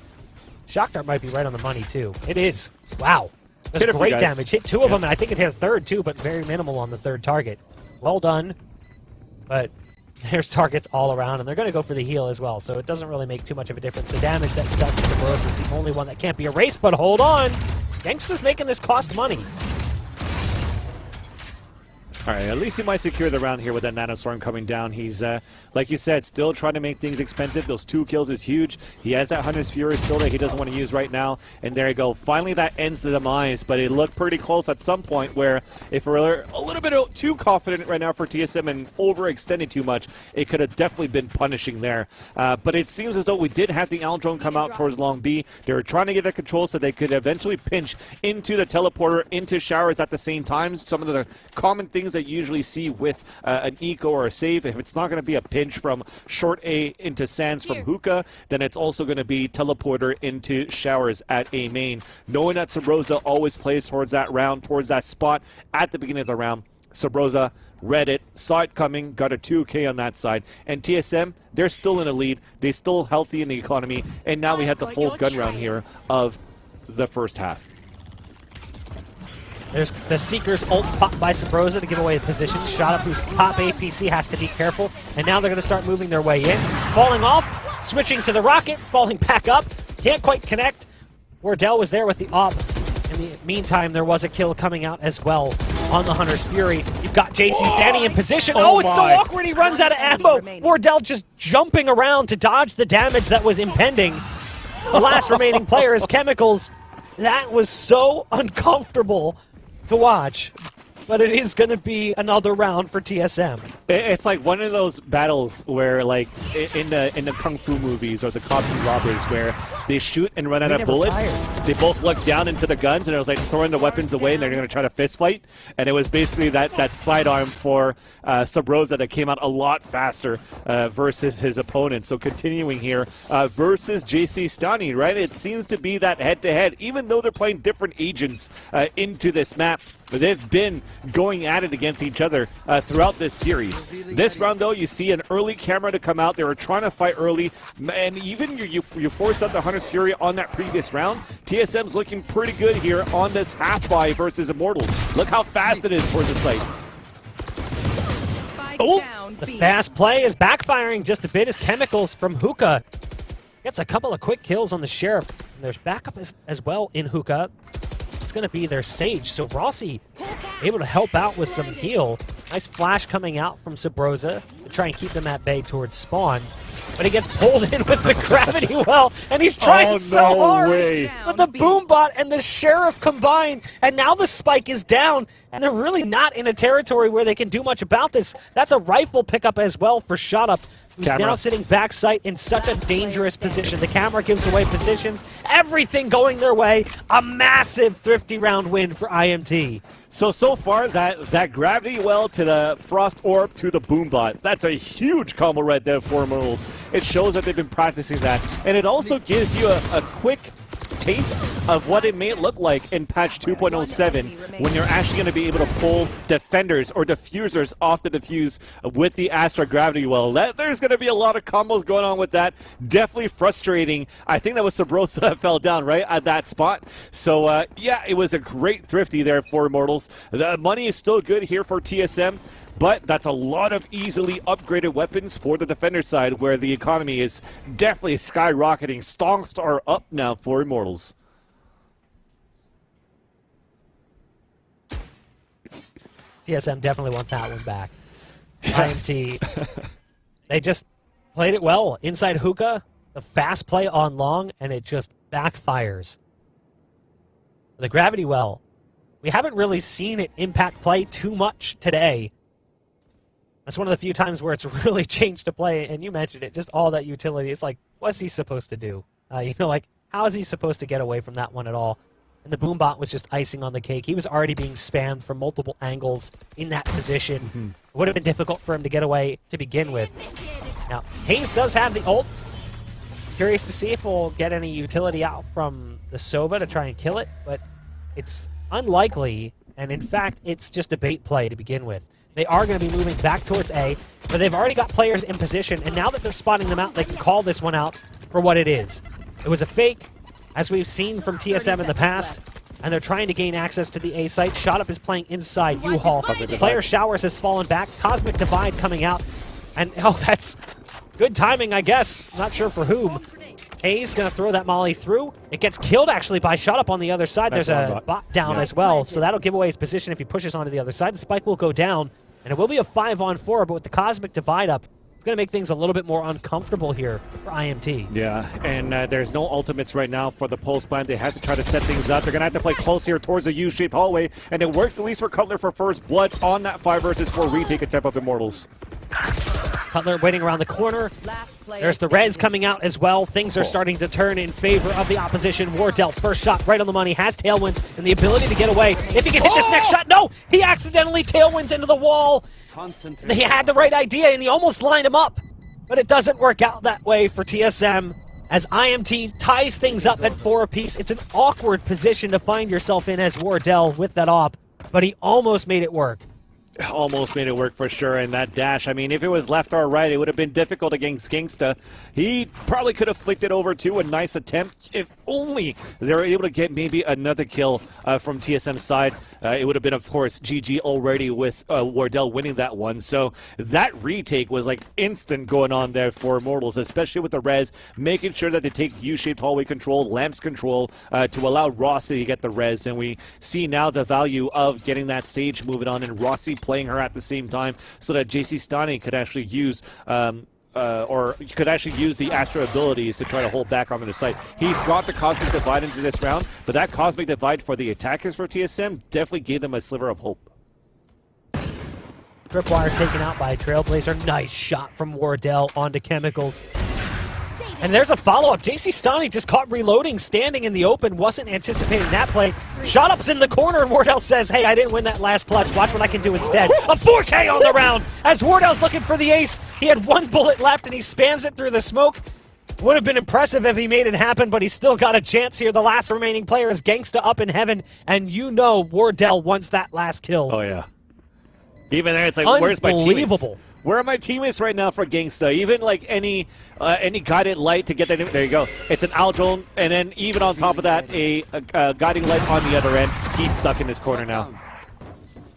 Shock Dart might be right on the money, too. It is. Wow. That's great damage. Hit two of them, and I think it hit a third, too, but very minimal on the third target. Well done. But there's targets all around, and they're going to go for the heal as well, so it doesn't really make too much of a difference. The damage that's done to Sabrosa is the only one that can't be erased, but hold on! Gangsta's making this cost money. All right, at least he might secure the round here with that Nanostorm coming down. He's, like you said, still trying to make things expensive. Those 2 kills is huge. He has that Hunter's Fury still that he doesn't want to use right now. And there you go. Finally, that ends the demise, but it looked pretty close at some point where if we're a little bit too confident right now for TSM and overextending too much, it could have definitely been punishing there. But it seems as though we did have the Owl Drone come out towards Long B. They were trying to get that control so they could eventually pinch into the teleporter, into showers at the same time. Some of the common things that you usually see with an eco or a save. If it's not going to be a pinch from short A into sands from hookah, then it's also going to be teleporter into showers at A main. Knowing that Sabrosa always plays towards that round, towards that spot at the beginning of the round, Sabrosa read it, saw it coming, got a 2K on that side. And TSM, they're still in a lead. They're still healthy in the economy. And now we have the full gun round here of the first half. There's the Seeker's ult popped by Sabrosa to give away the position. Shot up whose top APC has to be careful. And now they're going to start moving their way in. Falling off, switching to the rocket, falling back up. Can't quite connect. Wardell was there with the op. In the meantime, there was a kill coming out as well on the Hunter's Fury. You've got JC standing in position. Oh, it's so awkward. He runs out of ammo. Wardell just jumping around to dodge the damage that was impending. The last remaining player is Chemicals. That was so uncomfortable to watch, but it is going to be another round for TSM. It's like one of those battles where, like, in the kung fu movies or the costume robbers, where they shoot and run out of bullets. They both look down into the guns, and it was like throwing the weapons away, and they're going to try to fist fight. And it was basically that sidearm for Sabrosa that came out a lot faster versus his opponent. So continuing here versus JC Stani, right? It seems to be that head-to-head, even though they're playing different agents into this map. They've been going at it against each other throughout this series. This round, though, you see an early camera to come out. They were trying to fight early, and even you force out the Hunter's Attackers Fury on that previous round. TSM's looking pretty good here on this half buy versus Immortals. Look how fast it is towards the site. Oh, the fast play is backfiring just a bit as Chemicals from Hookah gets a couple of quick kills on the Sheriff. And there's backup as well in Hookah. It's going to be their Sage. So Rossi able to help out with some heal. Nice flash coming out from Sabrosa to try and keep them at bay towards spawn. But he gets pulled in with the gravity well, and he's trying so hard with the Boombot and the Sheriff combined, and now the spike is down, and they're really not in a territory where they can do much about this. That's a rifle pickup as well for Shotup, who's now sitting backside in such a dangerous position. The camera gives away positions, everything going their way. A massive Thrifty round win for IMT. So far, that gravity well to the Frost Orb to the Boombot, that's a huge combo right there for Immortals. It shows that they've been practicing that, and it also gives you a quick taste of what it may look like in patch 2.07 when you're actually going to be able to pull defenders or diffusers off the diffuse with the Astra Gravity Well. There's going to be a lot of combos going on with that. Definitely frustrating. I think that was Sabrosa that fell down right at that spot. So yeah, it was a great Thrifty there for Immortals. The money is still good here for TSM. But that's a lot of easily upgraded weapons for the defender side, where the economy is definitely skyrocketing. Stonks are up now for Immortals. TSM definitely wants that one back. IMT, they just played it well. Inside Hookah, the fast play on long, and it just backfires. The Gravity Well, we haven't really seen it impact play too much today. That's one of the few times where it's really changed to play, and you mentioned it, just all that utility. It's like, what's he supposed to do? Like, how is he supposed to get away from that one at all? And the Boombot was just icing on the cake. He was already being spammed from multiple angles in that position. It would have been difficult for him to get away to begin with. Now, Hayes does have the ult. Curious to see if we'll get any utility out from the Sova to try and kill it, but it's unlikely, and in fact, it's just a bait play to begin with. They are going to be moving back towards A, but they've already got players in position, and now that they're spotting them out, they can call this one out for what it is. It was a fake, as we've seen from TSM in the past, and they're trying to gain access to the A site. Shotup is playing inside U-Haul. Player Showers has fallen back. Cosmic Divide coming out, and oh, that's good timing, I guess. Not sure for whom. Hayes going to throw that molly through. It gets killed, actually, by Shotup on the other side. There's a bot down as well, so that'll give away his position if he pushes onto the other side. The spike will go down, and it will be a 5-on-4, but with the Cosmic Divide up, it's going to make things a little bit more uncomfortable here for IMT. Yeah, and there's no ultimates right now for the Pulse Plan. They have to try to set things up. They're going to have to play close here towards the U-shaped hallway, and it works at least for Cutler for first blood on that 5 versus 4 retake attempt of Immortals. Cutler waiting around the corner. There's the res coming out as well. Things are starting to turn in favor of the opposition. Wardell, first shot right on the money, has Tailwind and the ability to get away. If he can hit this next shot, no! He accidentally Tailwinds into the wall. He had the right idea and he almost lined him up. But it doesn't work out that way for TSM as IMT ties things up at 4 apiece. It's an awkward position to find yourself in as Wardell with that op, but he almost made it work. Almost made it work for sure, and that dash, I mean, if it was left or right, it would have been difficult against Gangsta. He probably could have flicked it over to a nice attempt. If only they were able to get maybe another kill from TSM's side. It would have been, of course, GG already with Wardell winning that one. So that retake was like instant going on there for Immortals, especially with the res, making sure that they take U-shaped hallway control, lamps control, to allow Rossi to get the res. And we see now the value of getting that Sage moving on and Rossi playing her at the same time so that JC Stani could actually use or could actually use the Astra abilities to try to hold back onto the site. He's brought the Cosmic Divide into this round, but that Cosmic Divide for the attackers for TSM definitely gave them a sliver of hope. Tripwire taken out by Trailblazer. Nice shot from Wardell onto Chemicals. And there's a follow-up. JC Stani just caught reloading, standing in the open, wasn't anticipating that play. Shotup's in the corner, and Wardell says, hey, I didn't win that last clutch. Watch what I can do instead. A 4K on the round as Wardell's looking for the ace. He had 1 bullet left, and he spams it through the smoke. Would have been impressive if he made it happen, but he's still got a chance here. The last remaining player is Gangsta up in heaven, and you know Wardell wants that last kill. Oh, yeah. Even there, it's like, where's my teammates? Where are my teammates right now for Gangsta? Even like any guided light to get that. There you go. It's an owl drone, and then even on top of that, a guiding light on the other end. He's stuck in his corner now.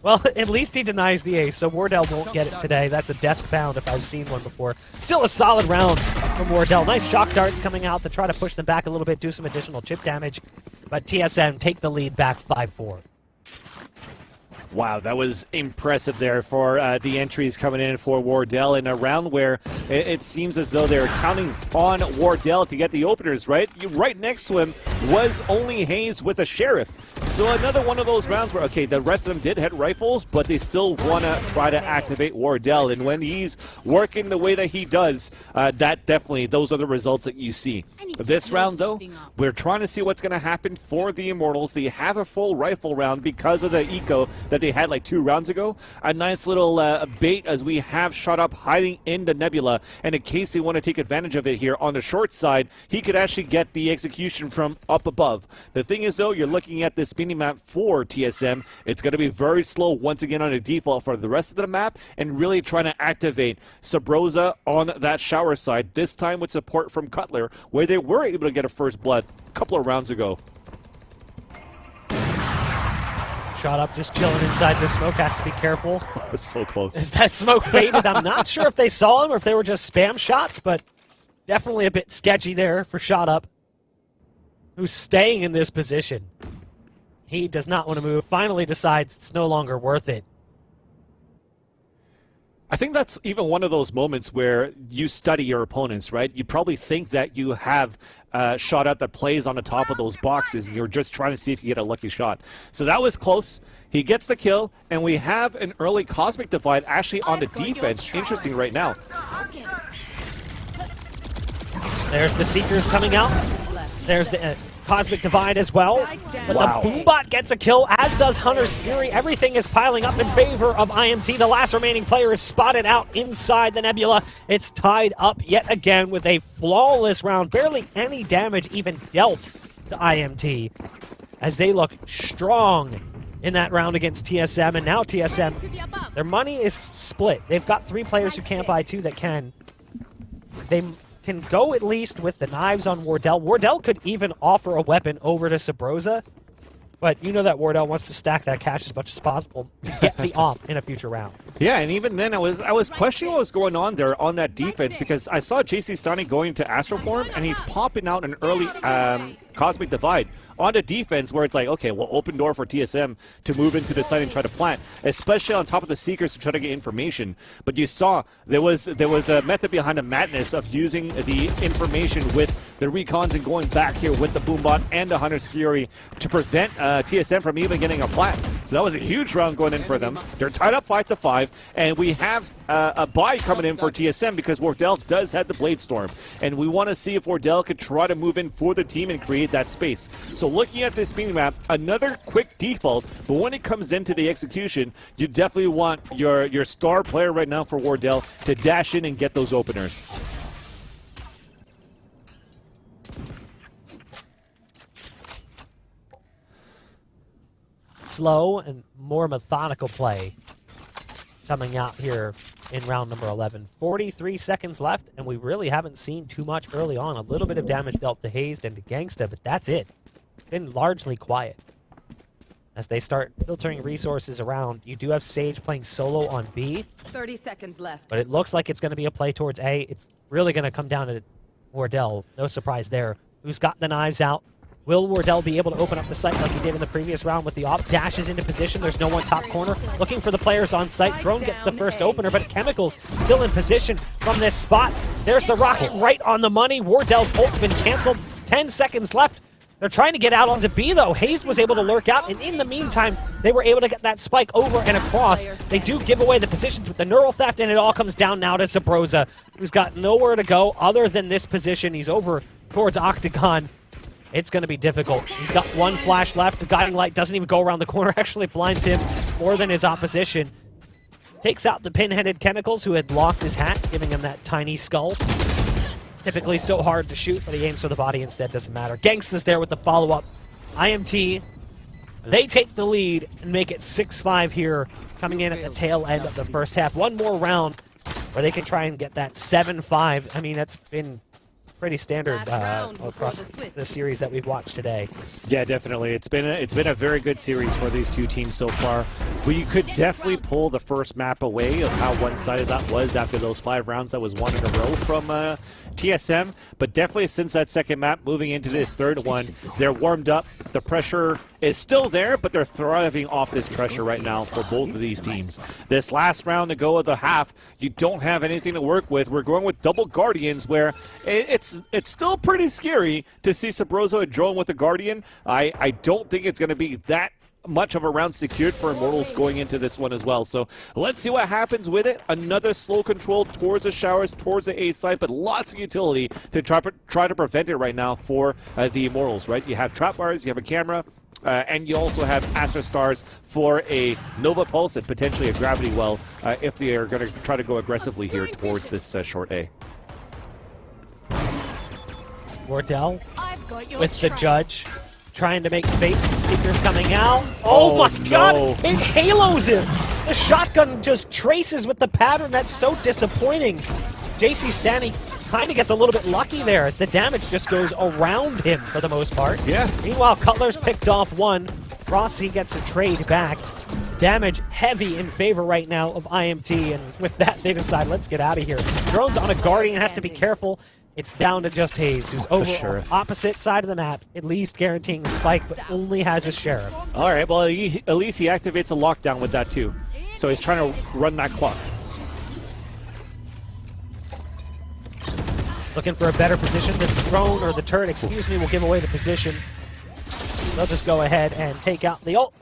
Well, at least he denies the ace, so Wardell won't get it today. That's a desk bound if I've seen one before. Still a solid round from Wardell. Nice shock darts coming out to try to push them back a little bit, do some additional chip damage. But TSM take the lead back 5-4. Wow, that was impressive there for the entries coming in for Wardell in a round where it seems as though they're counting on Wardell to get the openers, right? Right next to him was only Hayes with a Sheriff. So another one of those rounds where, okay, the rest of them did hit rifles, but they still want to try to activate Wardell. And when he's working the way that he does, that definitely, those are the results that you see. This round, though, we're trying to see what's going to happen for the Immortals. They have a full rifle round because of the eco that they had like 2 rounds ago. A nice little bait as we have Shot Up hiding in the Nebula. And in case they want to take advantage of it here on the short side, he could actually get the execution from up above. The thing is, though, you're looking at this mini map for TSM. It's going to be very slow once again on a default for the rest of the map and really trying to activate Sabrosa on that shower side, this time with support from Cutler, where they were able to get a first blood a couple of rounds ago. Shot Up just chilling inside the smoke, has to be careful. That's so close. Is that smoke faded? I'm not sure if they saw him or if they were just spam shots, but definitely a bit sketchy there for Shot Up, who's staying in this position. He does not want to move, finally decides it's no longer worth it. I think that's even one of those moments where you study your opponents, right? You probably think that you have Shot Out that plays on the top of those boxes, and you're just trying to see if you get a lucky shot. So that was close. He gets the kill, and we have an early Cosmic Divide actually on the defense. Interesting right now. There's the Seekers coming out. There's the Cosmic Divide as well. But Wow. the Boombot gets a kill, as does Hunter's Fury. Everything is piling up in favor of IMT. The last remaining player is spotted out inside the Nebula. It's tied up yet again with a flawless round. Barely any damage even dealt to IMT, as they look strong in that round against TSM. And now TSM, their money is split. They've got 3 players who can't buy 2 that can. They can go at least with the knives on Wardell. Wardell could even offer a weapon over to Sabrosa, but you know that Wardell wants to stack that cash as much as possible to get the op in a future round. Yeah, and even then I was questioning what was going on there on that defense, because I saw JC Stani going to Astroform, and he's popping out an early Cosmic Divide on the defense, where it's like, okay, well, open door for TSM to move into the site and try to plant, especially on top of the Seekers to try to get information. But you saw there was a method behind the madness of using the information with the recons and going back here with the Boombot and the Hunter's Fury to prevent TSM from even getting a plant. So that was a huge round going in for them. They're tied up 5-5, and we have a buy coming in for TSM because Wardell does have the Blade Storm, and we want to see if Wardell could try to move in for the team and create that space. So looking at this mini map, another quick default, but when it comes into the execution, you definitely want your star player right now for Wardell to dash in and get those openers. Slow and more methodical play coming out here in round number 11. 43 seconds left, and we really haven't seen too much early on. A little bit of damage dealt to Hazed and to Gangsta, but that's it. Been largely quiet. As they start filtering resources around, you do have Sage playing solo on B. 30 seconds left. But it looks like it's going to be a play towards A. It's really going to come down to Wardell. No surprise there. Who's got the knives out? Will Wardell be able to open up the site like he did in the previous round with the op? Dashes into position. There's no one top corner. Looking for the players on site. Drone gets the first opener, but Chemicals still in position from this spot. There's the rocket right on the money. Wardell's ult's been canceled. 10 seconds left. They're trying to get out onto B, though. Hayes was able to lurk out, and in the meantime, they were able to get that spike over and across. They do give away the positions with the neural theft, and it all comes down now to Sabrosa, who's got nowhere to go other than this position. He's over towards Octagon. It's going to be difficult. He's got 1 flash left. The guiding light doesn't even go around the corner, actually blinds him more than his opposition. Takes out the pin-headed Chemicals, who had lost his hat, giving him that tiny skull. Typically so hard to shoot, but he aims for the body instead, doesn't matter. Gangsta's there with the follow-up. IMT, they take the lead and make it 6-5 here, coming in at the tail end of the first half. One more round where they can try and get that 7-5. I mean, that's been pretty standard Last round across before the switch. the series that we've watched today. Yeah, definitely. It's been a very good series for these two teams so far. But you could definitely pull the first map away of how one-sided that was after those 5 rounds that was won in a row from TSM. But definitely since that second map, moving into this third one, they're warmed up. The pressure is still there, but they're thriving off this pressure right now for both of these teams. This last round to go of the half, you don't have anything to work with. We're going with double Guardians, where it's still pretty scary to see Sabroso and drone with the Guardian. I don't think it's going to be that much of a round secured for Immortals going into this one as well. So let's see what happens with it. Another slow control towards the showers, towards the A side, but lots of utility to try to prevent it right now for the Immortals, right? You have trap bars, you have a camera, and you also have Astra Stars for a Nova Pulse and potentially a Gravity Well if they are going to try to go aggressively here towards this short A. Wardell I've got your with the track. judge, trying to make space. The Seeker's coming out. Oh my god! no. It halos him! The shotgun just traces with the pattern. That's so disappointing. JC Stanley kind of gets a little bit lucky there as the damage just goes around him for the most part. Yeah. Meanwhile, Cutler's picked off one. Rossi gets a trade back. Damage heavy in favor right now of IMT, and with that, they decide, let's get out of here. Drone's on a Guardian, has to be careful. It's down to just Hayes, who's over on the Sheriff. opposite side of the map, at least guaranteeing the spike, but only has a Sheriff. All right, well, at least he activates a lockdown with that too. So he's trying to run that clock. Looking for a better position. The drone, or the turret, excuse me, will give away the position. They'll just go ahead and take out the ult.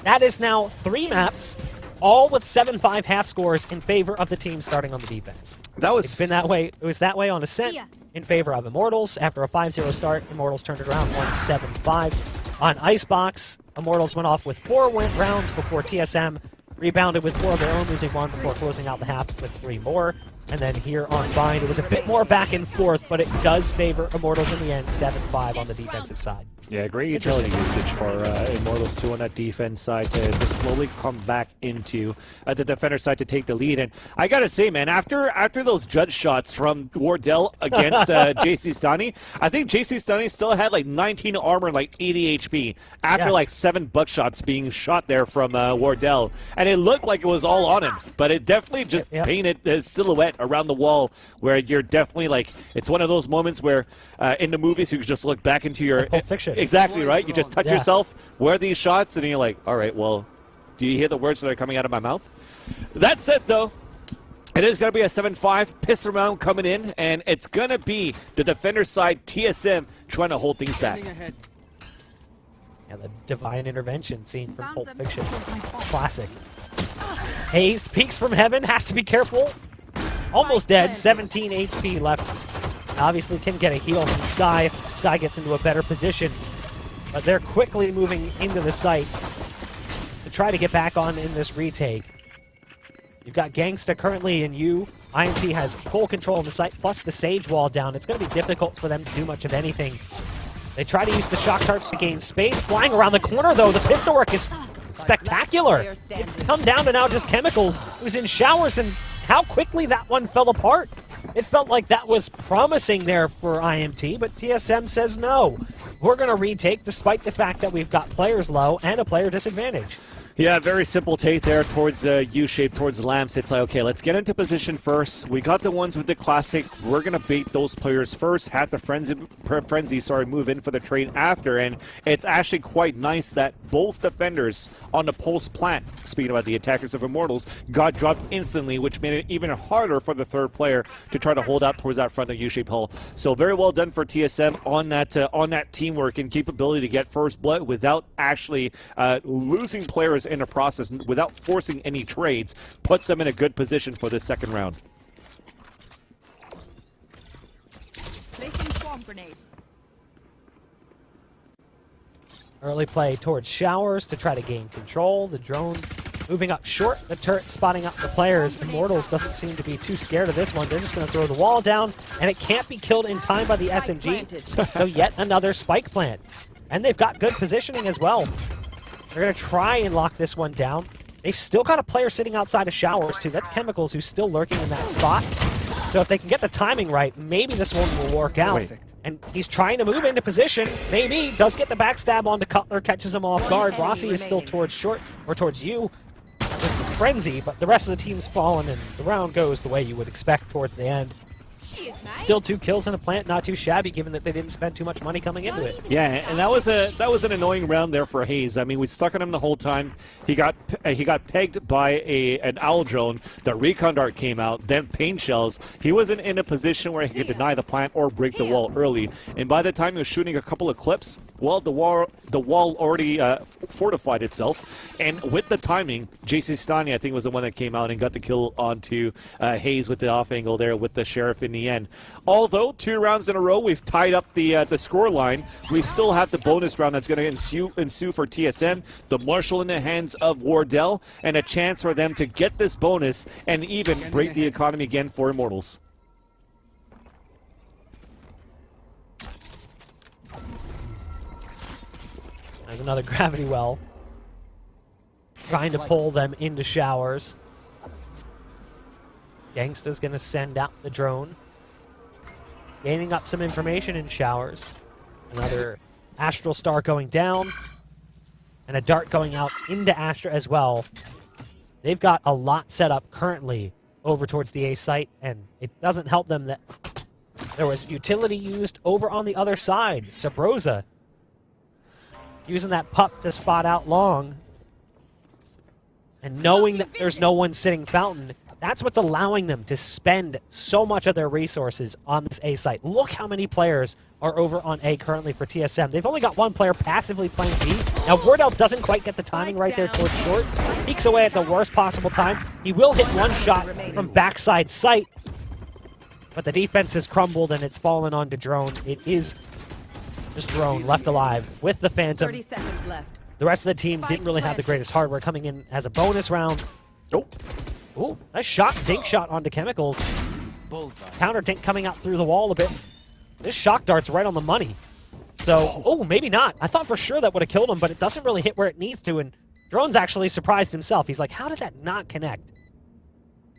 That is now 3 maps, all with 7-5 half scores in favor of the team starting on the defense. That was It's been that way. It was that way on Ascent in favor of Immortals. After a 5-0 start, Immortals turned it around 1-7-5. On Icebox, Immortals went off with 4 rounds before TSM rebounded with 4 of their own, losing 1 before closing out the half with 3 more. And then here on Bind, it was a bit more back and forth, but it does favor Immortals in the end, 7-5 on the defensive side. Yeah, great utility usage for Immortals 2 on that defense side to slowly come back into the defender side to take the lead. And I gotta say, man, after those judge shots from Wardell against JC Stani, I think JC Stani still had like 19 armor and like 80 HP after like 7 buckshots being shot there from Wardell. And it looked like it was all on him, but it definitely just painted his silhouette around the wall where you're definitely like, it's one of those moments where in the movies you can just look back into your... Pulp Fiction. Exactly, right? You just touch yourself, where are these shots, and you're like, all right, well, do you hear the words that are coming out of my mouth? That's it, though. It is going to be a 7-5 pistol round coming in, and it's going to be the defender side, TSM, trying to hold things back. Yeah, the divine intervention scene from Pulp Fiction. Classic. Hayes peeks from heaven, has to be careful. Almost dead, 17 HP left. Obviously can get a heal from Sky if Sky gets into a better position. But they're quickly moving into the site to try to get back on in this retake. You've got Gangsta currently in U. IMT has full control of the site, plus the Sage wall down. It's going to be difficult for them to do much of anything. They try to use the shock darts to gain space. Flying around the corner, though, the pistol work is spectacular. It's come down to now just Chemicals, who's in showers, and how quickly that one fell apart. It felt like that was promising there for IMT, but TSM says no. We're going to retake despite the fact that we've got players low and a player disadvantage. Yeah, very simple take there towards U-shape, towards Lamps. It's like, okay, let's get into position first. We got the ones with the classic. We're going to bait those players first, have the frenzy move in for the trade after. And it's actually quite nice that both defenders on the post plant, speaking about the attackers of Immortals, got dropped instantly, which made it even harder for the third player to try to hold out towards that front of U-shape hull. So very well done for TSM on that teamwork and capability to get first blood without actually losing players in the process, without forcing any trades, puts them in a good position for this second round. Placing swarm grenade. Early play towards showers to try to gain control. The drone moving up short, the turret spotting up the players. Immortals doesn't seem to be too scared of this one. They're just going to throw the wall down, and it can't be killed in time by the SMG. So yet another spike plant. And they've got good positioning as well. They're going to try and lock this one down. They've still got a player sitting outside of Showers, too. That's Chemicals, who's still lurking in that spot. So if they can get the timing right, maybe this one will work out. Wait. And he's trying to move into position. Maybe does get the backstab onto Cutler, catches him off guard. Rossi is still towards short, or towards you with Frenzy, but the rest of the team's fallen, and the round goes the way you would expect towards the end. Still 2 kills in a plant, not too shabby given that they didn't spend too much money coming into it. Yeah, and that was an annoying round there for Hayes. I mean, we stuck on him the whole time. He got pegged by an owl drone. The recon dart came out, then pain shells. He wasn't in a position where he could deny the plant or break the wall early. And by the time he was shooting a couple of clips, well, the wall already fortified itself. And with the timing, JC Stani, I think, was the one that came out and got the kill onto Hayes with the off angle there with the Sheriff in the end. Although 2 rounds in a row, we've tied up the score line, we still have the bonus round that's going to ensue for TSM, the Marshal in the hands of Wardell, and a chance for them to get this bonus and even break the economy again for Immortals. There's another gravity well. Trying to pull them into Showers. Gangsta's going to send out the drone. Gaining up some information in Showers. Another Astral Star going down. And a dart going out into Astra as well. They've got a lot set up currently over towards the A site, and it doesn't help them that there was utility used over on the other side. Sabrosa using that pup to spot out long. And knowing that there's no one sitting fountain, that's what's allowing them to spend so much of their resources on this A site. Look how many players are over on A currently for TSM. They've only got 1 player passively playing B. Now, Wardell doesn't quite get the timing right there towards short. Peeks away at the worst possible time. He will hit 1 shot from backside sight, but the defense has crumbled and it's fallen onto Drone. It is just Drone left alive with the Phantom. 30 seconds left. The rest of the team didn't really have the greatest hardware coming in as a bonus round. Oh, nice shot, dink shot onto Chemicals. Counter dink coming out through the wall a bit. This shock dart's right on the money. So, oh, maybe not. I thought for sure that would have killed him, but it doesn't really hit where it needs to, and Drone's actually surprised himself. He's like, how did that not connect?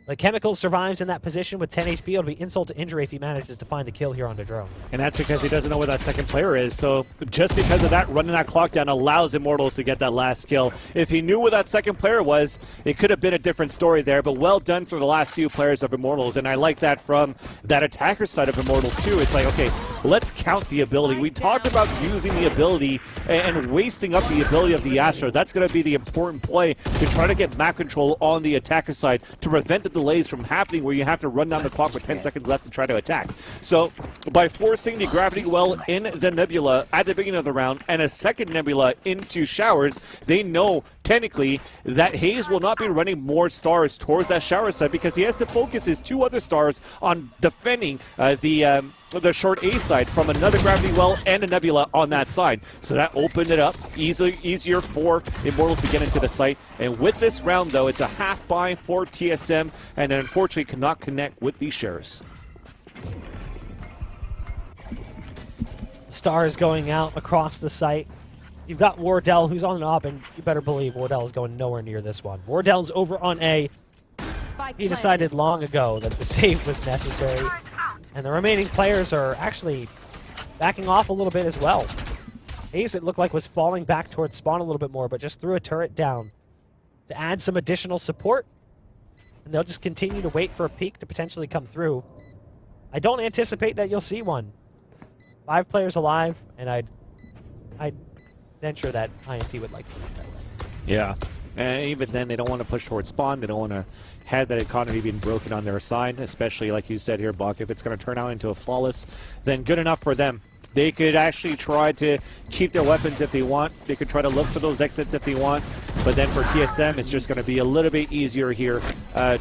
The Chemicals survives in that position with 10 HP. It'll be insult to injury if he manages to find the kill here on the Drone. And that's because he doesn't know where that second player is. So just because of that, running that clock down allows Immortals to get that last kill. If he knew where that second player was, it could have been a different story there. But well done for the last few players of Immortals. And I like that from that attacker side of Immortals too. It's like, okay, let's count the ability. We talked about using the ability and wasting up the ability of the Astra. That's going to be the important play to try to get map control on the attacker side to prevent the delays from happening where you have to run down the clock with 10 seconds left to try to attack. So by forcing the gravity well in the Nebula at the beginning of the round and a second Nebula into Showers, they know technically that Hayes will not be running more stars towards that Shower side because he has to focus his 2 other stars on defending the short A side from another gravity well and a Nebula on that side. So that opened it up easier for Immortals to get into the site. And with this round though, it's a half buy for TSM and then unfortunately cannot connect with the Sheriffs. Stars going out across the site. You've got Wardell, who's on an op, and you better believe Wardell is going nowhere near this one. Wardell's over on A. He decided long ago that the save was necessary, and the remaining players are actually backing off a little bit as well. Hayes, it looked like, was falling back towards spawn a little bit more, but just threw a turret down to add some additional support, and they'll just continue to wait for a peek to potentially come through. I don't anticipate that you'll see one. 5 players alive, and I'd venture that INT would like to make that way. Yeah, and even then they don't want to push towards spawn. They don't want to have that economy being broken on their side, especially like you said here, Buck. If it's going to turn out into a flawless, then good enough for them. They could actually try to keep their weapons if they want. They could try to look for those exits if they want. But then for TSM, it's just going to be a little bit easier here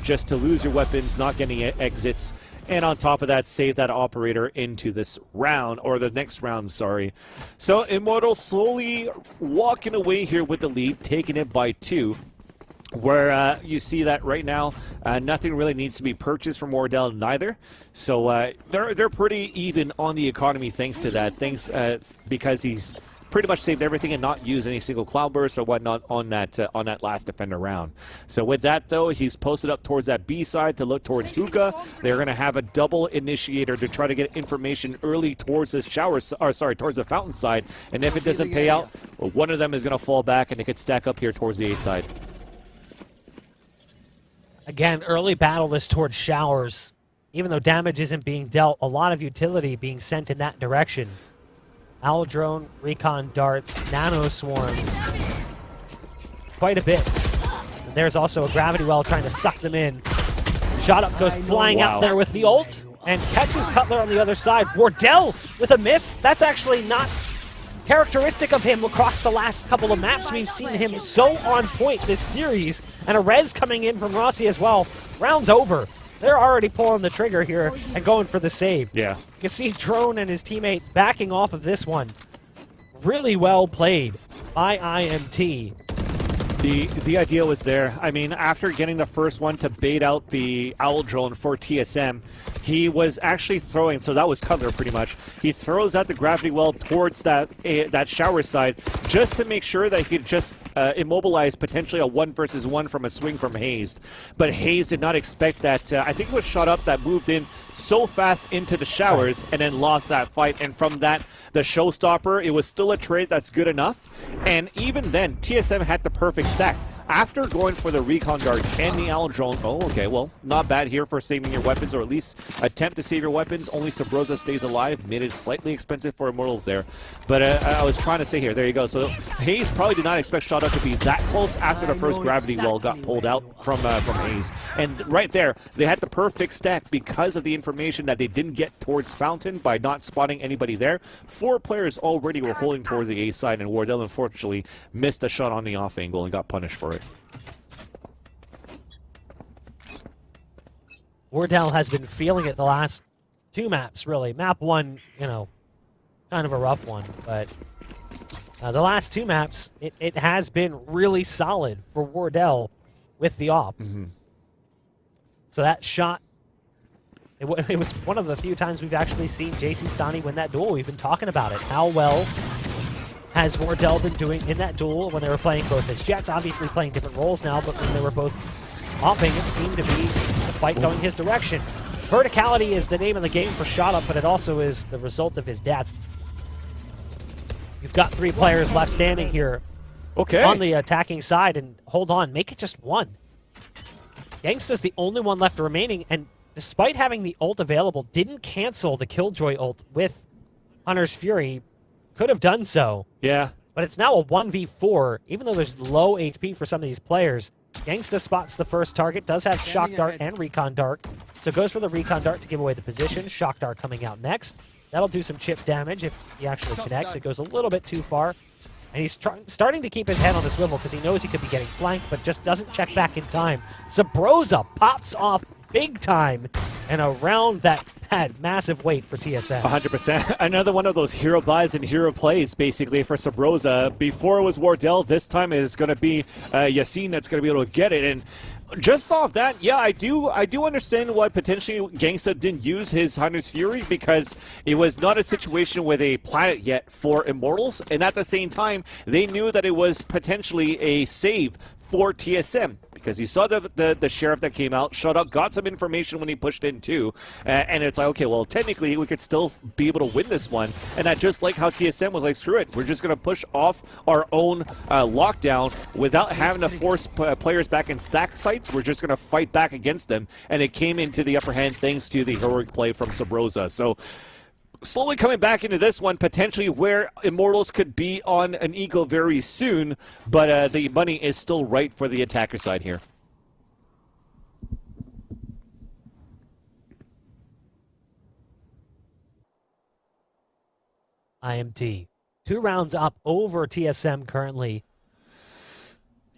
just to lose your weapons, not getting exits. And on top of that, save that operator into this round, or the next round, sorry. So Immortal slowly walking away here with the lead, taking it by 2. Where you see that right now, nothing really needs to be purchased from Wardell neither. So they're pretty even on the economy thanks to that. Thanks because he's pretty much saved everything and not used any single cloudburst or whatnot on that last defender round. So with that though, he's posted up towards that B side to look towards hookah. They're going to have a double initiator to try to get information early towards the towards the fountain side. And if it doesn't pay out, well, one of them is going to fall back and they could stack up here towards the A side. Again, early battle is towards showers. Even though damage isn't being dealt, a lot of utility being sent in that direction. Owl drone, recon darts, nano swarms. Quite a bit. And there's also a gravity well trying to suck them in. Shot up goes flying out there with the ult and catches Cutler on the other side. Wardell with a miss. That's actually not characteristic of him across the last couple of maps. We've seen him so on point this series. And a res coming in from Rossi as well. Round's over. They're already pulling the trigger here and going for the save. Yeah. You can see Drone and his teammate backing off of this one. Really well played by IMT. The idea was there. I mean, after getting the first one to bait out the Owl drone for TSM, he was actually throwing, so that was Cutler pretty much. He throws out the gravity well towards that shower side just to make sure that he could just immobilize potentially a 1v1 from a swing from Hazed. But Hazed did not expect that. I think it was Shot Up that moved in so fast into the showers and then lost that fight. And from that, the showstopper, it was still a trade that's good enough. And even then, TSM had the perfect stack. After going for the recon dart and the owl drone, oh, okay, well, not bad here for saving your weapons, or at least attempt to save your weapons. Only Sabrosa stays alive. Made it slightly expensive for Immortals there. But I was trying to say here, there you go. So Hayes probably did not expect Shot Up to be that close after the first gravity well got pulled out from Hayes. And right there, they had the perfect stack because of the information that they didn't get towards Fountain by not spotting anybody there. 4 players already were holding towards the A side, and Wardell unfortunately missed a shot on the off angle and got punished for it. Wardell has been feeling it the last 2 maps, really. Map 1, you know, kind of a rough one, but the last 2 maps, it has been really solid for Wardell with the op. Mm-hmm. So that shot, it was one of the few times we've actually seen JC Stani win that duel. We've been talking about it. How well has Wardell been doing in that duel when they were playing both as Jets? Obviously playing different roles now, but when they were both hopping, it seemed to be the fight going his direction. Verticality is the name of the game for Shot Up, but it also is the result of his death. You've got 3 players left standing here on the attacking side, and hold on, make it just 1. Gangsta's the only one left remaining, and despite having the ult available, didn't cancel the Killjoy ult with Hunter's Fury. Could have done so. Yeah. But it's now a 1v4, even though there's low HP for some of these players. Gangsta spots the first target, does have Shock Dart and Recon Dart, so goes for the Recon Dart to give away the position. Shock Dart coming out next. That'll do some chip damage if he actually connects. It goes a little bit too far. And he's starting to keep his head on the swivel because he knows he could be getting flanked, but just doesn't check back in time. Sabrosa pops off big time in a round that had massive weight for TSM. 100%. Another one of those hero buys and hero plays, basically, for Sabrosa. Before it was Wardell, this time it is going to be Yassine that's going to be able to get it. And just off that, yeah, I do understand why potentially Gangsta didn't use his Hunter's Fury, because it was not a situation with a planet yet for Immortals, and at the same time, they knew that it was potentially a save for TSM, because you saw the sheriff that came out, Shut Up, got some information when he pushed in too, and it's like, okay, well, technically we could still be able to win this one, and that just like how TSM was like, screw it, we're just going to push off our own lockdown without having to force players back in stack sites. We're just going to fight back against them, and it came into the upper hand thanks to the heroic play from Sabrosa. So slowly coming back into this one, potentially where Immortals could be on an eagle very soon, but the money is still right for the attacker side here. IMT. 2 rounds up over TSM currently.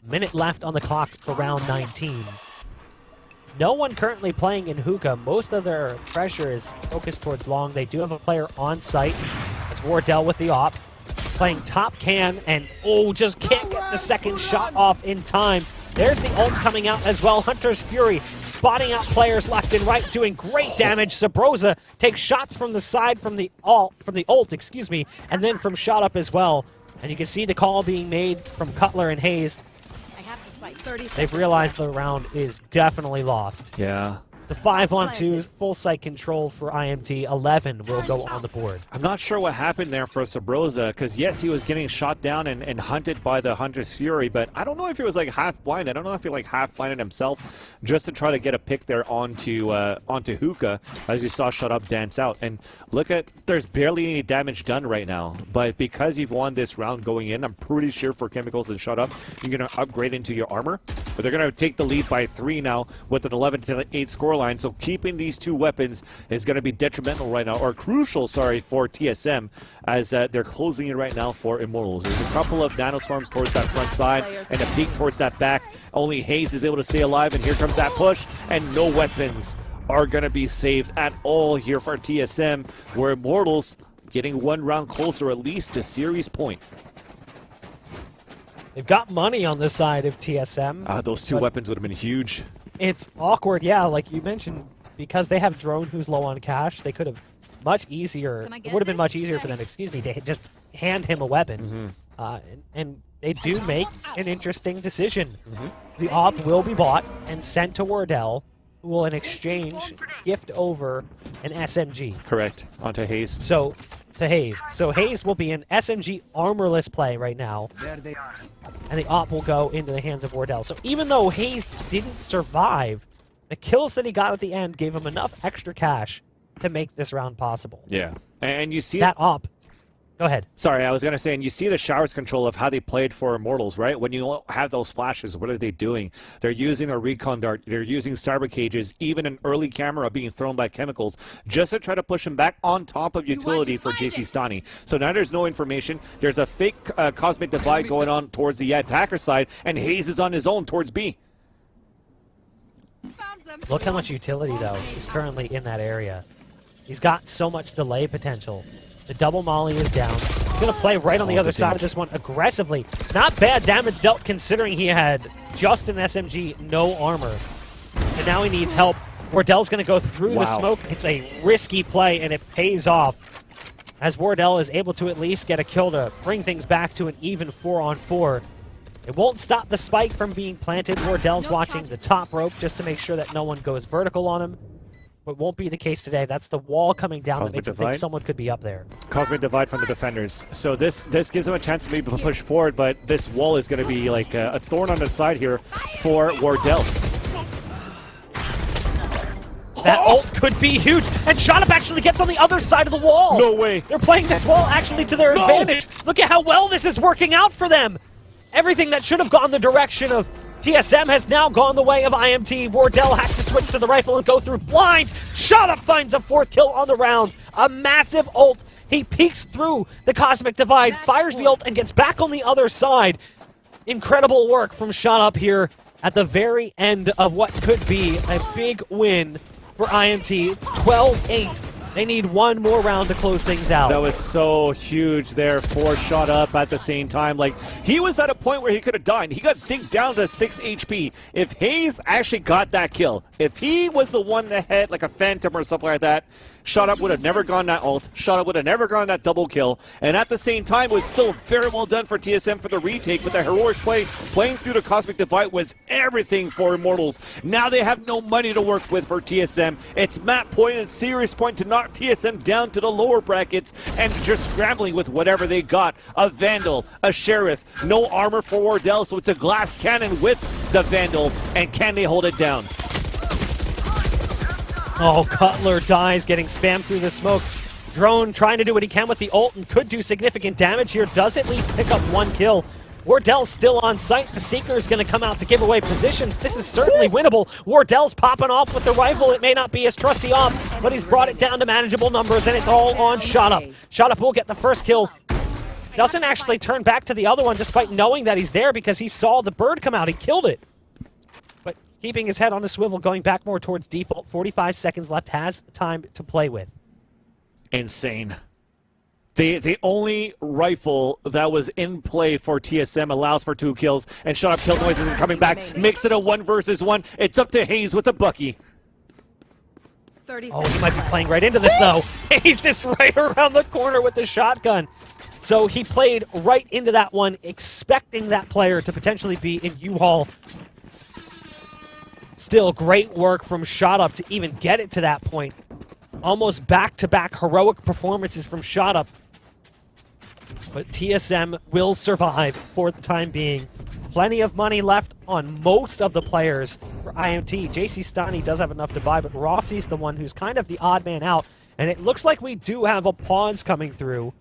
Minute left on the clock for round 19. No one currently playing in hookah. Most of their pressure is focused towards long. They do have a player on site. That's Wardell with the op. Playing top can, and just can't get the second shot off in time. There's the ult coming out as well. Hunter's Fury spotting out players left and right, doing great damage. Sabrosa takes shots from the side from the ult, and then from Shot Up as well. And you can see the call being made from Cutler and Hayes. I have to fight. 30 They've seconds. realized the round is definitely lost. Yeah. The 5-on-2 full site control for IMT. 11 will go on the board. I'm not sure what happened there for Sabrosa, because yes, he was getting shot down and hunted by the Hunter's Fury, but I don't know if he was like half blind. I don't know if he like half blinded himself just to try to get a pick there onto Hookah, as you saw Shut Up dance out. And look at, there's barely any damage done right now, but because you've won this round going in, I'm pretty sure for Chemicals and Shut Up, you're going to upgrade into your armor, but they're going to take the lead by 3 now with an 11-8 score line, so keeping these two weapons is going to be detrimental right now, or crucial, sorry, for TSM, as they're closing it right now for Immortals. There's a couple of nanoswarms towards that front side and a peek towards that back. Only Hayes is able to stay alive, and here comes that push, and no weapons are going to be saved at all here for TSM, where Immortals getting one round closer at least to series point. They've got money on the side of TSM. Those two weapons would have been huge. It's awkward, yeah, like you mentioned, because they have Drone who's low on cash, they could have much easier, Can I it get would have been this? much easier for them, excuse me, to just hand him a weapon. And they do make an interesting decision. The AWP will be bought and sent to Wardell, who will in exchange gift over an SMG. Correct. Onto Hayes. So, to Hayes. So Hayes will be an SMG armorless play right now. There they are. And the AWP will go into the hands of Wardell. So even though Hayes didn't survive, the kills that he got at the end gave him enough extra cash to make this round possible. Yeah. And you see That AWP. Go ahead. Sorry, I was going to say, and you see the Showers control of how they played for Immortals, right? When you have those flashes, what are they doing? They're using a recon dart. They're using cyber cages, even an early camera being thrown by Chemicals, just to try to push him back on top of utility for JC Stani. So now there's no information. There's a fake cosmic divide going on towards the attacker side, and Hayes is on his own towards B. Found them. Look how much utility, though, is currently in that area. He's got so much delay potential. The double molly is down. He's going to play right on the other side of this one aggressively. Not bad damage dealt considering he had just an SMG, no armor. And now he needs help. Wardell's going to go through the smoke. It's a risky play, and it pays off, as Wardell is able to at least get a kill to bring things back to an even 4-on-4. It won't stop the spike from being planted. Wardell's watching the top rope just to make sure that no one goes vertical on him. But won't be the case today. That's the wall coming down that makes him think someone could be up there. Cosmic divide from the defenders. So this gives them a chance to maybe push forward, but this wall is going to be like a thorn on the side here for Wardell. That ult could be huge, and Shot Up actually gets on the other side of the wall. No way. They're playing this wall actually to their advantage. Look at how well this is working out for them. Everything that should have gone the direction of TSM has now gone the way of IMT. Wardell has to switch to the rifle and go through blind. Shot Up finds a 4th kill on the round. A massive ult. He peeks through the Cosmic Divide, fires the ult, and gets back on the other side. Incredible work from Shot Up here at the very end of what could be a big win for IMT. It's 12-8. They need one more round to close things out. That was so huge there for Shot Up at the same time. Like, he was at a point where he could have died. He got dinked down to 6 HP. If Hayes actually got that kill, if he was the one that had like a Phantom or something like that, Shot Up would have never gone that ult. Shot Up would have never gone that double kill. And at the same time, it was still very well done for TSM for the retake. But the heroic play, playing through the Cosmic Divide, was everything for Immortals. Now they have no money to work with for TSM. It's map point and serious point to knock TSM down to the lower brackets and just scrambling with whatever they got. A Vandal, a Sheriff, no armor for Wardell, so it's a glass cannon with the Vandal. And can they hold it down? Oh, Cutler dies, getting spammed through the smoke. Drone trying to do what he can with the ult and could do significant damage here. Does at least pick up 1 kill. Wardell's still on site. The Seeker's going to come out to give away positions. This is certainly winnable. Wardell's popping off with the rifle. It may not be his trusty off, but he's brought it down to manageable numbers, and it's all on Shot Up. Shot Up will get the first kill. Doesn't actually turn back to the other one despite knowing that he's there because he saw the bird come out. He killed it. But keeping his head on a swivel, going back more towards default. 45 seconds left, has time to play with. Insane. The only rifle that was in play for TSM allows for 2 kills, and Shut Up Kill Noises is coming back. Makes it a 1 versus 1. It's up to Hayes with a Bucky. 30 Oh, he might be playing right into this, though. He's just right around the corner with the shotgun. So he played right into that one, expecting that player to potentially be in U-Haul. Still, great work from Shot Up to even get it to that point. Almost back-to-back heroic performances from Shot Up. But TSM will survive for the time being. Plenty of money left on most of the players for IMT. JC Stani does have enough to buy, but Rossi's the one who's kind of the odd man out. And it looks like we do have a pause coming through.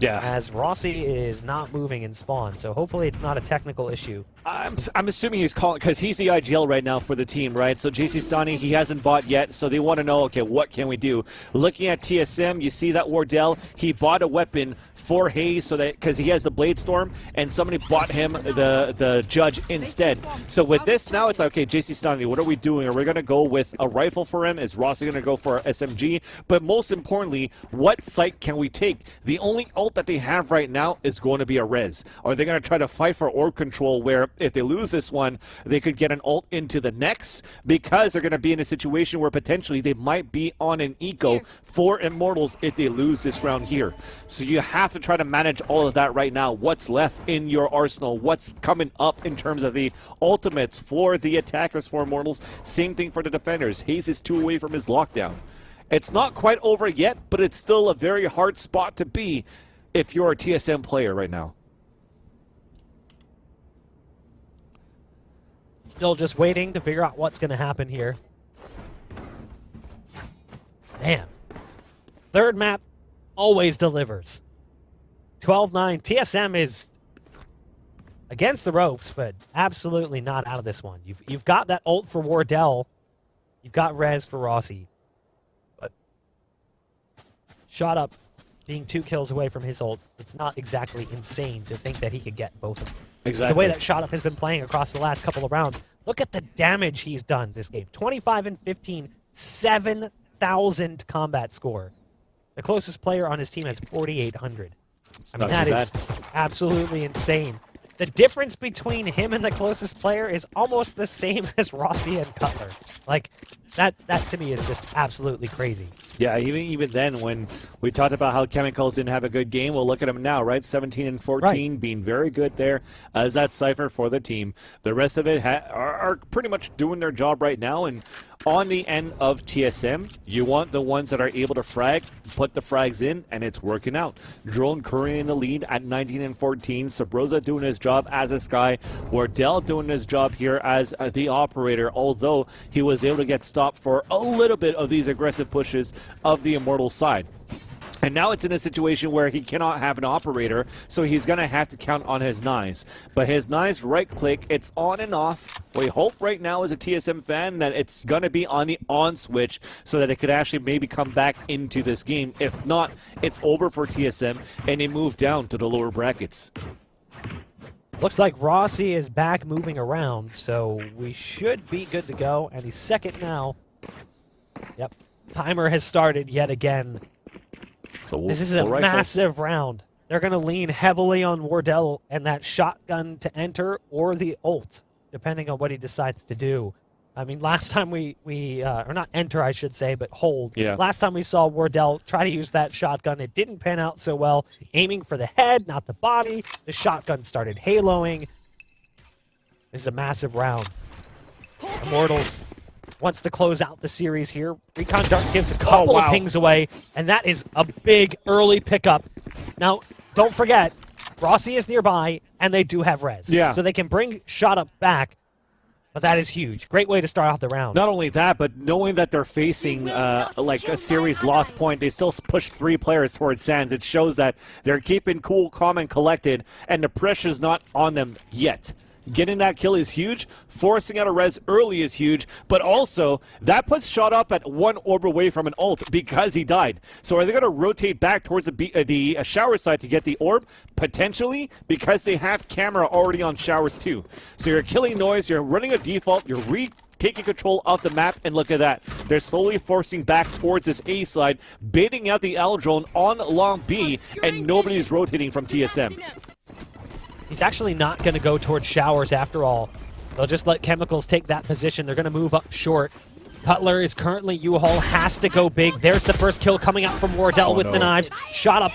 Yeah. As Rossi is not moving in spawn, so hopefully it's not a technical issue. I'm assuming he's calling because he's the IGL right now for the team, right? So JC Stani, he hasn't bought yet, so they want to know, okay, what can we do? Looking at TSM, you see that Wardell, he bought a weapon for Hayes so that because he has the Blade Storm, and somebody bought him the Judge instead. So with this now, it's okay, JC Stani, what are we doing? Are we going to go with a rifle for him? Is Rossi going to go for a SMG? But most importantly, what site can we take? The only ult that they have right now is going to be a res. Are they going to try to fight for orb control where if they lose this one, they could get an ult into the next? Because they're going to be in a situation where potentially they might be on an eco for Immortals if they lose this round here. So you have to try to manage all of that right now. What's left in your arsenal? What's coming up in terms of the ultimates for the attackers for Immortals? Same thing for the defenders. Hayes is 2 away from his lockdown. It's not quite over yet, but it's still a very hard spot to be if you're a TSM player right now. Still just waiting to figure out what's going to happen here. Man. Third map always delivers. 12-9. TSM is against the ropes, but absolutely not out of this one. You've got that ult for Wardell. You've got res for Rossi. But Shot Up being 2 kills away from his ult, it's not exactly insane to think that he could get both of them. Exactly. The way that Shot Up has been playing across the last couple of rounds, look at the damage he's done this game. 25 and 15, 7,000 combat score. The closest player on his team has 4,800. I mean, that is absolutely insane. The difference between him and the closest player is almost the same as Rossi and Cutler. Like, that to me is just absolutely crazy. Yeah, even then, when we talked about how Chemicals didn't have a good game, well, look at them now, right? 17 and 14, being very good there as that Cypher for the team. The rest of it are pretty much doing their job right now, and on the end of TSM, you want the ones that are able to frag, put the frags in, and it's working out. Drone Curry in the lead at 19 and 14. Sabrosa doing his job as a Sky. Wardell doing his job here as the operator, although he was able to get stopped for a little bit of these aggressive pushes of the Immortal side. And now it's in a situation where he cannot have an operator, so he's going to have to count on his knives. But his knives right-click, it's on and off. We hope right now as a TSM fan that it's going to be on the on switch so that it could actually maybe come back into this game. If not, it's over for TSM, and they move down to the lower brackets. Looks like Rossi is back moving around, so we should be good to go. And he's second now. Yep. Timer has started yet again. So this is a massive round. They're going to lean heavily on Wardell and that shotgun to enter or the ult, depending on what he decides to do. I mean, last time or not enter, I should say, but hold. Yeah. Last time we saw Wardell try to use that shotgun, it didn't pan out so well. Aiming for the head, not the body. The shotgun started haloing. This is a massive round. Immortals wants to close out the series here. Recon Dart gives a couple of pings away, and that is a big early pickup. Now, don't forget, Rossi is nearby, and they do have res. Yeah. So they can bring Shot Up back, but that is huge. Great way to start off the round. Not only that, but knowing that they're facing like a series lost point, they still push 3 players towards Sands. It shows that they're keeping cool, calm, and collected, and the pressure's not on them yet. Getting that kill is huge. Forcing out a res early is huge. But also, that puts Shot Up at 1 orb away from an ult because he died. So are they going to rotate back towards the shower side to get the orb? Potentially, because they have camera already on showers too. So you're killing noise, you're running a default, you're taking control of the map, and look at that. They're slowly forcing back towards this A side, baiting out the L drone on long B, and nobody's rotating from TSM. He's actually not going to go towards showers after all. They'll just let Chemicals take that position. They're going to move up short. Cutler is currently U-Haul, has to go big. There's the first kill coming out from Wardell with the knives. Shot up,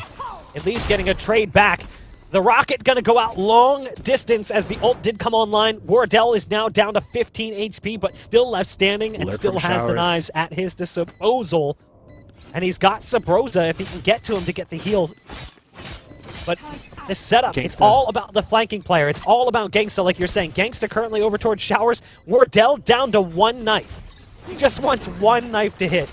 at least getting a trade back. The rocket gonna go out long distance as the ult did come online. Wardell is now down to 15 HP, but still left standing and still has the knives at his disposal. And he's got Sabrosa if he can get to him to get the heals. But this setup, Gangsta. It's all about the flanking player. It's all about Gangsta, like you're saying. Gangsta currently over towards Showers. Wardell down to one knife. He just wants one knife to hit.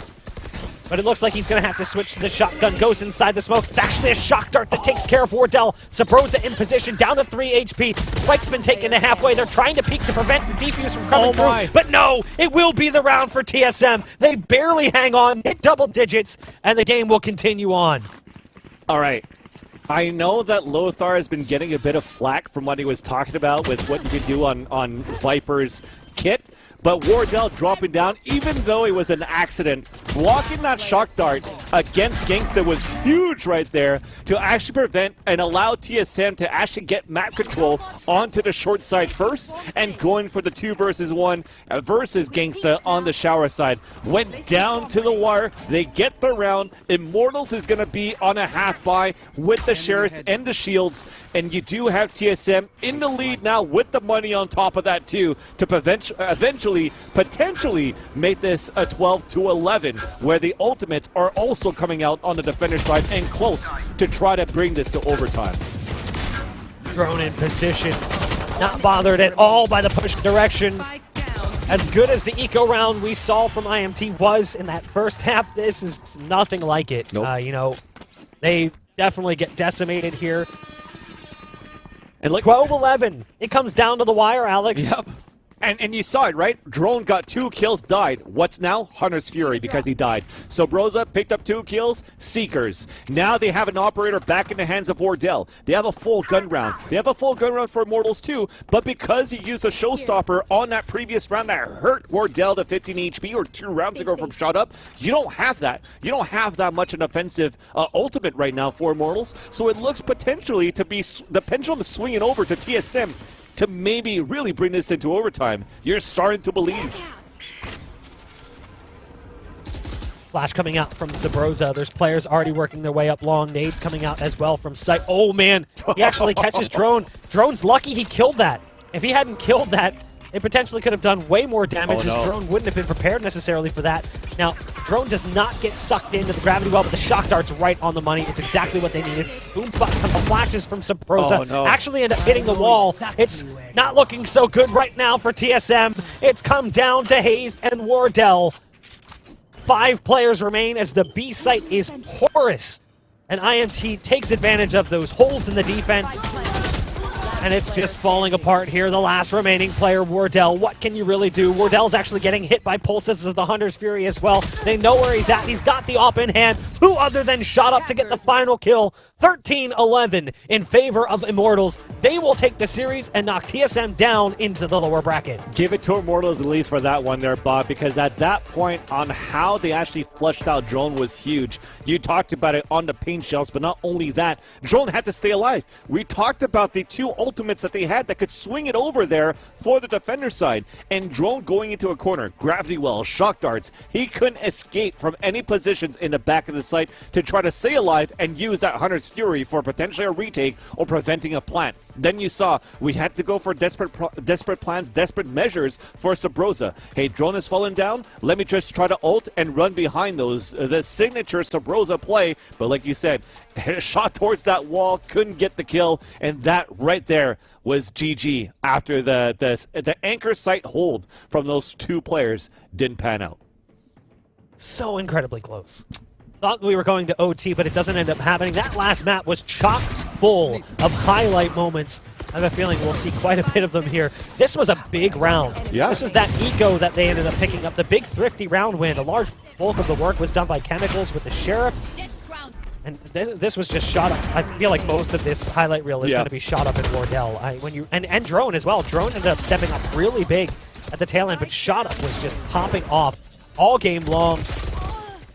But it looks like he's going to have to switch to the shotgun. Goes inside the smoke. It's actually a shock dart that takes care of Wardell. Sabrosa in position, down to 3 HP. Spike's been taken to halfway. They're trying to peek to prevent the defuse from coming through. But no, it will be the round for TSM. They barely hang on, hit double digits, and the game will continue on. All right. I know that Lothar has been getting a bit of flack from what he was talking about with what you could do on Viper's kit. But Wardell dropping down, even though it was an accident, blocking that shock dart against Gangsta was huge right there to actually prevent and allow TSM to actually get map control onto the short side first and going for the 2 versus 1 versus Gangsta on the shower side. Went down to the wire. They get the round. Immortals is going to be on a half buy with the Sheriffs and the Shields. And you do have TSM in the lead now with the money on top of that too to eventually potentially make this a 12-11, where the ultimates are also coming out on the defender side and close to try to bring this to overtime. Drone in position, not bothered at all by the push direction. As good as the eco round we saw from IMT was in that first half, this is nothing like it. Nope. You know, they definitely get decimated here. And look, 12-11. It comes down to the wire, Alex. Yep. And you saw it, right? Drone got 2 kills, died. What's now? Hunter's Fury because he died. So Broza picked up 2 kills, Seekers. Now they have an operator back in the hands of Wardell. They have a full gun round. They have a full gun round for Immortals too, but because he used a showstopper on that previous round that hurt Wardell to 15 HP or 2 rounds ago from shot up, you don't have that. You don't have that much an offensive ultimate right now for Immortals, so it looks potentially to be the pendulum swinging over to TSM to maybe really bring this into overtime. You're starting to believe. Flash coming out from Sabrosa. There's players already working their way up long. Nades coming out as well from sight. Oh man, he actually catches Drone. Drone's lucky he killed that. If he hadn't killed that, it potentially could have done way more damage as Drone wouldn't have been prepared necessarily for that. Now, Drone does not get sucked into the gravity well, but the shock dart's right on the money. It's exactly what they needed. Boom, flashes from Sabrosa. Actually end up hitting the wall. It's not looking so good right now for TSM. It's come down to Hayes and Wardell. 5 players remain as the B site is porous. And IMT takes advantage of those holes in the defense. And it's just falling apart here. The last remaining player, Wardell. What can you really do? Wardell's actually getting hit by pulses as the Hunter's Fury as well. They know where he's at. He's got the op in hand. Who other than Shot Up to get the final kill? 13-11 in favor of Immortals. They will take the series and knock TSM down into the lower bracket. Give it to Immortals at least for that one there, Bob, because at that point on how they actually flushed out Drone was huge. You talked about it on the paint shells, but not only that, Drone had to stay alive. We talked about the 2 ultimates that they had that could swing it over there for the defender side. And Drone going into a corner, gravity well, shock darts. He couldn't escape from any positions in the back of the site to try to stay alive and use that Hunter's Fury for potentially a retake or preventing a plant. Then you saw we had to go for desperate plans, desperate measures for Sabrosa. Hey, Drone has fallen down. Let me just try to ult and run behind those. The signature Sabrosa play. But like you said, shot towards that wall, couldn't get the kill, and that right there was GG after the anchor site hold from those 2 players didn't pan out. So incredibly close. Thought we were going to OT, but it doesn't end up happening. That last map was chock full of highlight moments. I have a feeling we'll see quite a bit of them here. This was a big round. Yeah. This was that eco that they ended up picking up. The big thrifty round win. A large bulk of the work was done by Chemicals with the Sheriff. And this was just Shot Up. I feel like most of this highlight reel is going to be Shot Up in Wardell. And Drone as well. Drone ended up stepping up really big at the tail end, but Shot Up was just popping off all game long,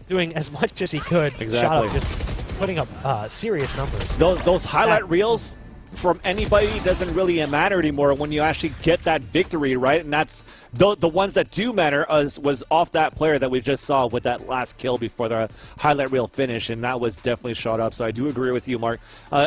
doing as much as he could. Exactly. Shot Up just putting up serious numbers. Those highlight reels, from anybody doesn't really matter anymore when you actually get that victory, right? And that's the ones that do matter was off that player that we just saw with that last kill before the highlight reel finish, and that was definitely shot up. So I do agree with you, Mark,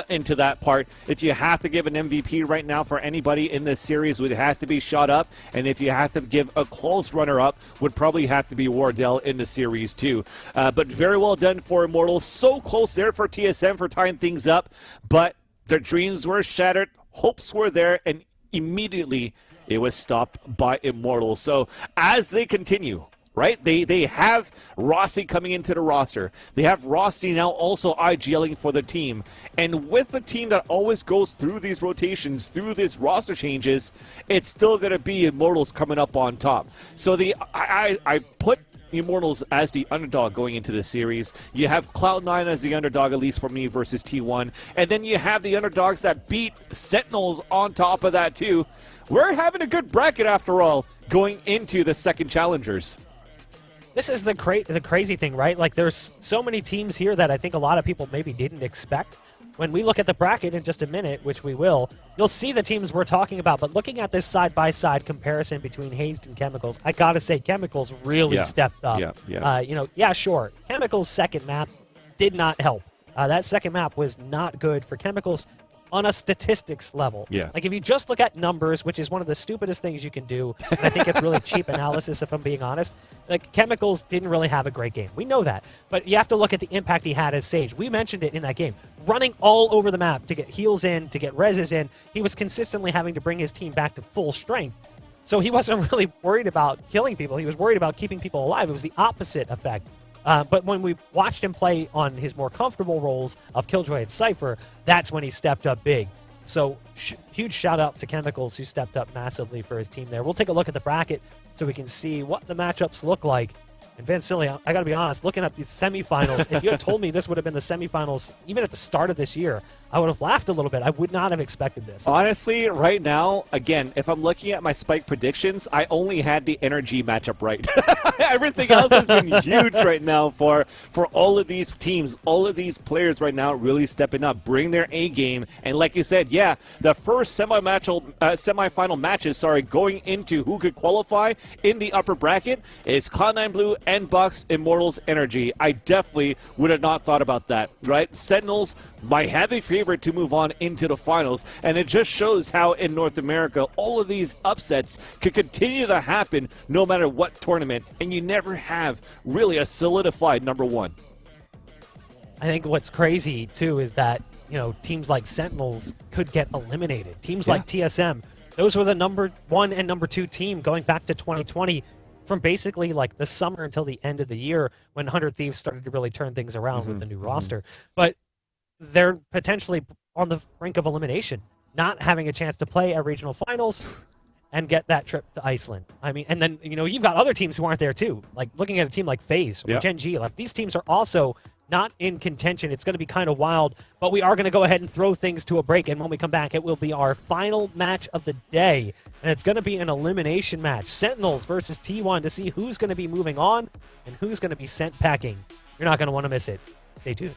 into that part. If you have to give an MVP right now for anybody in this series, would have to be shot up, and if you have to give a close runner-up, would probably have to be Wardell in the series too. But very well done for Immortals. So close there for TSM for tying things up, but their dreams were shattered, hopes were there, and immediately it was stopped by Immortals. So as they continue, right, they have Rossi coming into the roster. They have Rossi now also IGLing for the team. And with a team that always goes through these rotations, through these roster changes, it's still going to be Immortals coming up on top. So I put Immortals as the underdog going into the series. You have Cloud9 as the underdog, at least for me, versus T1. And then you have the underdogs that beat Sentinels on top of that, too. We're having a good bracket, after all, going into the second challengers. This is the crazy thing, right? Like, there's so many teams here that I think a lot of people maybe didn't expect. When we look at the bracket in just a minute, which we will, you'll see the teams we're talking about. But looking at this side-by-side comparison between Hazed and Chemicals, I gotta say Chemicals really stepped up. Sure. Chemicals' second map did not help. That second map was not good for Chemicals on a statistics level. Like, if you just look at numbers, which is one of the stupidest things you can do, and I think it's really cheap analysis, if I'm being honest, like, Chemicals didn't really have a great game. We know that. But you have to look at the impact he had as Sage. We mentioned it in that game. Running all over the map to get heals in, to get reses in. He was consistently having to bring his team back to full strength. So he wasn't really worried about killing people. He was worried about keeping people alive. It was the opposite effect. But when we watched him play on his more comfortable roles of Killjoy and Cypher, that's when he stepped up big. So huge shout out to Chemicals, who stepped up massively for his team there. We'll take a look at the bracket so we can see what the matchups look like. And Vince Silly, I got to be honest, looking at these semifinals, if you had told me this would have been the semifinals even at the start of this year, I would have laughed a little bit. I would not have expected this. Honestly, right now, again, if I'm looking at my Spike predictions, I only had the energy matchup right. Everything else has been huge right now for all of these teams, all of these players right now really stepping up, bring their A game. And like you said, yeah, the first semifinal matches, going into who could qualify in the upper bracket is Cloud9 Blue and Bucks, Immortals, Energy. I definitely would have not thought about that, right? Sentinels, my heavy favorite to move on into the finals, and it just shows how in North America all of these upsets could continue to happen no matter what tournament, and you never have really a solidified number one. I think what's crazy too is that, you know, teams like Sentinels could get eliminated. Teams like TSM, those were the number 1 and number 2 team going back to 2020, from basically like the summer until the end of the year when 100 Thieves started to really turn things around with the new roster. But they're potentially on the brink of elimination, not having a chance to play at regional finals and get that trip to Iceland. I mean, and then, you know, you've got other teams who aren't there too. Like looking at a team like FaZe or Gen G, like these teams are also not in contention. It's going to be kind of wild, but we are going to go ahead and throw things to a break. And when we come back, it will be our final match of the day. And it's going to be an elimination match. Sentinels versus T1 to see who's going to be moving on and who's going to be sent packing. You're not going to want to miss it. Stay tuned.